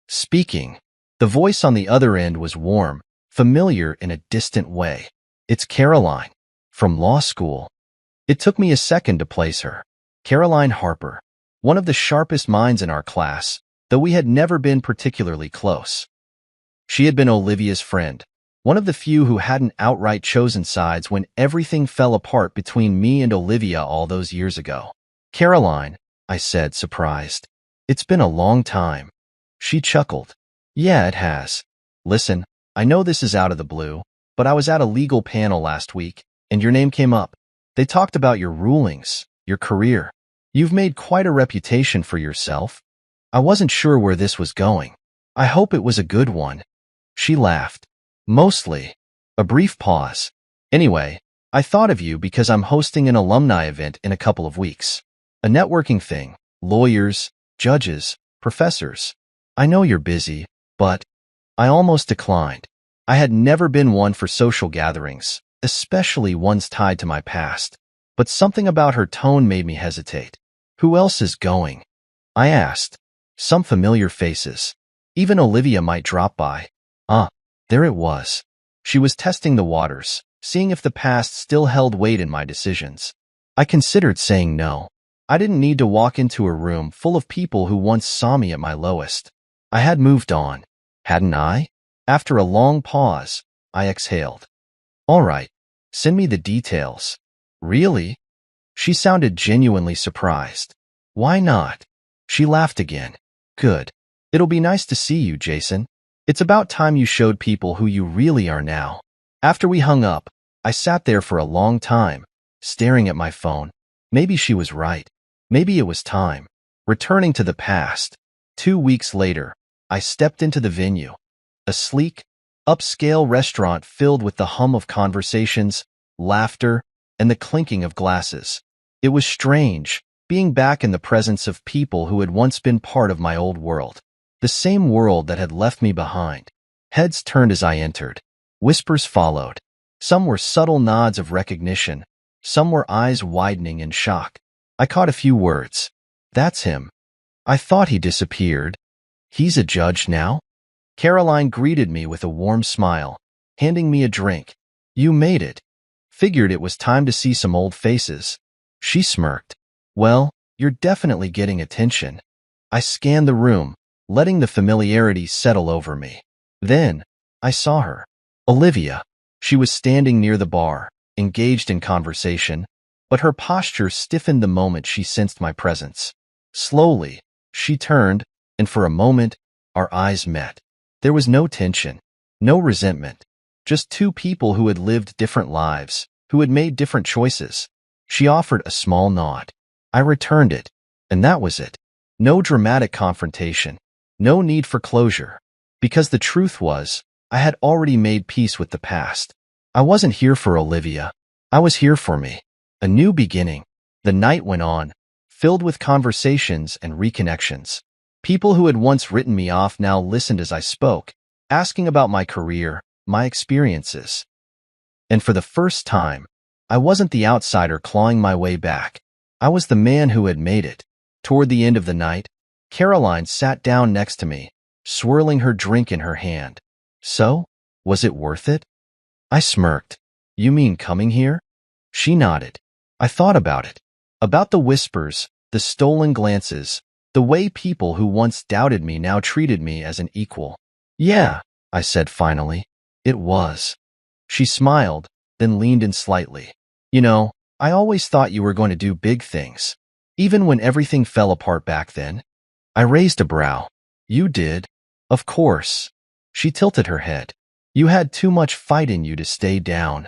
Speaking. The voice on the other end was warm, familiar in a distant way. It's Caroline, from law school. It took me a second to place her. Caroline Harper, one of the sharpest minds in our class, though we had never been particularly close. She had been Olivia's friend, one of the few who hadn't outright chosen sides when everything fell apart between me and Olivia all those years ago. Caroline, I said, surprised. It's been a long time. She chuckled. Yeah, it has. Listen, I know this is out of the blue, but I was at a legal panel last week, and your name came up. They talked about your rulings, your career. You've made quite a reputation for yourself. I wasn't sure where this was going. I hope it was a good one. She laughed. Mostly. A brief pause. Anyway, I thought of you because I'm hosting an alumni event in a couple of weeks. A networking thing. Lawyers, judges, professors. I know you're busy, but I almost declined. I had never been one for social gatherings, especially ones tied to my past. But something about her tone made me hesitate. Who else is going? I asked. Some familiar faces. Even Olivia might drop by. Ah, there it was. She was testing the waters, seeing if the past still held weight in my decisions. I considered saying no. I didn't need to walk into a room full of people who once saw me at my lowest. I had moved on, hadn't I? After a long pause, I exhaled. All right, send me the details. Really? She sounded genuinely surprised. Why not? She laughed again. Good. It'll be nice to see you, Jason. It's about time you showed people who you really are now. After we hung up, I sat there for a long time, staring at my phone. Maybe she was right. Maybe it was time. Returning to the past. 2 weeks later, I stepped into the venue. A sleek, upscale restaurant filled with the hum of conversations, laughter, and the clinking of glasses. It was strange, being back in the presence of people who had once been part of my old world. The same world that had left me behind. Heads turned as I entered. Whispers followed. Some were subtle nods of recognition. Some were eyes widening in shock. I caught a few words. That's him. I thought he disappeared. He's a judge now? Caroline greeted me with a warm smile, handing me a drink. You made it. Figured it was time to see some old faces. She smirked. Well, you're definitely getting attention. I scanned the room, letting the familiarity settle over me. Then, I saw her. Olivia. She was standing near the bar, engaged in conversation, but her posture stiffened the moment she sensed my presence. Slowly, she turned, and for a moment, our eyes met. There was no tension, no resentment, just two people who had lived different lives, who had made different choices. She offered a small nod. I returned it, and that was it. No dramatic confrontation, no need for closure, because the truth was, I had already made peace with the past. I wasn't here for Olivia. I was here for me. A new beginning. The night went on, filled with conversations and reconnections. People who had once written me off now listened as I spoke, asking about my career, my experiences. And for the first time, I wasn't the outsider clawing my way back. I was the man who had made it. Toward the end of the night, Caroline sat down next to me, swirling her drink in her hand. So, was it worth it? I smirked. You mean coming here? She nodded. I thought about it. About the whispers, the stolen glances, the way people who once doubted me now treated me as an equal. Yeah, I said finally. It was. She smiled, then leaned in slightly. You know, I always thought you were going to do big things. Even when everything fell apart back then. I raised a brow. You did. Of course. She tilted her head. You had too much fight in you to stay down.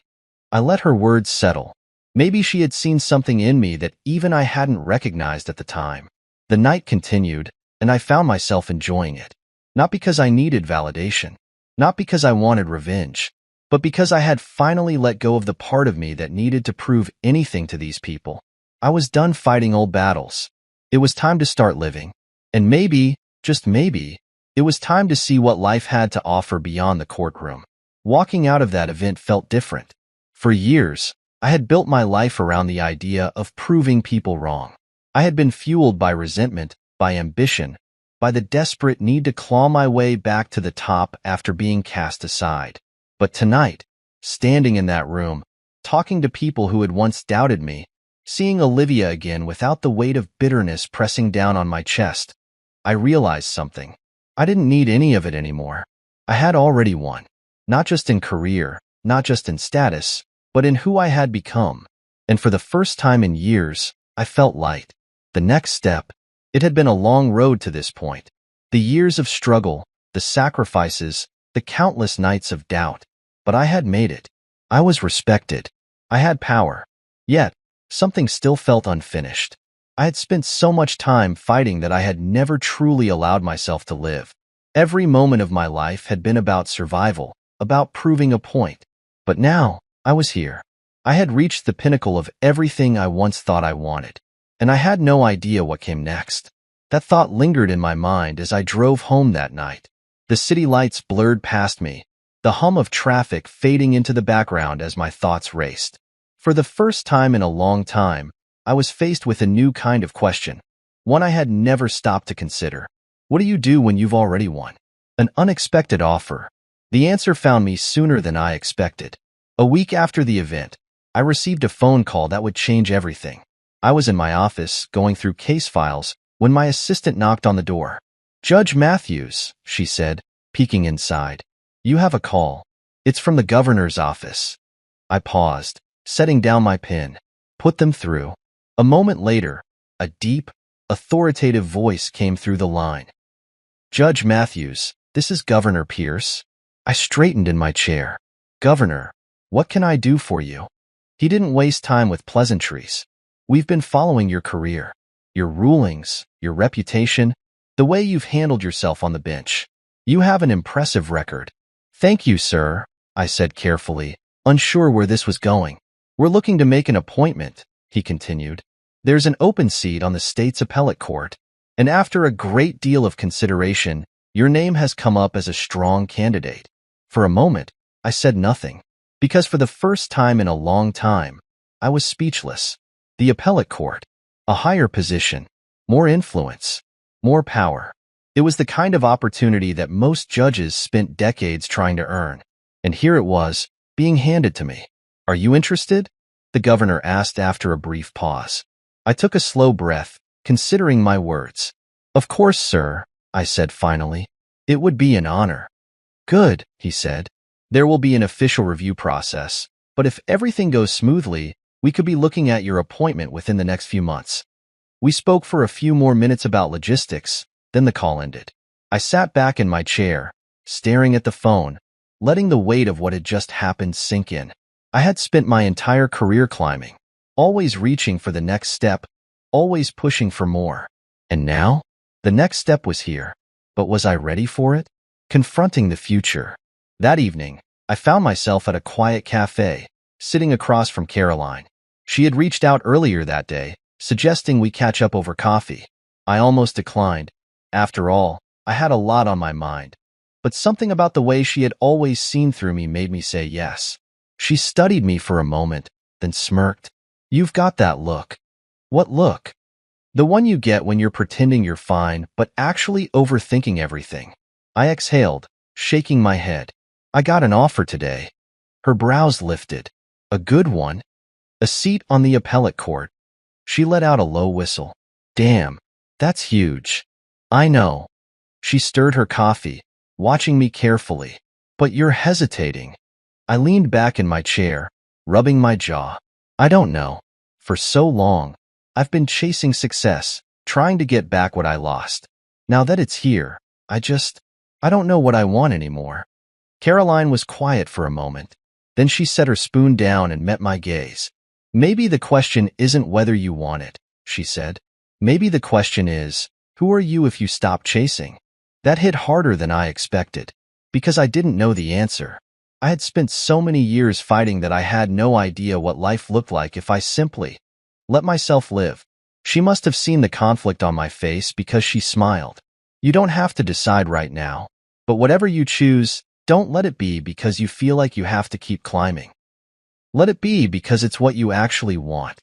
I let her words settle. Maybe she had seen something in me that even I hadn't recognized at the time. The night continued, and I found myself enjoying it. Not because I needed validation. Not because I wanted revenge. But because I had finally let go of the part of me that needed to prove anything to these people. I was done fighting old battles. It was time to start living. And maybe, just maybe, it was time to see what life had to offer beyond the courtroom. Walking out of that event felt different. For years, I had built my life around the idea of proving people wrong. I had been fueled by resentment, by ambition, by the desperate need to claw my way back to the top after being cast aside. But tonight, standing in that room, talking to people who had once doubted me, seeing Olivia again without the weight of bitterness pressing down on my chest, I realized something. I didn't need any of it anymore. I had already won. Not just in career, not just in status, but in who I had become. And for the first time in years, I felt light. The next step. It had been a long road to this point. The years of struggle, the sacrifices, the countless nights of doubt. But I had made it. I was respected. I had power. Yet, something still felt unfinished. I had spent so much time fighting that I had never truly allowed myself to live. Every moment of my life had been about survival, about proving a point. But now, I was here. I had reached the pinnacle of everything I once thought I wanted. And I had no idea what came next. That thought lingered in my mind as I drove home that night. The city lights blurred past me, the hum of traffic fading into the background as my thoughts raced. For the first time in a long time, I was faced with a new kind of question. one I had never stopped to consider. What do you do when you've already won? An unexpected offer. The answer found me sooner than I expected. A week after the event, I received a phone call that would change everything. I was in my office, going through case files, when my assistant knocked on the door. "Judge Matthews," she said, peeking inside. "You have a call. It's from the governor's office." I paused, setting down my pen. Put them through. A moment later, a deep, authoritative voice came through the line. "Judge Matthews, this is Governor Pierce." I straightened in my chair. "Governor, what can I do for you?" He didn't waste time with pleasantries. "We've been following your career, your rulings, your reputation, the way you've handled yourself on the bench. You have an impressive record." "Thank you, sir," I said carefully, unsure where this was going. "We're looking to make an appointment," he continued. "There's an open seat on the state's appellate court, and after a great deal of consideration, your name has come up as a strong candidate." For a moment, I said nothing, because for the first time in a long time, I was speechless. The appellate court, a higher position, more influence, more power. It was the kind of opportunity that most judges spent decades trying to earn. And here it was, being handed to me. "Are you interested?" the governor asked after a brief pause. I took a slow breath, considering my words. "Of course, sir," I said finally. "It would be an honor." "Good," he said. "There will be an official review process, but if everything goes smoothly, we could be looking at your appointment within the next few months." We spoke for a few more minutes about logistics, then the call ended. I sat back in my chair, staring at the phone, letting the weight of what had just happened sink in. I had spent my entire career climbing, always reaching for the next step, always pushing for more. And now, the next step was here. But was I ready for it? Confronting the future. That evening, I found myself at a quiet cafe, sitting across from Caroline. She had reached out earlier that day, suggesting we catch up over coffee. I almost declined. After all, I had a lot on my mind. But something about the way she had always seen through me made me say yes. She studied me for a moment, then smirked. "You've got that look." "What look?" "The one you get when you're pretending you're fine, but actually overthinking everything." I exhaled, shaking my head. "I got an offer today." Her brows lifted. "A good one?" "A seat on the appellate court." She let out a low whistle. "Damn, that's huge." "I know." She stirred her coffee, watching me carefully. "But you're hesitating." I leaned back in my chair, rubbing my jaw. "I don't know. For so long, I've been chasing success, trying to get back what I lost. Now that it's here, I don't know what I want anymore." Caroline was quiet for a moment. Then she set her spoon down and met my gaze. "Maybe the question isn't whether you want it," she said. "Maybe the question is, who are you if you stop chasing?" That hit harder than I expected, because I didn't know the answer. I had spent so many years fighting that I had no idea what life looked like if I simply let myself live. She must have seen the conflict on my face because she smiled. "You don't have to decide right now, but whatever you choose, don't let it be because you feel like you have to keep climbing. Let it be because it's what you actually want."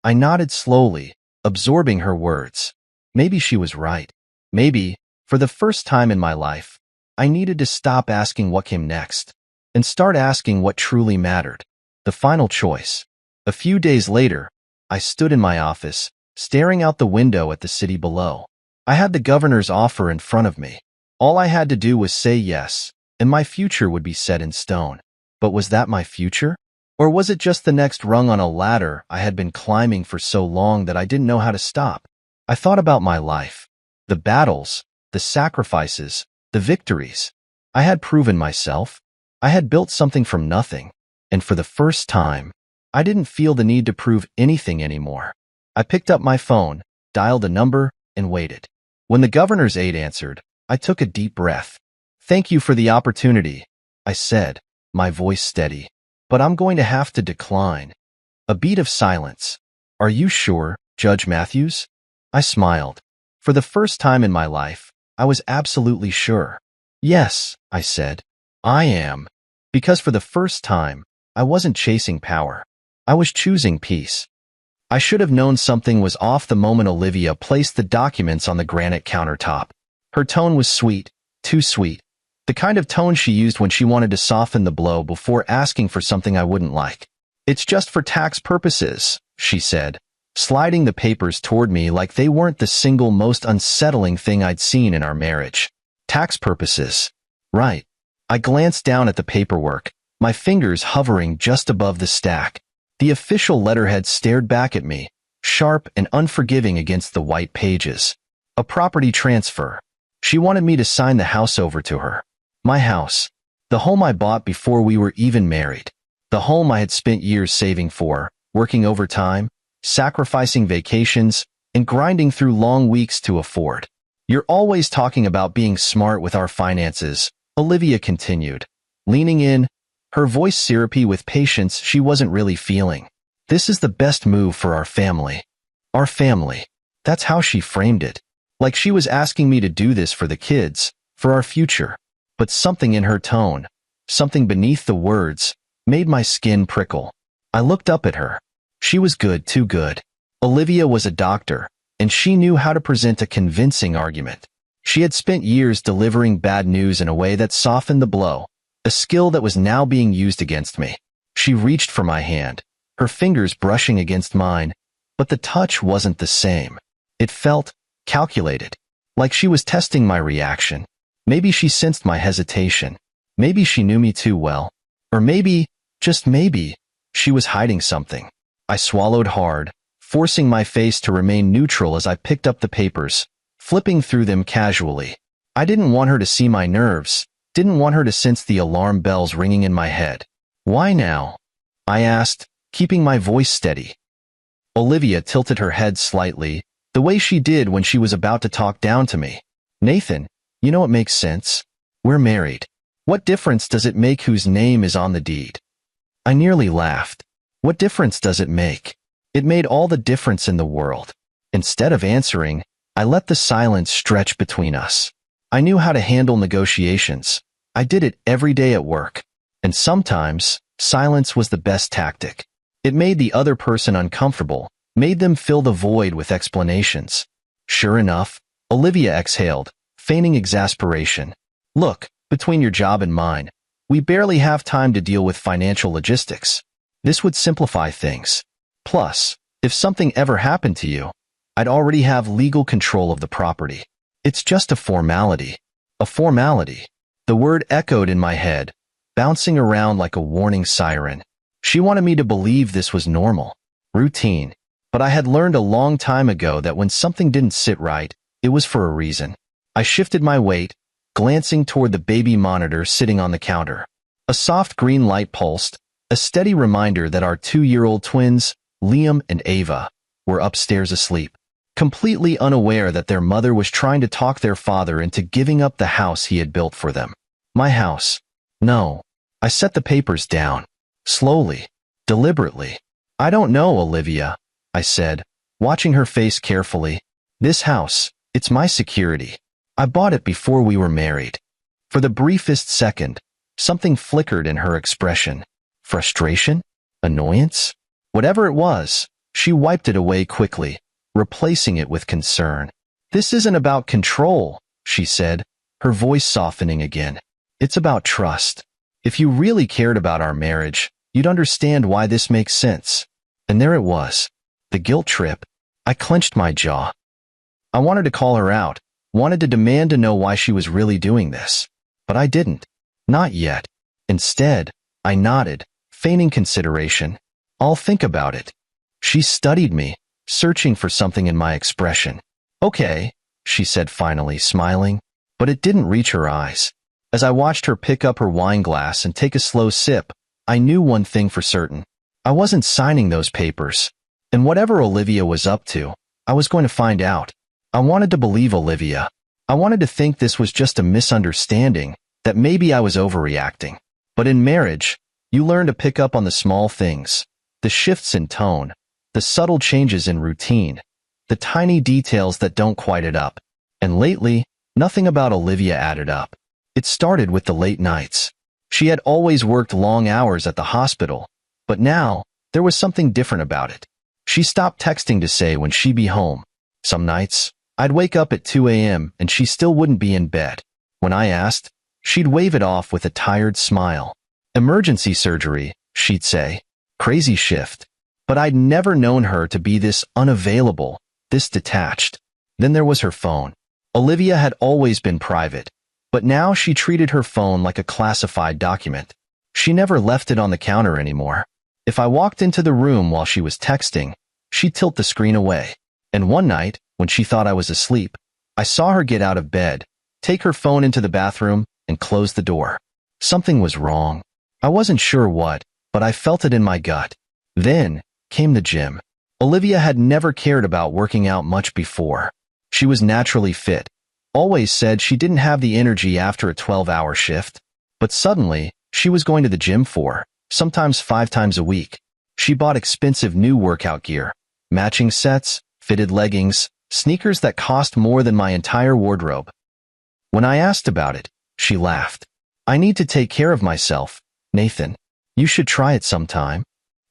I nodded slowly, absorbing her words. Maybe she was right. Maybe, for the first time in my life, I needed to stop asking what came next and start asking what truly mattered. The final choice. A few days later, I stood in my office, staring out the window at the city below. I had the governor's offer in front of me. All I had to do was say yes, and my future would be set in stone. But was that my future? Or was it just the next rung on a ladder I had been climbing for so long that I didn't know how to stop? I thought about my life, the battles, the sacrifices, the victories. I had proven myself. I had built something from nothing, and for the first time, I didn't feel the need to prove anything anymore. I picked up my phone, dialed a number, and waited. When the governor's aide answered, I took a deep breath. "Thank you for the opportunity," I said, my voice steady. "But I'm going to have to decline." A beat of silence. "Are you sure, Judge Matthews?" I smiled. For the first time in my life, I was absolutely sure. "Yes," I said. "I am." Because for the first time, I wasn't chasing power. I was choosing peace. I should have known something was off the moment Olivia placed the documents on the granite countertop. Her tone was sweet, too sweet, the kind of tone she used when she wanted to soften the blow before asking for something I wouldn't like. "It's just for tax purposes," she said, sliding the papers toward me like they weren't the single most unsettling thing I'd seen in our marriage. Tax purposes. Right. I glanced down at the paperwork, my fingers hovering just above the stack. The official letterhead stared back at me, sharp and unforgiving against the white pages. A property transfer. She wanted me to sign the house over to her. My house. The home I bought before we were even married. The home I had spent years saving for, working overtime, sacrificing vacations, and grinding through long weeks to afford. "You're always talking about being smart with our finances," Olivia continued, leaning in, her voice syrupy with patience she wasn't really feeling. "This is the best move for our family." Our family. That's how she framed it. Like she was asking me to do this for the kids, for our future. But something in her tone, something beneath the words, made my skin prickle. I looked up at her. She was good, too good. Olivia was a doctor, and she knew how to present a convincing argument. She had spent years delivering bad news in a way that softened the blow, a skill that was now being used against me. She reached for my hand, her fingers brushing against mine, but the touch wasn't the same. It felt calculated, like she was testing my reaction. Maybe she sensed my hesitation. Maybe she knew me too well. Or maybe, just maybe, she was hiding something. I swallowed hard, forcing my face to remain neutral as I picked up the papers, flipping through them casually. I didn't want her to see my nerves, didn't want her to sense the alarm bells ringing in my head. "Why now?" I asked, keeping my voice steady. Olivia tilted her head slightly, the way she did when she was about to talk down to me. "Nathan, you know it makes sense. We're married. What difference does it make whose name is on the deed?" I nearly laughed. What difference does it make? It made all the difference in the world. Instead of answering, I let the silence stretch between us. I knew how to handle negotiations. I did it every day at work. And sometimes, silence was the best tactic. It made the other person uncomfortable, made them fill the void with explanations. Sure enough, Olivia exhaled, feigning exasperation. "Look, between your job and mine, we barely have time to deal with financial logistics. This would simplify things. Plus, if something ever happened to you, I'd already have legal control of the property. It's just a formality." A formality. The word echoed in my head, bouncing around like a warning siren. She wanted me to believe this was normal, routine. But I had learned a long time ago that when something didn't sit right, it was for a reason. I shifted my weight, glancing toward the baby monitor sitting on the counter. A soft green light pulsed, a steady reminder that our 2-year-old twins, Liam and Ava, were upstairs asleep, completely unaware that their mother was trying to talk their father into giving up the house he had built for them. My house. No. I set the papers down. Slowly. Deliberately. "I don't know, Olivia," I said, watching her face carefully. "This house, it's my security. I bought it before we were married." For the briefest second, something flickered in her expression. Frustration? Annoyance? Whatever it was, she wiped it away quickly, replacing it with concern. "This isn't about control," she said, her voice softening again. "It's about trust. If you really cared about our marriage, you'd understand why this makes sense." And there it was. The guilt trip. I clenched my jaw. I wanted to call her out, wanted to demand to know why she was really doing this. But I didn't. Not yet. Instead, I nodded, feigning consideration. "I'll think about it." She studied me, searching for something in my expression. "Okay," she said finally, smiling, but it didn't reach her eyes. As I watched her pick up her wine glass and take a slow sip, I knew one thing for certain. I wasn't signing those papers. And whatever Olivia was up to, I was going to find out. I wanted to believe Olivia. I wanted to think this was just a misunderstanding, that maybe I was overreacting. But in marriage, you learn to pick up on the small things, the shifts in tone, the subtle changes in routine, the tiny details that don't quite add up. And lately, nothing about Olivia added up. It started with the late nights. She had always worked long hours at the hospital, but now, there was something different about it. She stopped texting to say when she'd be home. Some nights, I'd wake up at 2 a.m. and she still wouldn't be in bed. When I asked, she'd wave it off with a tired smile. Emergency surgery, she'd say. Crazy shift. But I'd never known her to be this unavailable, this detached. Then there was her phone. Olivia had always been private, but now she treated her phone like a classified document. She never left it on the counter anymore. If I walked into the room while she was texting, she'd tilt the screen away. And one night, when she thought I was asleep, I saw her get out of bed, take her phone into the bathroom, and close the door. Something was wrong. I wasn't sure what, but I felt it in my gut. Then came the gym. Olivia had never cared about working out much before. She was naturally fit, always said she didn't have the energy after a 12-hour shift. But suddenly, she was going to the gym 4, sometimes 5 times a week. She bought expensive new workout gear, matching sets, fitted leggings, sneakers that cost more than my entire wardrobe. When I asked about it, she laughed. I need to take care of myself, Nathan. You should try it sometime.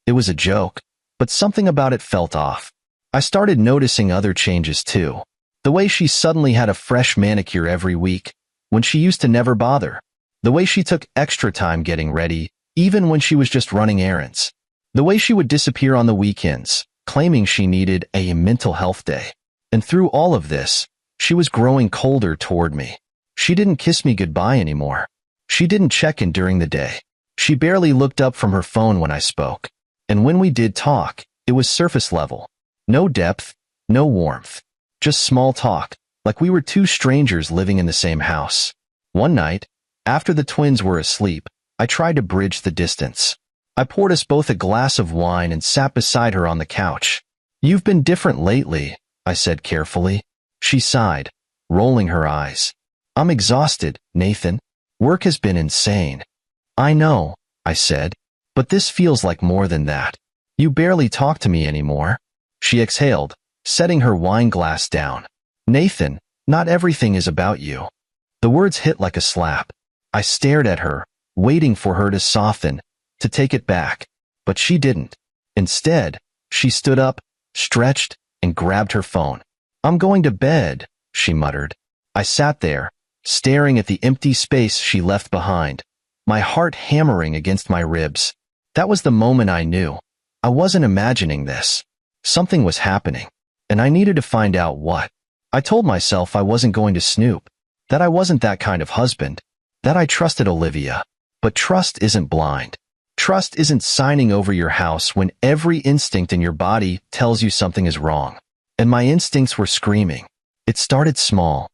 It was a joke, but something about it felt off. I started noticing other changes too. The way she suddenly had a fresh manicure every week, when she used to never bother. The way she took extra time getting ready, even when she was just running errands. The way she would disappear on the weekends, claiming she needed a mental health day. And through all of this, she was growing colder toward me. She didn't kiss me goodbye anymore. She didn't check in during the day. She barely looked up from her phone when I spoke. And when we did talk, it was surface level. No depth, no warmth. Just small talk, like we were two strangers living in the same house. One night, after the twins were asleep, I tried to bridge the distance. I poured us both a glass of wine and sat beside her on the couch. You've been different lately, I said carefully. She sighed, rolling her eyes. I'm exhausted, Nathan. Work has been insane. I know, I said, but this feels like more than that. You barely talk to me anymore. She exhaled, setting her wine glass down. Nathan, not everything is about you. The words hit like a slap. I stared at her, waiting for her to soften, to take it back, but she didn't. Instead, she stood up, stretched, and grabbed her phone. I'm going to bed, she muttered. I sat there, staring at the empty space she left behind, my heart hammering against my ribs. That was the moment I knew. I wasn't imagining this. Something was happening, and I needed to find out what. I told myself I wasn't going to snoop, that I wasn't that kind of husband, that I trusted Olivia. But trust isn't blind. Trust isn't signing over your house when every instinct in your body tells you something is wrong. And my instincts were screaming. It started small.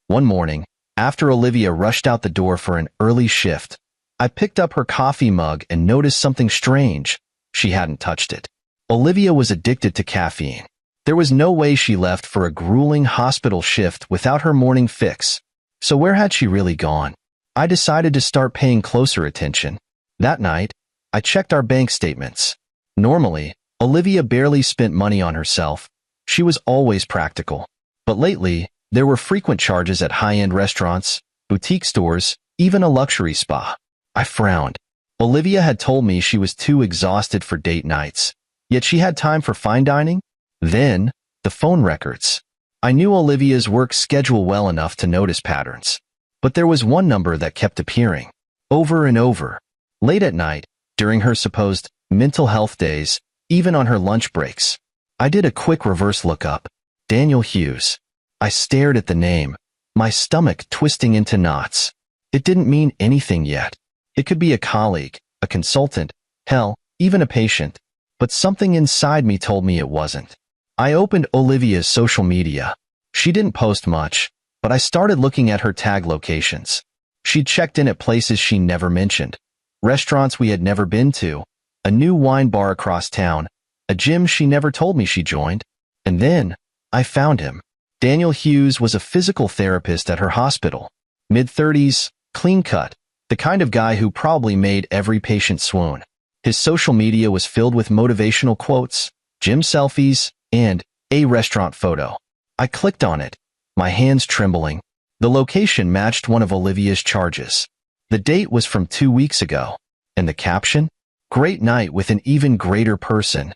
One morning, after Olivia rushed out the door for an early shift, I picked up her coffee mug and noticed something strange. She hadn't touched it. Olivia was addicted to caffeine. There was no way she left for a grueling hospital shift without her morning fix. So where had she really gone? I decided to start paying closer attention. That night, I checked our bank statements. Normally, Olivia barely spent money on herself. She was always practical. But lately, there were frequent charges at high-end restaurants, boutique stores, even a luxury spa. I frowned. Olivia had told me she was too exhausted for date nights, yet she had time for fine dining? Then, the phone records. I knew Olivia's work schedule well enough to notice patterns. But there was one number that kept appearing, over and over. Late at night, during her supposed mental health days, even on her lunch breaks. I did a quick reverse lookup. Daniel Hughes. I stared at the name, my stomach twisting into knots. It didn't mean anything yet. It could be a colleague, a consultant, hell, even a patient. But something inside me told me it wasn't. I opened Olivia's social media. She didn't post much, but I started looking at her tag locations. She'd checked in at places she never mentioned, restaurants we had never been to, a new wine bar across town, a gym she never told me she joined. And then, I found him. Daniel Hughes was a physical therapist at her hospital. Mid-30s, clean-cut, the kind of guy who probably made every patient swoon. His social media was filled with motivational quotes, gym selfies, and a restaurant photo. I clicked on it, my hands trembling. The location matched one of Olivia's charges. The date was from 2 weeks ago. And the caption? Great night with an even greater person.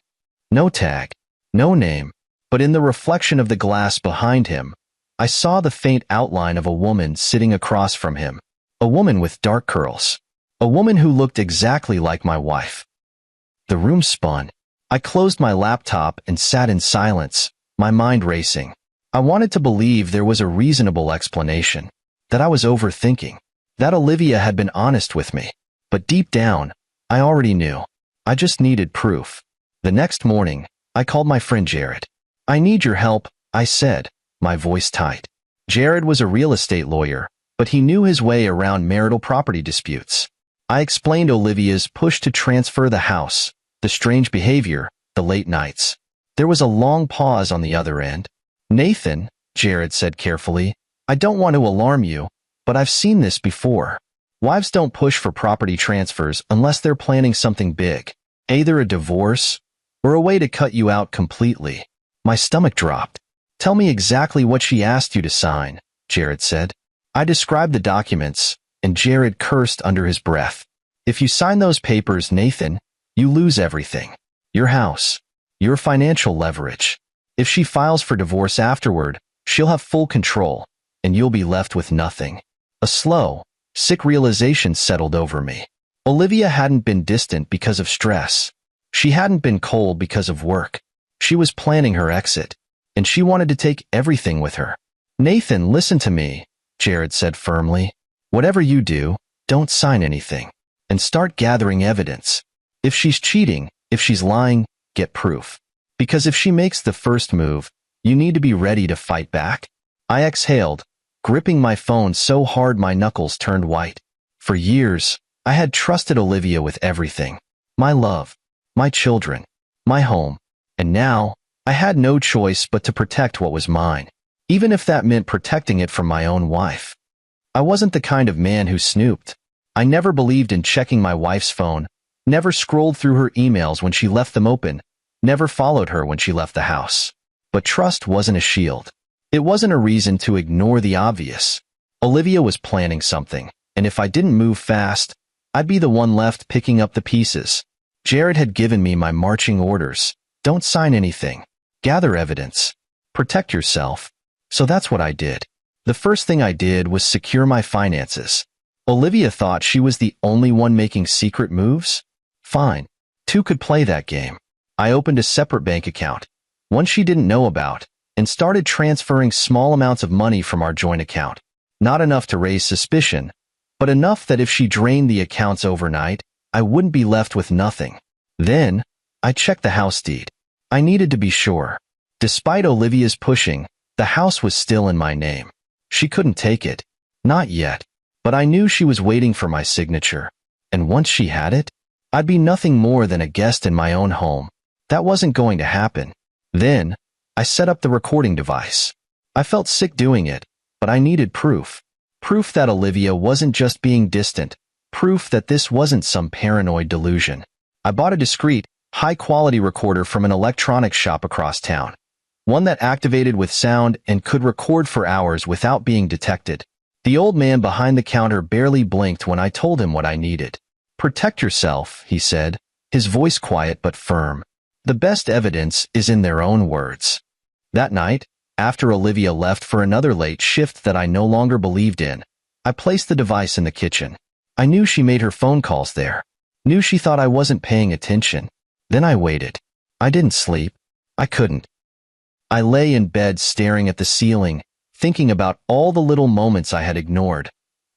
No tag, no name, but in the reflection of the glass behind him, I saw the faint outline of a woman sitting across from him. A woman with dark curls. A woman who looked exactly like my wife. The room spun. I closed my laptop and sat in silence, my mind racing. I wanted to believe there was a reasonable explanation, that I was overthinking, that Olivia had been honest with me. But deep down, I already knew. I just needed proof. The next morning, I called my friend Jared. "I need your help," I said, my voice tight. Jared was a real estate lawyer, but he knew his way around marital property disputes. I explained Olivia's push to transfer the house, the strange behavior, the late nights. There was a long pause on the other end. "Nathan," Jared said carefully, "I don't want to alarm you, but I've seen this before. Wives don't push for property transfers unless they're planning something big, either a divorce or a way to cut you out completely." My stomach dropped. "Tell me exactly what she asked you to sign," Jared said. I described the documents, and Jared cursed under his breath. "If you sign those papers, Nathan, you lose everything. Your house, your financial leverage. If she files for divorce afterward, she'll have full control, and you'll be left with nothing." A slow, sick realization settled over me. Olivia hadn't been distant because of stress. She hadn't been cold because of work. She was planning her exit, and she wanted to take everything with her. "Nathan, listen to me," Jared said firmly. "Whatever you do, don't sign anything, and start gathering evidence. If she's cheating, if she's lying, get proof. Because if she makes the first move, you need to be ready to fight back." I exhaled, gripping my phone so hard my knuckles turned white. For years, I had trusted Olivia with everything. My love, my children, my home. And now, I had no choice but to protect what was mine, even if that meant protecting it from my own wife. I wasn't the kind of man who snooped. I never believed in checking my wife's phone, never scrolled through her emails when she left them open, never followed her when she left the house. But trust wasn't a shield. It wasn't a reason to ignore the obvious. Olivia was planning something, and if I didn't move fast, I'd be the one left picking up the pieces. Jared had given me my marching orders. Don't sign anything. Gather evidence. Protect yourself. So that's what I did. The first thing I did was secure my finances. Olivia thought she was the only one making secret moves? Fine. Two could play that game. I opened a separate bank account, one she didn't know about, and started transferring small amounts of money from our joint account. Not enough to raise suspicion, but enough that if she drained the accounts overnight, I wouldn't be left with nothing. Then, I checked the house deed. I needed to be sure. Despite Olivia's pushing, the house was still in my name. She couldn't take it. Not yet. But I knew she was waiting for my signature. And once she had it, I'd be nothing more than a guest in my own home. That wasn't going to happen. Then, I set up the recording device. I felt sick doing it, but I needed proof. Proof that Olivia wasn't just being distant. Proof that this wasn't some paranoid delusion. I bought a discreet, high-quality recorder from an electronics shop across town. One that activated with sound and could record for hours without being detected. The old man behind the counter barely blinked when I told him what I needed. "Protect yourself," he said, his voice quiet but firm. "The best evidence is in their own words." That night, after Olivia left for another late shift that I no longer believed in, I placed the device in the kitchen. I knew she made her phone calls there. Knew she thought I wasn't paying attention. Then I waited. I didn't sleep. I couldn't. I lay in bed staring at the ceiling, thinking about all the little moments I had ignored.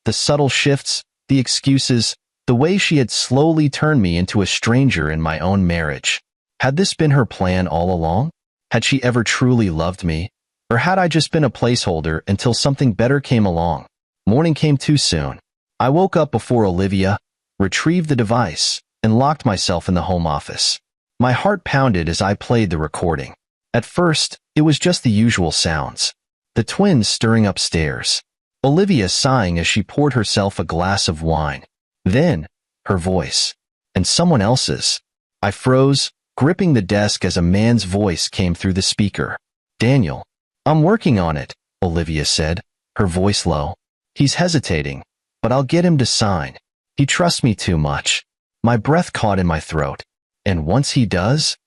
The subtle shifts, the excuses, the way she had slowly turned me into a stranger in my own marriage. Had this been her plan all along? Had she ever truly loved me? Or had I just been a placeholder until something better came along? Morning came too soon. I woke up before Olivia, retrieved the device, and locked myself in the home office. My heart pounded as I played the recording. At first, it was just the usual sounds. The twins stirring upstairs. Olivia sighing as she poured herself a glass of wine. Then, her voice. And someone else's. I froze, gripping the desk as a man's voice came through the speaker. "Daniel, I'm working on it," Olivia said, her voice low. "He's hesitating, but I'll get him to sign. He trusts me too much." My breath caught in my throat. "And once he does?"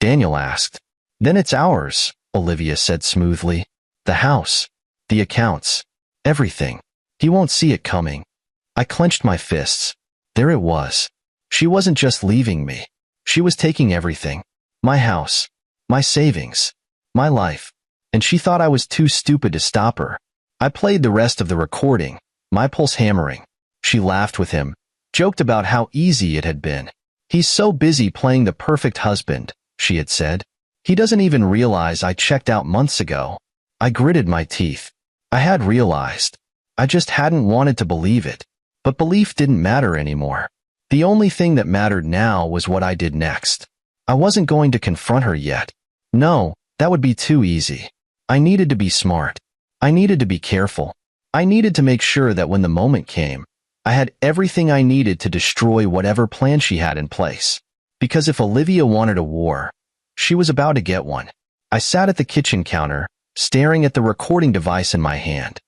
Daniel asked. Then it's ours, Olivia said smoothly. The house, the accounts, everything. He won't see it coming. I clenched my fists. There it was. She wasn't just leaving me. She was taking everything. My house, my savings, my life. And she thought I was too stupid to stop her. I played the rest of the recording, my pulse hammering. She laughed with him, joked about how easy it had been. He's so busy playing the perfect husband, she had said. He doesn't even realize I checked out months ago. I gritted my teeth. I had realized. I just hadn't wanted to believe it. But belief didn't matter anymore. The only thing that mattered now was what I did next. I wasn't going to confront her yet. No, that would be too easy. I needed to be smart. I needed to be careful. I needed to make sure that when the moment came, I had everything I needed to destroy whatever plan she had in place. Because if Olivia wanted a war, she was about to get one. I sat at the kitchen counter, staring at the recording device in my hand.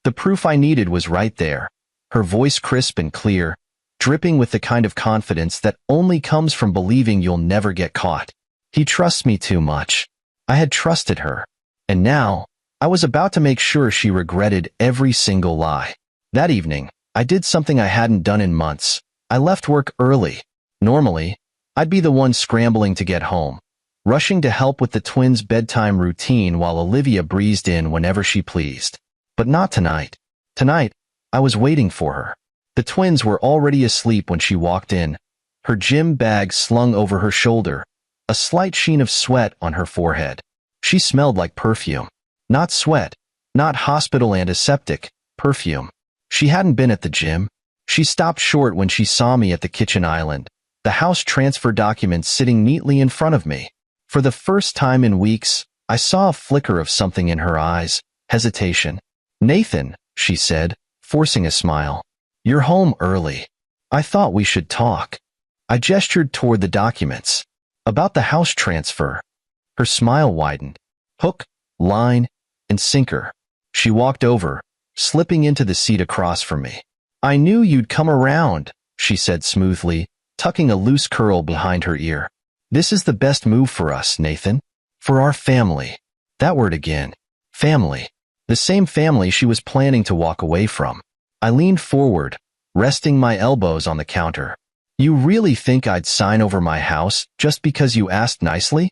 The proof I needed was right there, her voice crisp and clear, dripping with the kind of confidence that only comes from believing you'll never get caught. He trusts me too much. I had trusted her. And now, I was about to make sure she regretted every single lie. That evening, I did something I hadn't done in months. I left work early. Normally, I'd be the one scrambling to get home, rushing to help with the twins' bedtime routine while Olivia breezed in whenever she pleased. But not tonight. Tonight, I was waiting for her. The twins were already asleep when she walked in, her gym bag slung over her shoulder, a slight sheen of sweat on her forehead. She smelled like perfume. Not sweat, not hospital antiseptic, perfume. She hadn't been at the gym. She stopped short when she saw me at the kitchen island, the house transfer documents sitting neatly in front of me. For the first time in weeks, I saw a flicker of something in her eyes, hesitation. Nathan, she said, forcing a smile. You're home early. I thought we should talk. I gestured toward the documents. About the house transfer. Her smile widened. Hook, line, and sinker. She walked over, slipping into the seat across from me. I knew you'd come around, she said smoothly, tucking a loose curl behind her ear. This is the best move for us, Nathan. For our family. That word again. Family. The same family she was planning to walk away from. I leaned forward, resting my elbows on the counter. You really think I'd sign over my house just because you asked nicely?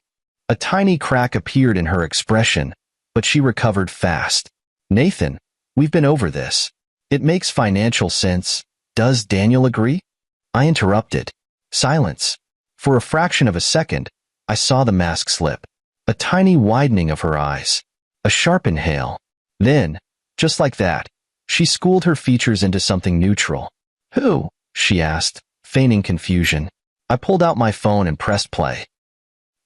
A tiny crack appeared in her expression, but she recovered fast. Nathan, we've been over this. It makes financial sense. Does Daniel agree? I interrupted. Silence. For a fraction of a second, I saw the mask slip. A tiny widening of her eyes. A sharp inhale. Then, just like that, she schooled her features into something neutral. Who? She asked, feigning confusion. I pulled out my phone and pressed play.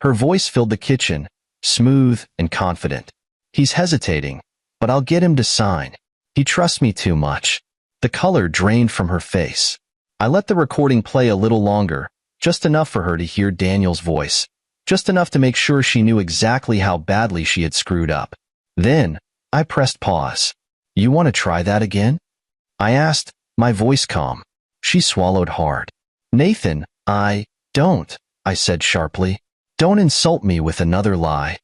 Her voice filled the kitchen, smooth and confident. He's hesitating, but I'll get him to sign. He trusts me too much. The color drained from her face. I let the recording play a little longer, just enough for her to hear Daniel's voice, just enough to make sure she knew exactly how badly she had screwed up. Then, I pressed pause. You want to try that again? I asked, my voice calm. She swallowed hard. Nathan, I don't, I said sharply. Don't insult me with another lie.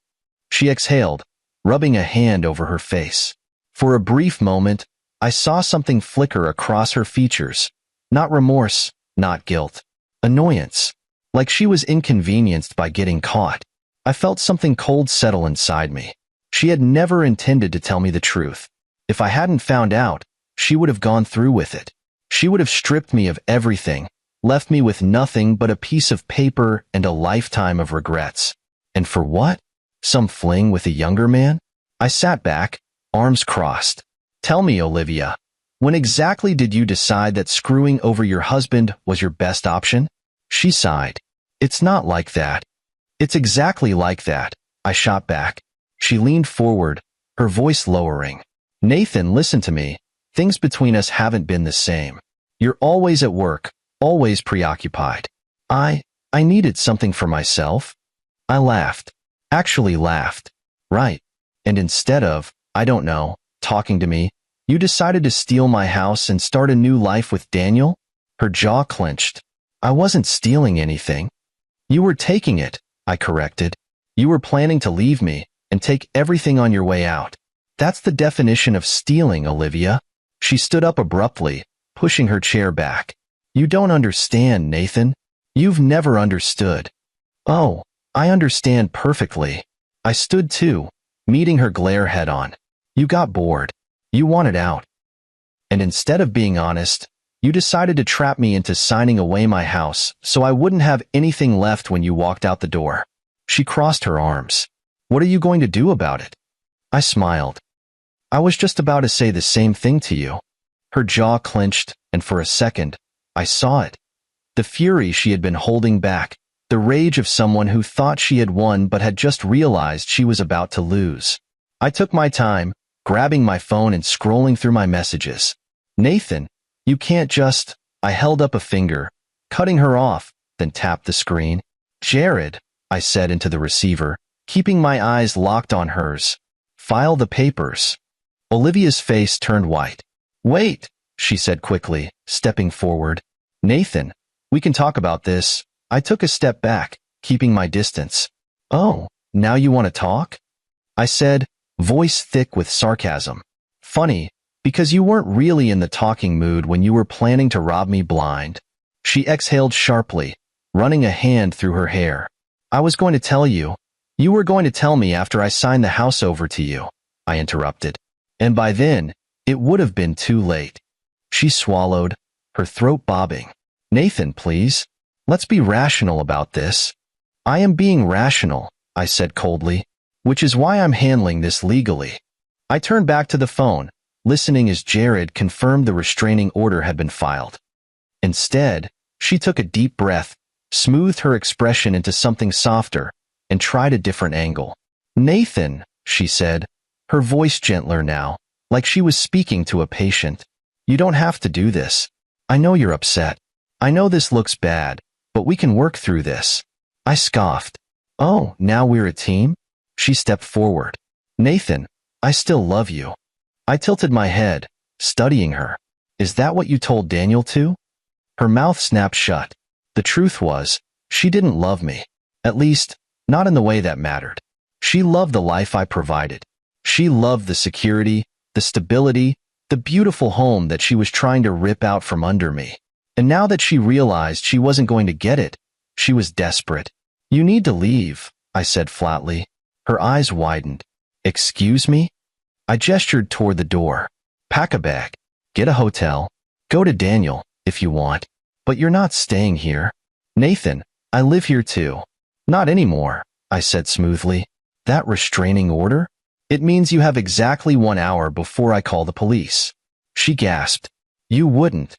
She exhaled, rubbing a hand over her face. For a brief moment, I saw something flicker across her features. Not remorse, not guilt. Annoyance. Like she was inconvenienced by getting caught. I felt something cold settle inside me. She had never intended to tell me the truth. If I hadn't found out, she would have gone through with it. She would have stripped me of everything, left me with nothing but a piece of paper and a lifetime of regrets. And for what? Some fling with a younger man? I sat back, arms crossed. Tell me, Olivia, when exactly did you decide that screwing over your husband was your best option? She sighed. It's not like that. It's exactly like that, I shot back. She leaned forward, her voice lowering. Nathan, listen to me. Things between us haven't been the same. You're always at work, always preoccupied. I needed something for myself. I laughed. Actually laughed. Right. And instead of, I don't know, talking to me, you decided to steal my house and start a new life with Daniel? Her jaw clenched. I wasn't stealing anything. You were taking it, I corrected. You were planning to leave me and take everything on your way out. That's the definition of stealing, Olivia. She stood up abruptly, pushing her chair back. You don't understand, Nathan. You've never understood. Oh, I understand perfectly. I stood too, meeting her glare head on. You got bored. You wanted out. And instead of being honest, you decided to trap me into signing away my house so I wouldn't have anything left when you walked out the door. She crossed her arms. What are you going to do about it? I smiled. I was just about to say the same thing to you. Her jaw clenched, and for a second, I saw it. The fury she had been holding back, the rage of someone who thought she had won but had just realized she was about to lose. I took my time, grabbing my phone and scrolling through my messages. Nathan, you can't just... I held up a finger, cutting her off, then tapped the screen. Jared, I said into the receiver, keeping my eyes locked on hers. File the papers. Olivia's face turned white. Wait, she said quickly, stepping forward. Nathan, we can talk about this. I took a step back, keeping my distance. Oh, now you want to talk? I said, voice thick with sarcasm. Funny, because you weren't really in the talking mood when you were planning to rob me blind. She exhaled sharply, running a hand through her hair. I was going to tell you. You were going to tell me after I signed the house over to you, I interrupted. And by then, it would have been too late. She swallowed, her throat bobbing. Nathan, please. Let's be rational about this. I am being rational, I said coldly, which is why I'm handling this legally. I turned back to the phone, listening as Jared confirmed the restraining order had been filed. Instead, she took a deep breath, smoothed her expression into something softer, and tried a different angle. Nathan, she said, her voice gentler now, like she was speaking to a patient. You don't have to do this. I know you're upset. I know this looks bad, but we can work through this. I scoffed. Oh, now we're a team? She stepped forward. Nathan, I still love you. I tilted my head, studying her. Is that what you told Daniel too? Her mouth snapped shut. The truth was, she didn't love me. At least, not in the way that mattered. She loved the life I provided. She loved the security, the stability, the beautiful home that she was trying to rip out from under me. And now that she realized she wasn't going to get it, she was desperate. You need to leave, I said flatly. Her eyes widened. Excuse me? I gestured toward the door. Pack a bag. Get a hotel. Go to Daniel, if you want. But you're not staying here. Nathan, I live here too. Not anymore, I said smoothly. That restraining order? It means you have exactly 1 hour before I call the police. She gasped. You wouldn't.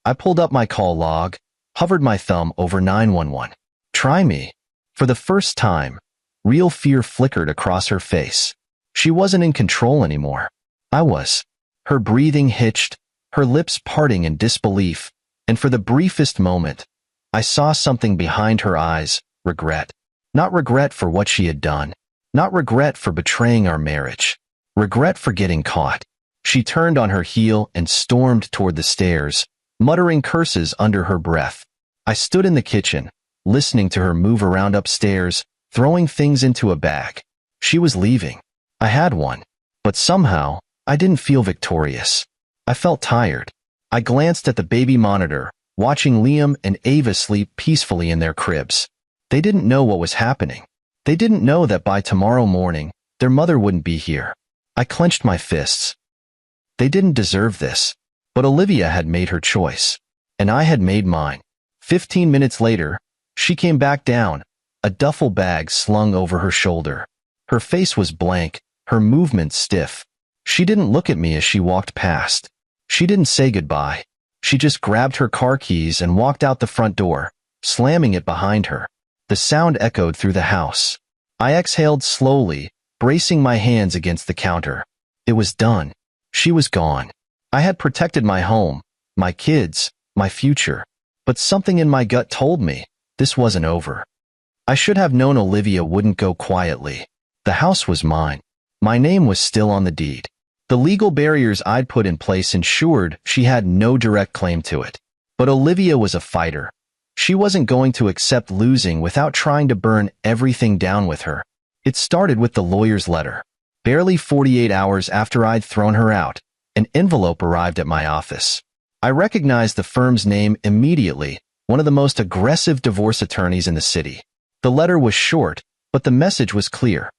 I pulled up my call log, hovered my thumb over 911. Try me. For the first time, real fear flickered across her face. She wasn't in control anymore. I was. Her breathing hitched, her lips parting in disbelief, and for the briefest moment, I saw something behind her eyes, regret. Not regret for what she had done. Not regret for betraying our marriage. Regret for getting caught. She turned on her heel and stormed toward the stairs, muttering curses under her breath. I stood in the kitchen, listening to her move around upstairs, throwing things into a bag. She was leaving. I had one. But somehow, I didn't feel victorious. I felt tired. I glanced at the baby monitor, watching Liam and Ava sleep peacefully in their cribs. They didn't know what was happening. They didn't know that by tomorrow morning, their mother wouldn't be here. I clenched my fists. They didn't deserve this. But Olivia had made her choice. And I had made mine. 15 minutes later, she came back down, a duffel bag slung over her shoulder. Her face was blank, her movements stiff. She didn't look at me as she walked past. She didn't say goodbye. She just grabbed her car keys and walked out the front door, slamming it behind her. The sound echoed through the house. I exhaled slowly, bracing my hands against the counter. It was done. She was gone. I had protected my home, my kids, my future. But something in my gut told me this wasn't over. I should have known Olivia wouldn't go quietly. The house was mine. My name was still on the deed. The legal barriers I'd put in place ensured she had no direct claim to it. But Olivia was a fighter. She wasn't going to accept losing without trying to burn everything down with her. It started with the lawyer's letter. Barely 48 hours after I'd thrown her out, an envelope arrived at my office. I recognized the firm's name immediately, one of the most aggressive divorce attorneys in the city. The letter was short, but the message was clear.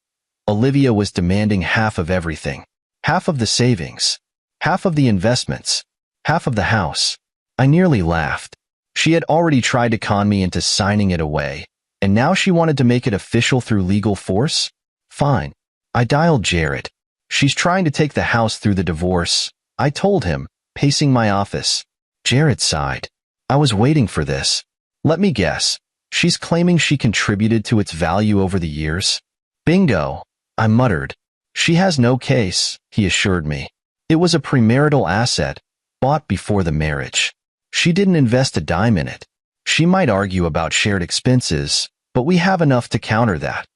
Olivia was demanding half of everything. Half of the savings. Half of the investments. Half of the house. I nearly laughed. She had already tried to con me into signing it away, and now she wanted to make it official through legal force? Fine. I dialed Jared. She's trying to take the house through the divorce, I told him, pacing my office. Jared sighed. I was waiting for this. Let me guess. She's claiming she contributed to its value over the years? Bingo, I muttered. She has no case, he assured me. It was a premarital asset, bought before the marriage. She didn't invest a dime in it. She might argue about shared expenses, but we have enough to counter that.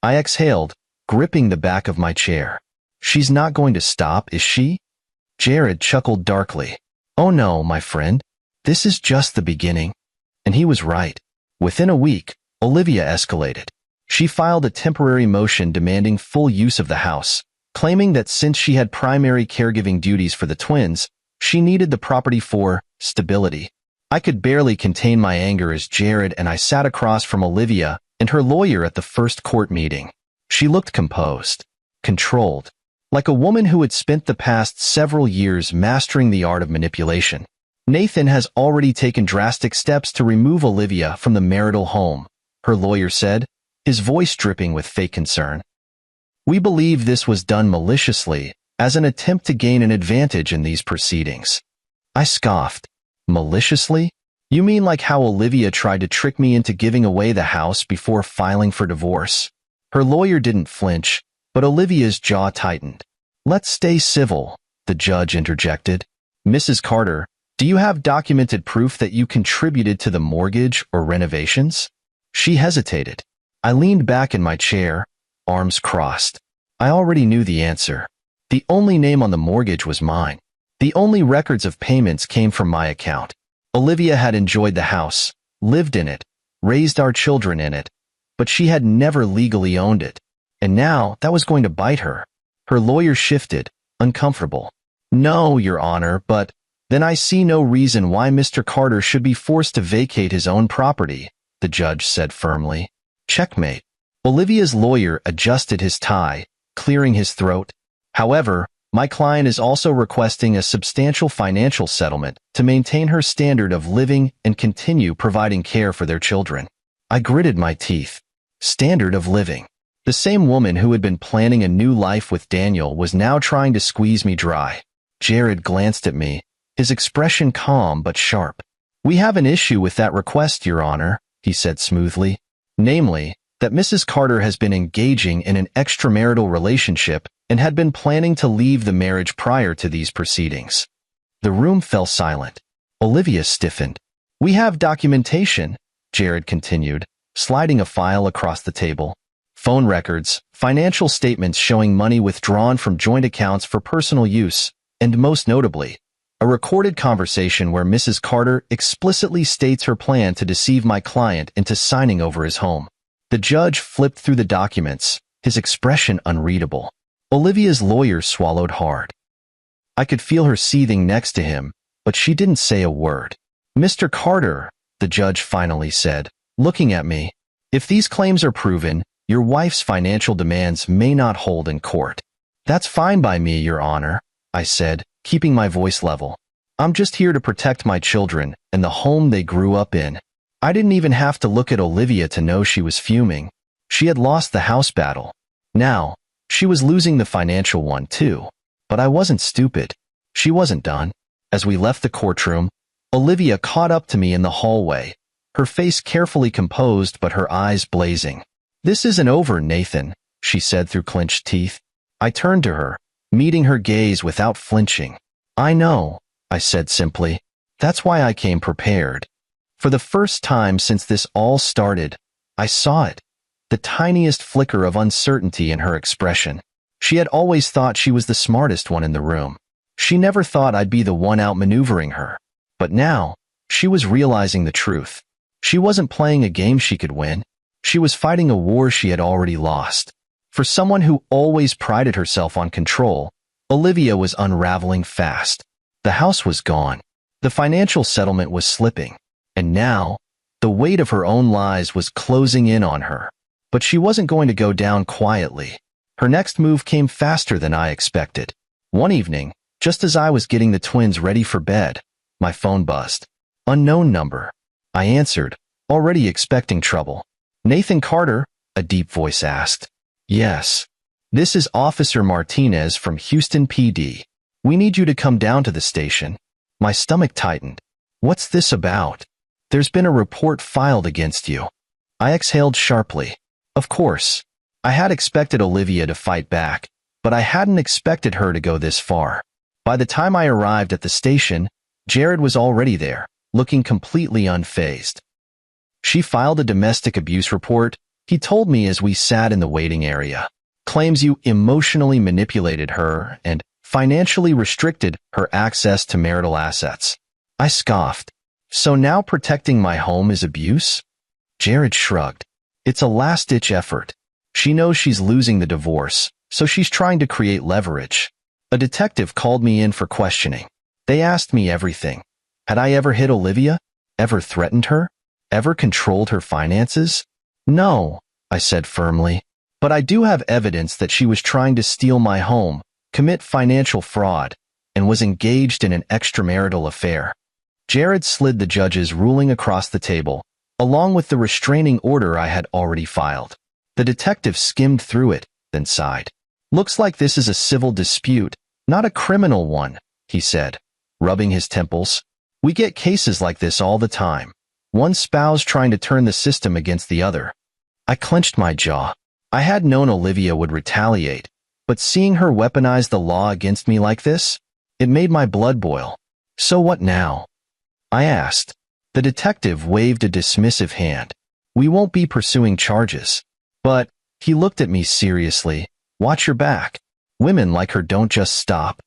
I exhaled, gripping the back of my chair. She's not going to stop, is she? Jared chuckled darkly. Oh no, my friend. This is just the beginning. And he was right. Within a week, Olivia escalated. She filed a temporary motion demanding full use of the house, claiming that since she had primary caregiving duties for the twins, she needed the property for stability. I could barely contain my anger as Jared and I sat across from Olivia and her lawyer at the first court meeting. She looked composed, controlled, like a woman who had spent the past several years mastering the art of manipulation. Nathan has already taken drastic steps to remove Olivia from the marital home, her lawyer said, his voice dripping with fake concern. We believe this was done maliciously, as an attempt to gain an advantage in these proceedings. I scoffed. Maliciously? You mean like how Olivia tried to trick me into giving away the house before filing for divorce? Her lawyer didn't flinch, but Olivia's jaw tightened. Let's stay civil, the judge interjected. Mrs. Carter, do you have documented proof that you contributed to the mortgage or renovations? She hesitated. I leaned back in my chair, arms crossed. I already knew the answer. The only name on the mortgage was mine. The only records of payments came from my account. Olivia had enjoyed the house, lived in it, raised our children in it, but she had never legally owned it. And now that was going to bite her. Her lawyer shifted, uncomfortable. No, Your Honor, but then I see no reason why Mr. Carter should be forced to vacate his own property, the judge said firmly. Checkmate. Olivia's lawyer adjusted his tie, clearing his throat. However, my client is also requesting a substantial financial settlement to maintain her standard of living and continue providing care for their children. I gritted my teeth. Standard of living. The same woman who had been planning a new life with Daniel was now trying to squeeze me dry. Jared glanced at me, his expression calm but sharp. We have an issue with that request, Your Honor, he said smoothly. Namely, that Mrs. Carter has been engaging in an extramarital relationship and had been planning to leave the marriage prior to these proceedings. The room fell silent. Olivia stiffened. We have documentation, Jared continued, sliding a file across the table. Phone records, financial statements showing money withdrawn from joint accounts for personal use, and most notably, a recorded conversation where Mrs. Carter explicitly states her plan to deceive my client into signing over his home. The judge flipped through the documents, his expression unreadable. Olivia's lawyer swallowed hard. I could feel her seething next to him, but she didn't say a word. Mr. Carter, the judge finally said, looking at me, if these claims are proven, your wife's financial demands may not hold in court. That's fine by me, Your Honor, I said, keeping my voice level. I'm just here to protect my children and the home they grew up in. I didn't even have to look at Olivia to know she was fuming. She had lost the house battle. Now, she was losing the financial one too. But I wasn't stupid. She wasn't done. As we left the courtroom, Olivia caught up to me in the hallway, her face carefully composed but her eyes blazing. This isn't over, Nathan, she said through clenched teeth. I turned to her, meeting her gaze without flinching. I know, I said simply. That's why I came prepared. For the first time since this all started, I saw it, the tiniest flicker of uncertainty in her expression. She had always thought she was the smartest one in the room. She never thought I'd be the one outmaneuvering her. But now, she was realizing the truth. She wasn't playing a game she could win. She was fighting a war she had already lost. For someone who always prided herself on control, Olivia was unraveling fast. The house was gone. The financial settlement was slipping. And now, the weight of her own lies was closing in on her. But she wasn't going to go down quietly. Her next move came faster than I expected. One evening, just as I was getting the twins ready for bed, my phone buzzed. Unknown number. I answered, already expecting trouble. Nathan Carter? A deep voice asked. Yes. This is Officer Martinez from Houston PD. We need you to come down to the station. My stomach tightened. What's this about? There's been a report filed against you. I exhaled sharply. Of course. I had expected Olivia to fight back, but I hadn't expected her to go this far. By the time I arrived at the station, Jared was already there, looking completely unfazed. She filed a domestic abuse report, he told me as we sat in the waiting area. Claims you emotionally manipulated her and financially restricted her access to marital assets. I scoffed. So now protecting my home is abuse? Jared shrugged. It's a last-ditch effort. She knows she's losing the divorce, so she's trying to create leverage. A detective called me in for questioning. They asked me everything. Had I ever hit Olivia? Ever threatened her? Ever controlled her finances? No, I said firmly. But I do have evidence that she was trying to steal my home, commit financial fraud, and was engaged in an extramarital affair. Jared slid the judge's ruling across the table, along with the restraining order I had already filed. The detective skimmed through it, then sighed. Looks like this is a civil dispute, not a criminal one, he said, rubbing his temples. We get cases like this all the time. One spouse trying to turn the system against the other. I clenched my jaw. I had known Olivia would retaliate, but seeing her weaponize the law against me like this, it made my blood boil. So what now? I asked. The detective waved a dismissive hand. We won't be pursuing charges. But, he looked at me seriously. Watch your back. Women like her don't just stop.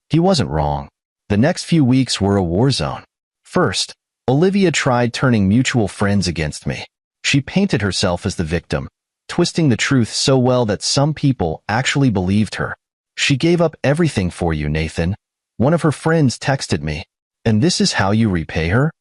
He wasn't wrong. The next few weeks were a war zone. First, Olivia tried turning mutual friends against me. She painted herself as the victim, twisting the truth so well that some people actually believed her. She gave up everything for you, Nathan. One of her friends texted me. And this is how you repay her?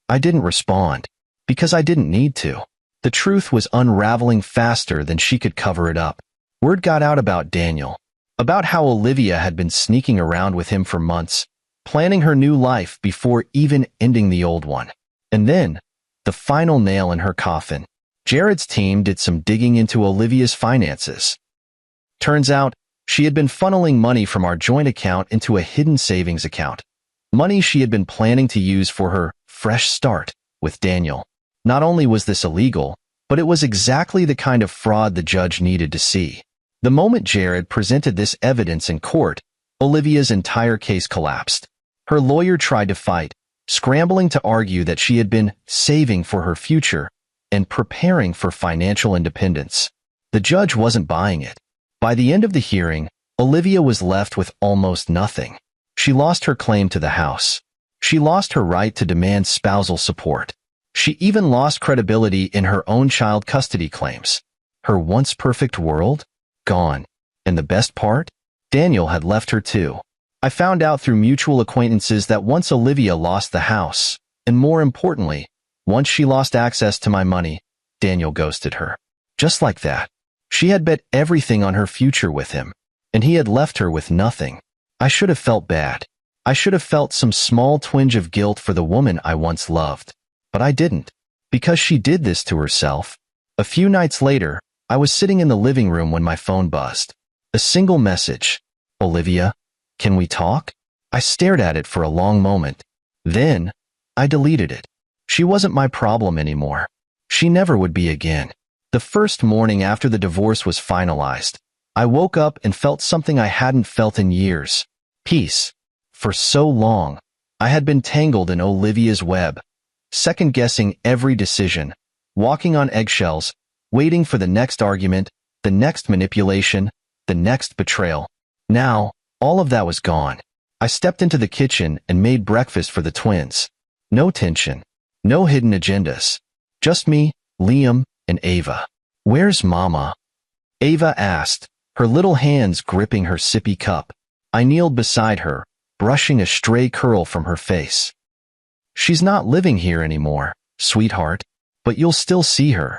I didn't respond, because I didn't need to. The truth was unraveling faster than she could cover it up. Word got out about Daniel, about how Olivia had been sneaking around with him for months, planning her new life before even ending the old one. And then, the final nail in her coffin. Jared's team did some digging into Olivia's finances. Turns out, she had been funneling money from our joint account into a hidden savings account. Money she had been planning to use for her fresh start with Daniel. Not only was this illegal, but it was exactly the kind of fraud the judge needed to see. The moment Jared presented this evidence in court, Olivia's entire case collapsed. Her lawyer tried to fight, scrambling to argue that she had been saving for her future and preparing for financial independence. The judge wasn't buying it. By the end of the hearing, Olivia was left with almost nothing. She lost her claim to the house. She lost her right to demand spousal support. She even lost credibility in her own child custody claims. Her once perfect world? Gone. And the best part? Daniel had left her too. I found out through mutual acquaintances that once Olivia lost the house, and more importantly, once she lost access to my money, Daniel ghosted her. Just like that. She had bet everything on her future with him, and he had left her with nothing. I should have felt bad. I should have felt some small twinge of guilt for the woman I once loved. But I didn't, because she did this to herself. A few nights later, I was sitting in the living room when my phone buzzed. A single message. Olivia, can we talk? I stared at it for a long moment. Then, I deleted it. She wasn't my problem anymore. She never would be again. The first morning after the divorce was finalized, I woke up and felt something I hadn't felt in years. Peace. For so long, I had been tangled in Olivia's web, second-guessing every decision, walking on eggshells, waiting for the next argument, the next manipulation, the next betrayal. Now, all of that was gone. I stepped into the kitchen and made breakfast for the twins. No tension. No hidden agendas. Just me, Liam, and Ava. Where's Mama? Ava asked, her little hands gripping her sippy cup. I kneeled beside her, brushing a stray curl from her face. She's not living here anymore, sweetheart, but you'll still see her.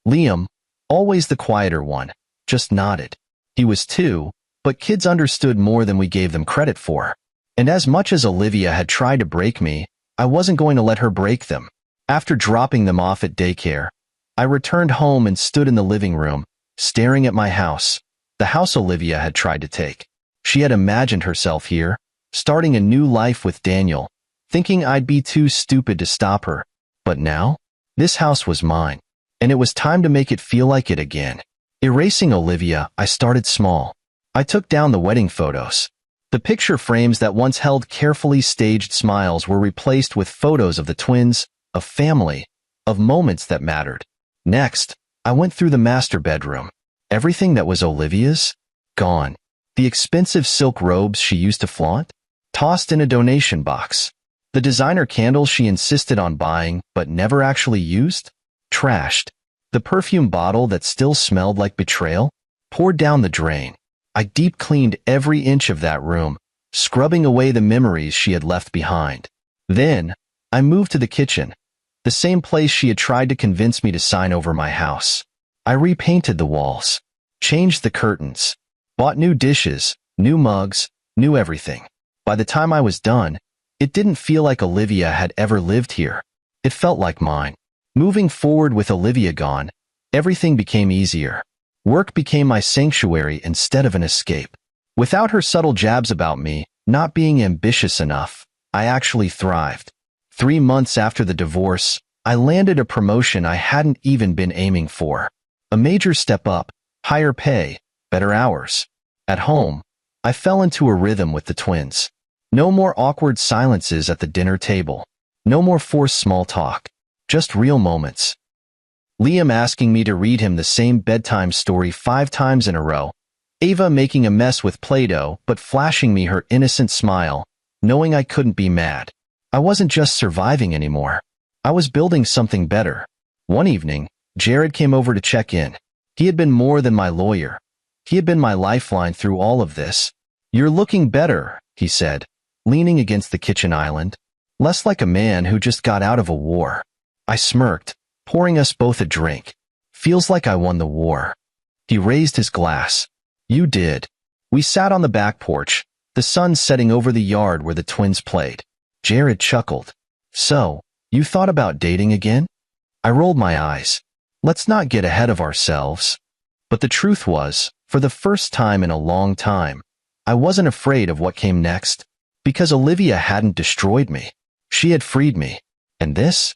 Liam, always the quieter one, just nodded. He was 2, but kids understood more than we gave them credit for. And as much as Olivia had tried to break me, I wasn't going to let her break them. After dropping them off at daycare, I returned home and stood in the living room, staring at my house, the house Olivia had tried to take. She had imagined herself here, starting a new life with Daniel, thinking I'd be too stupid to stop her. But now, this house was mine, and it was time to make it feel like it again. Erasing Olivia, I started small. I took down the wedding photos. The picture frames that once held carefully staged smiles were replaced with photos of the twins, of family, of moments that mattered. Next, I went through the master bedroom. Everything that was Olivia's? Gone. The expensive silk robes she used to flaunt? Tossed in a donation box. The designer candles she insisted on buying but never actually used? Trashed. The perfume bottle that still smelled like betrayal? Poured down the drain. I deep cleaned every inch of that room, scrubbing away the memories she had left behind. Then, I moved to the kitchen, the same place she had tried to convince me to sign over my house. I repainted the walls, changed the curtains, bought new dishes, new mugs, new everything. By the time I was done, it didn't feel like Olivia had ever lived here. It felt like mine. Moving forward with Olivia gone, everything became easier. Work became my sanctuary instead of an escape. Without her subtle jabs about me not being ambitious enough, I actually thrived. 3 months after the divorce, I landed a promotion I hadn't even been aiming for. A major step up, higher pay, better hours. At home, I fell into a rhythm with the twins. No more awkward silences at the dinner table. No more forced small talk. Just real moments. Liam asking me to read him the same bedtime story 5 times in a row. Ava making a mess with Play-Doh but flashing me her innocent smile, knowing I couldn't be mad. I wasn't just surviving anymore. I was building something better. One evening, Jared came over to check in. He had been more than my lawyer. He had been my lifeline through all of this. "You're looking better," he said, leaning against the kitchen island. Less like a man who just got out of a war. I smirked, pouring us both a drink. "Feels like I won the war." He raised his glass. "You did." We sat on the back porch, the sun setting over the yard where the twins played. Jared chuckled. "So, you thought about dating again?" I rolled my eyes. Let's not get ahead of ourselves. But the truth was, for the first time in a long time, I wasn't afraid of what came next, because Olivia hadn't destroyed me. She had freed me. And this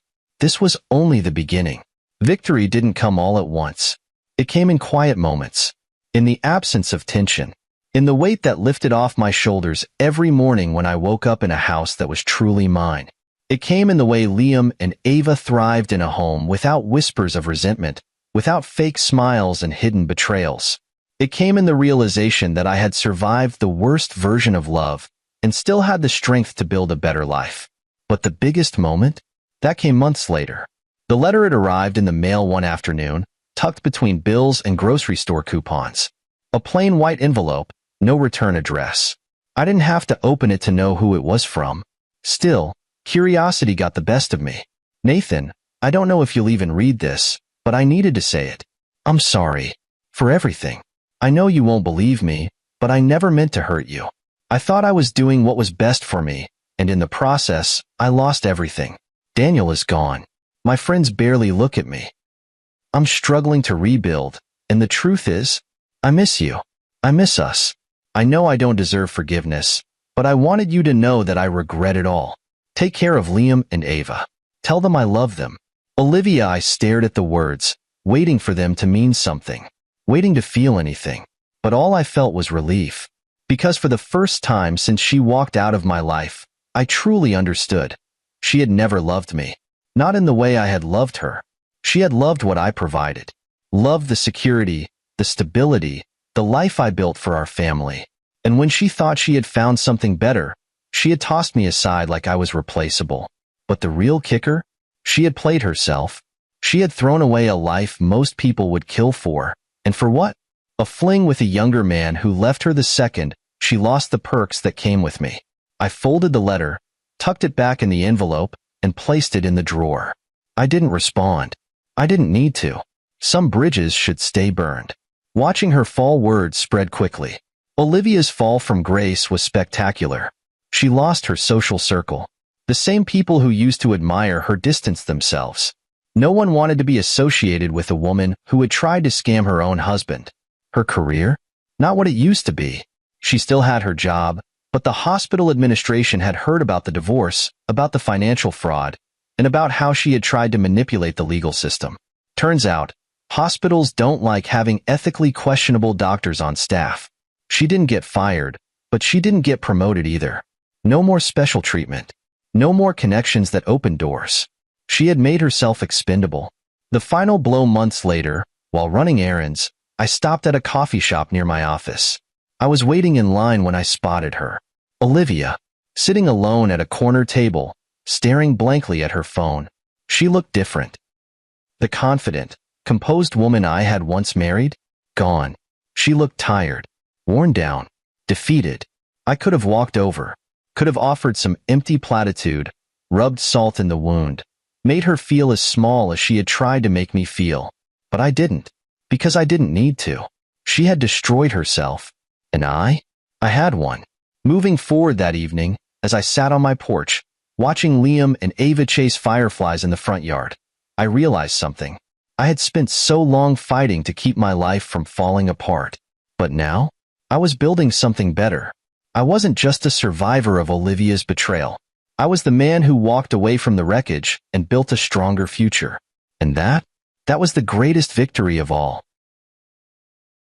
was only the beginning. Victory didn't come all at once. It came in quiet moments, in the absence of tension, in the weight that lifted off my shoulders every morning when I woke up in a house that was truly mine. It came in the way Liam and Ava thrived in a home without whispers of resentment, without fake smiles and hidden betrayals. It came in the realization that I had survived the worst version of love and still had the strength to build a better life. But the biggest moment? That came months later. The letter had arrived in the mail one afternoon, tucked between bills and grocery store coupons. A plain white envelope, no return address. I didn't have to open it to know who it was from. Still, curiosity got the best of me. "Nathan, I don't know if you'll even read this, but I needed to say it. I'm sorry. For everything. I know you won't believe me, but I never meant to hurt you. I thought I was doing what was best for me, and in the process, I lost everything. Daniel is gone. My friends barely look at me. I'm struggling to rebuild, and the truth is, I miss you. I miss us. I know I don't deserve forgiveness, but I wanted you to know that I regret it all. Take care of Liam and Ava. Tell them I love them." Olivia, I stared at the words, waiting for them to mean something, waiting to feel anything. But all I felt was relief. Because for the first time since she walked out of my life, I truly understood. She had never loved me. Not in the way I had loved her. She had loved what I provided. Loved the security, the stability, the life I built for our family. And when she thought she had found something better, she had tossed me aside like I was replaceable. But the real kicker? She had played herself. She had thrown away a life most people would kill for. And for what? A fling with a younger man who left her the second she lost the perks that came with me. I folded the letter, tucked it back in the envelope, and placed it in the drawer. I didn't respond. I didn't need to. Some bridges should stay burned. Watching her fall, words spread quickly. Olivia's fall from grace was spectacular. She lost her social circle. The same people who used to admire her distanced themselves. No one wanted to be associated with a woman who had tried to scam her own husband. Her career? Not what it used to be. She still had her job, but the hospital administration had heard about the divorce, about the financial fraud, and about how she had tried to manipulate the legal system. Turns out, hospitals don't like having ethically questionable doctors on staff. She didn't get fired, but she didn't get promoted either. No more special treatment. No more connections that opened doors. She had made herself expendable. The final blow months later, while running errands, I stopped at a coffee shop near my office. I was waiting in line when I spotted her. Olivia, sitting alone at a corner table, staring blankly at her phone. She looked different. The confident, composed woman I had once married? Gone. She looked tired, worn down, defeated. I could have walked over, could have offered some empty platitude, rubbed salt in the wound, made her feel as small as she had tried to make me feel. But I didn't, because I didn't need to. She had destroyed herself, and I had one. Moving forward that evening, as I sat on my porch, watching Liam and Ava chase fireflies in the front yard, I realized something. I had spent so long fighting to keep my life from falling apart. But now, I was building something better. I wasn't just a survivor of Olivia's betrayal. I was the man who walked away from the wreckage and built a stronger future. And that was the greatest victory of all.